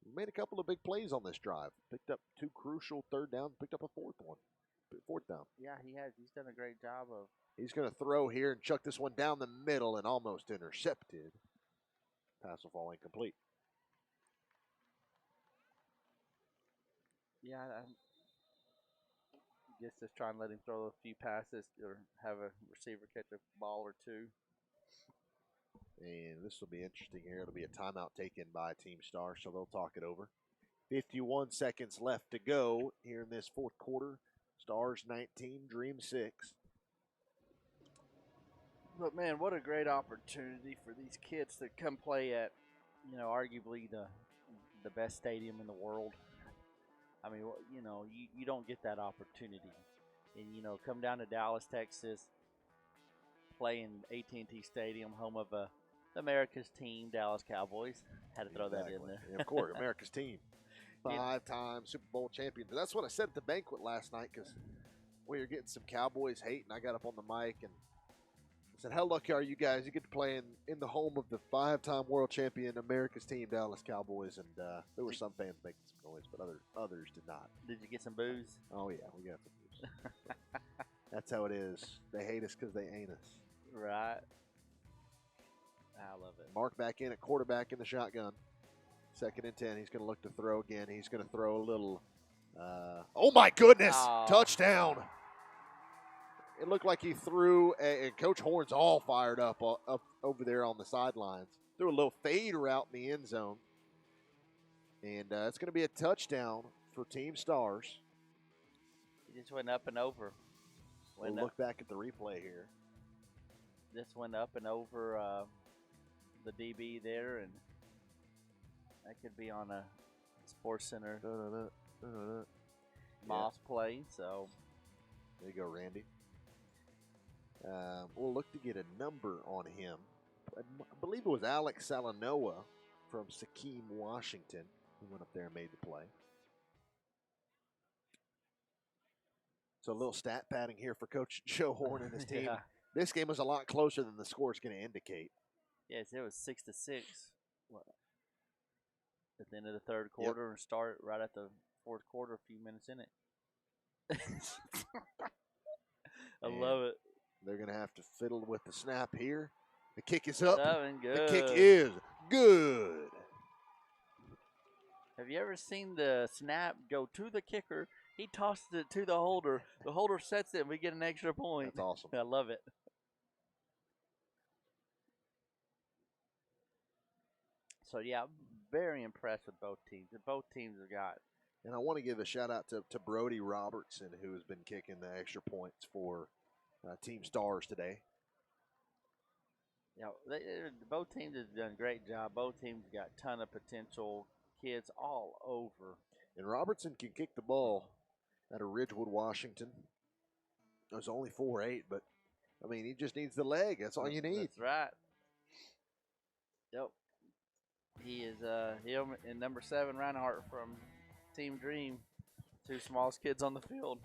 He made a couple of big plays on this drive. Picked up 2 crucial 3rd downs, picked up a 4th down. Yeah, he has. He's done a great job of. He's going to throw here and chuck this one down the middle and almost intercepted. Pass will fall incomplete. Yeah, I guess just try and let him throw a few passes or have a receiver catch a ball or two. And this will be interesting here. It'll be a timeout taken by Team Star, so they'll talk it over. 51 seconds left to go here in this fourth quarter. Stars 19, Dream 6. But, man, what a great opportunity for these kids to come play at, arguably the best stadium in the world. I mean, you don't get that opportunity. And, come down to Dallas, Texas, play in AT&T Stadium, home of America's team, Dallas Cowboys. Had to throw that in there. Yeah, of course, America's team. 5-time Super Bowl champions. That's what I said at the banquet last night because we were getting some Cowboys hate, and I got up on the mic and I said, how lucky are you guys? You get to play in the home of the 5-time world champion America's team, Dallas Cowboys. And there were some fans making some noise, but others did not. Did you get some booze? Oh, yeah, we got some booze. That's how it is. They hate us because they ain't us. Right. I love it. Mark back in at quarterback in the shotgun. 2nd and 10. He's going to look to throw again. He's going to throw a little. Oh, my goodness. Oh. Touchdown. It looked like he threw, and Coach Horn's all fired up over there on the sidelines. Threw a little fade route in the end zone. And it's going to be a touchdown for Team Stars. He just went up and over. We'll look back at the replay here. Just went up and over the DB there, and that could be on a Sports Center Moss play. So there you go, Randy. We'll look to get a number on him. I believe it was Alex Salanoa from Sequim, Washington, who went up there and made the play. So a little stat padding here for Coach Joe Horn and his team. Yeah. This game was a lot closer than the score is going to indicate. Yes, it was 6-6 at the end of the third quarter, and start right at the fourth quarter, a few minutes in it. I love it. They're going to have to fiddle with the snap here. The kick is up. Good. The kick is good. Have you ever seen the snap go to the kicker? He tosses it to the holder. The holder sets it, and we get an extra point. That's awesome. I love it. So, yeah, I'm very impressed with both teams. Both teams have got. And I want to give a shout-out to Brody Robertson, who has been kicking the extra points for Team Stars today. Yeah, both teams have done a great job. Both teams got a ton of potential kids all over. And Robertson can kick the ball. out of Ridgewood, Washington. It was only 4'8", but I mean, he just needs the leg. That's all you need. That's right. Yep. He is him and number 7 Reinhardt from Team Dream, 2 smallest kids on the field.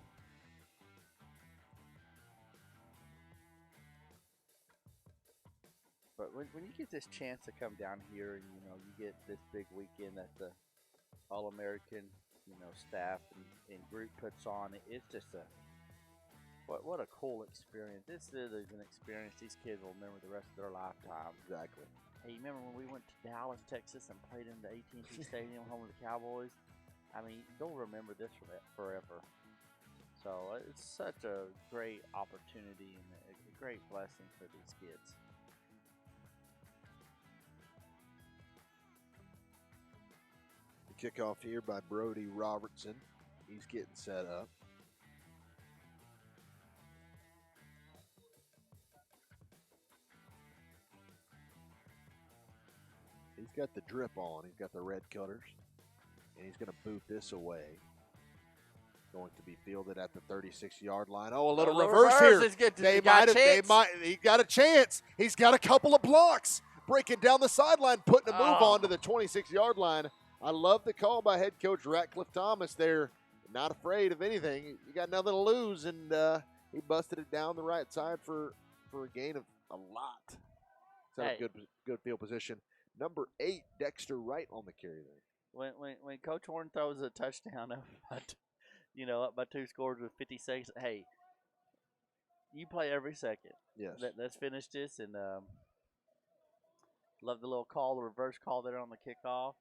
But when you get this chance to come down here and you get this big weekend that the All-American staff and group puts on, it's just what a cool experience. This is an experience these kids will remember the rest of their lifetime. Exactly. Hey, you remember when we went to Dallas, Texas, and played in the AT&T Stadium, home of the Cowboys? I mean, they'll remember this forever. So it's such a great opportunity and a great blessing for these kids. The kickoff here by Brody Robertson. He's getting set up. He's got the drip on. He's got the red cutters. And he's going to boot this away. Going to be fielded at the 36-yard line. Oh, a little reverse here. He got a chance. He's got a couple of blocks. Breaking down the sideline, putting a move on to the 26-yard line. I love the call by head coach Ratcliffe Thomas there. Not afraid of anything. You got nothing to lose, and he busted it down the right side for a gain of a lot. Set a good field position. Number 8, Dexter Wright on the carry there. When Coach Horn throws a touchdown up by 2 scores with 50 seconds, hey, you play every second. Yes. Let's finish this, and love the little call, the reverse call there on the kickoff.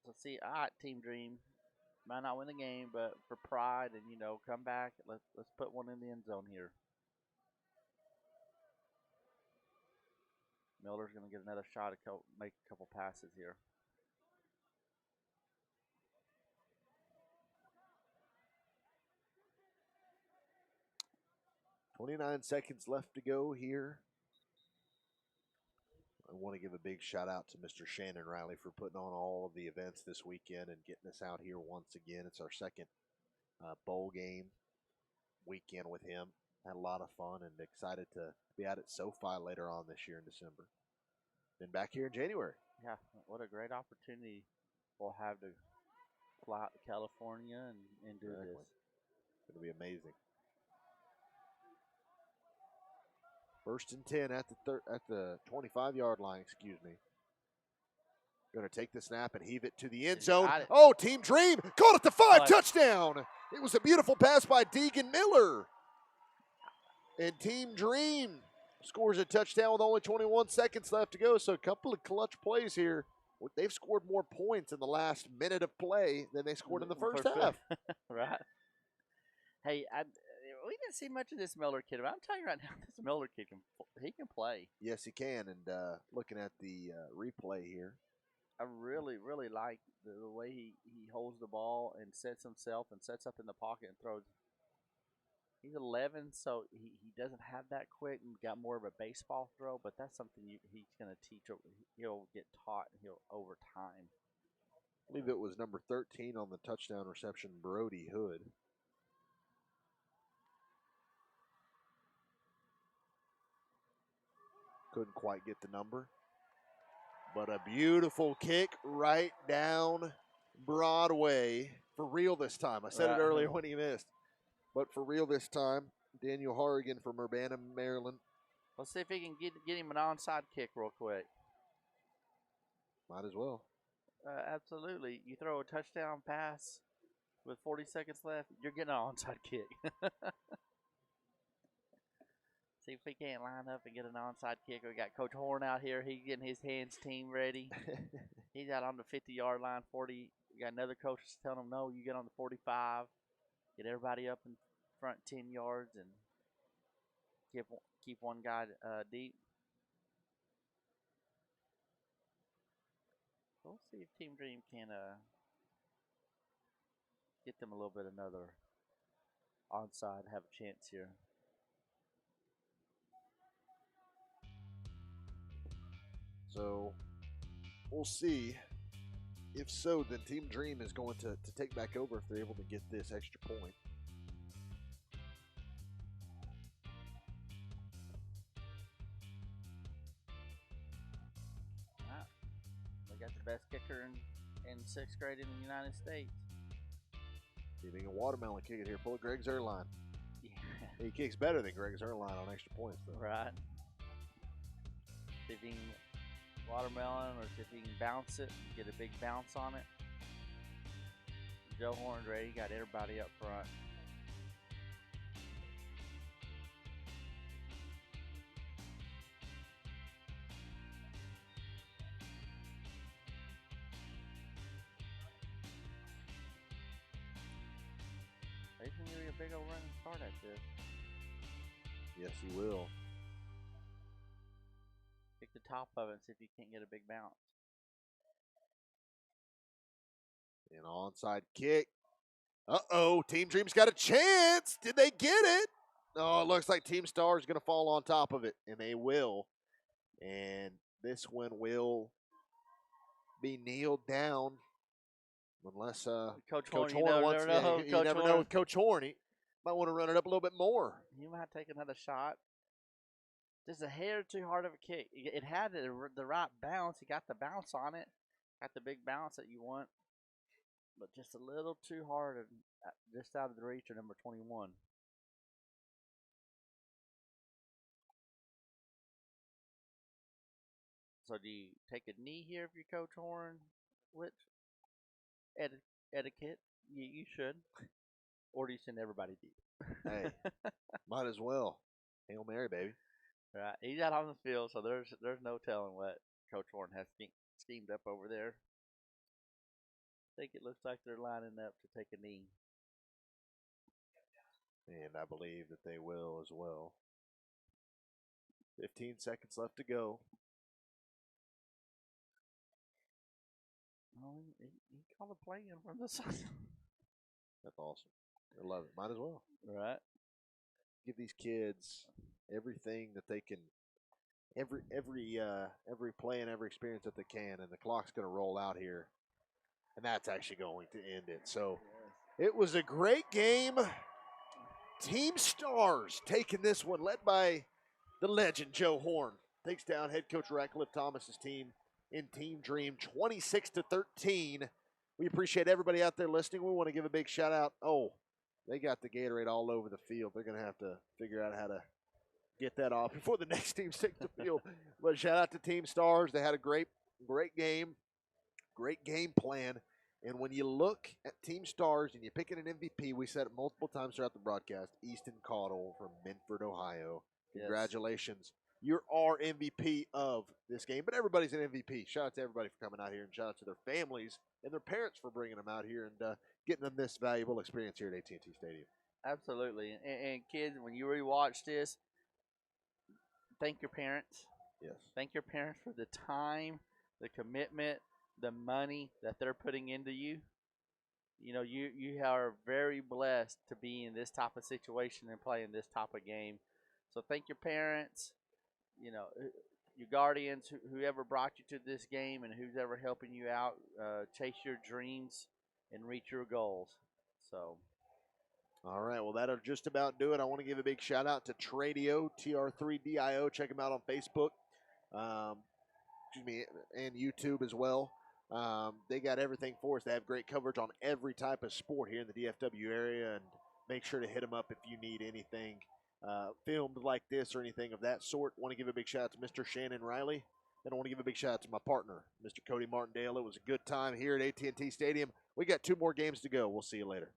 So see, all right, Team Dream, might not win the game, but for pride and come back, let's put one in the end zone here. Miller's going to get another shot to make a couple passes here. .29 seconds left to go here. I want to give a big shout out to Mr. Shannon Riley for putting on all of the events this weekend and getting us out here once again. It's our second bowl game weekend with him. Had a lot of fun and excited to be out at SoFi later on this year in December. Then back here in January. Yeah, what a great opportunity we'll have to fly out to California and do this. It's going to be amazing. 1st and 10 at the 25-yard line, excuse me. Going to take the snap and heave it to the end zone. Oh, Team Dream caught it to 5, touchdown. It was a beautiful pass by Deegan Miller. And Team Dream scores a touchdown with only 21 seconds left to go. So a couple of clutch plays here. They've scored more points in the last minute of play than they scored in the first half. Right. Hey, we didn't see much of this Miller kid, but I'm telling you right now, this Miller kid can play. Yes, he can. And looking at the replay here, I really, really like the way he holds the ball and sets himself and sets up in the pocket and throws. He's 11, so he doesn't have that quick and got more of a baseball throw, but that's something he's going to teach. He'll get taught over time. I believe it was number 13 on the touchdown reception, Brody Hood. Couldn't quite get the number. But a beautiful kick right down Broadway. For real this time. I said it earlier when he missed. But for real this time, Daniel Harrigan from Urbana, Maryland. Let's see if he can get him an onside kick real quick. Might as well. Absolutely. You throw a touchdown pass with 40 seconds left, you're getting an onside kick. See if we can't line up and get an onside kick. We got Coach Horn out here. He's getting his hands team ready. He's out on the 50-yard line, 40. We got another coach that's telling him, no, you get on the 45. Get everybody up in front 10 yards and keep one guy deep. So we'll see if Team Dream can get them a little bit another onside, have a chance here. So we'll see If so, then Team Dream is going to take back over if they're able to get this extra point. They got the best kicker in 6th grade in the United States. Giving a watermelon kick it here. Pull Greg Zerline. Yeah. He kicks better than Greg Zerline on extra points, though. Right. See if he can watermelon or see if he can bounce it, get a big bounce on it. Joe Horn's ready. Got everybody up front. He's going to give you a big old running start at this. Yes, he will. Pick the top of it and see if you can't get a big bounce. An onside kick. Uh-oh, Team Dream's got a chance. Did they get it? Oh, it looks like Team Star is going to fall on top of it, and they will. And this one will be kneeled down unless Coach Horn Horn wants to. You never know with Coach Horn. He might want to run it up a little bit more. You might take another shot. Just a hair too hard of a kick. It had the right bounce. He got the bounce on it. Got the big bounce that you want. But just a little too hard and just out of the reach of number 21. So do you take a knee here if you're Coach Horn? Which etiquette? You should. Or do you send everybody deep? Hey, might as well. Hail Mary, baby. Right. He's out on the field, so there's no telling what Coach Horn has schemed up over there. I think it looks like they're lining up to take a knee. And I believe that they will as well. 15 seconds left to go. Oh, he called a play in from the side. That's awesome. I love it. Might as well. Right. Give these kids everything that they can, every play and every experience that they can, and the clock's going to roll out here, and that's actually going to end it. So it was a great game. Team Stars taking this one, led by the legend Joe Horn. Takes down head coach Radcliffe Thomas's team in Team Dream, 26-13. We appreciate everybody out there listening. We want to give a big shout out. Oh, they got the Gatorade all over the field. They're going to have to figure out how to get that off before the next team take the field. But shout out to Team Stars. They had a great game, great game plan. And when you look at Team Stars and you pick an MVP, we said it multiple times throughout the broadcast, Easton Caudle from Minford, Ohio. Congratulations. Yes. You're our MVP of this game, but everybody's an MVP. Shout out to everybody for coming out here, and shout out to their families and their parents for bringing them out here and getting them this valuable experience here at AT&T Stadium. Absolutely. And kids, when you rewatch this, thank your parents. Yes. Thank your parents for the time, the commitment, the money that they're putting into you. You know, you are very blessed to be in this type of situation and playing this type of game. So thank your parents, you know, your guardians, whoever brought you to this game and who's ever helping you out, chase your dreams and reach your goals. So. All right, well, that'll just about do it. I want to give a big shout-out to Tradio, TR3DIO. Check them out on Facebook, and YouTube as well. They got everything for us. They have great coverage on every type of sport here in the DFW area, and make sure to hit them up if you need anything filmed like this or anything of that sort. I want to give a big shout-out to Mr. Shannon Riley. Then I want to give a big shout-out to my partner, Mr. Cody Martindale. It was a good time here at AT&T Stadium. We got 2 more games to go. We'll see you later.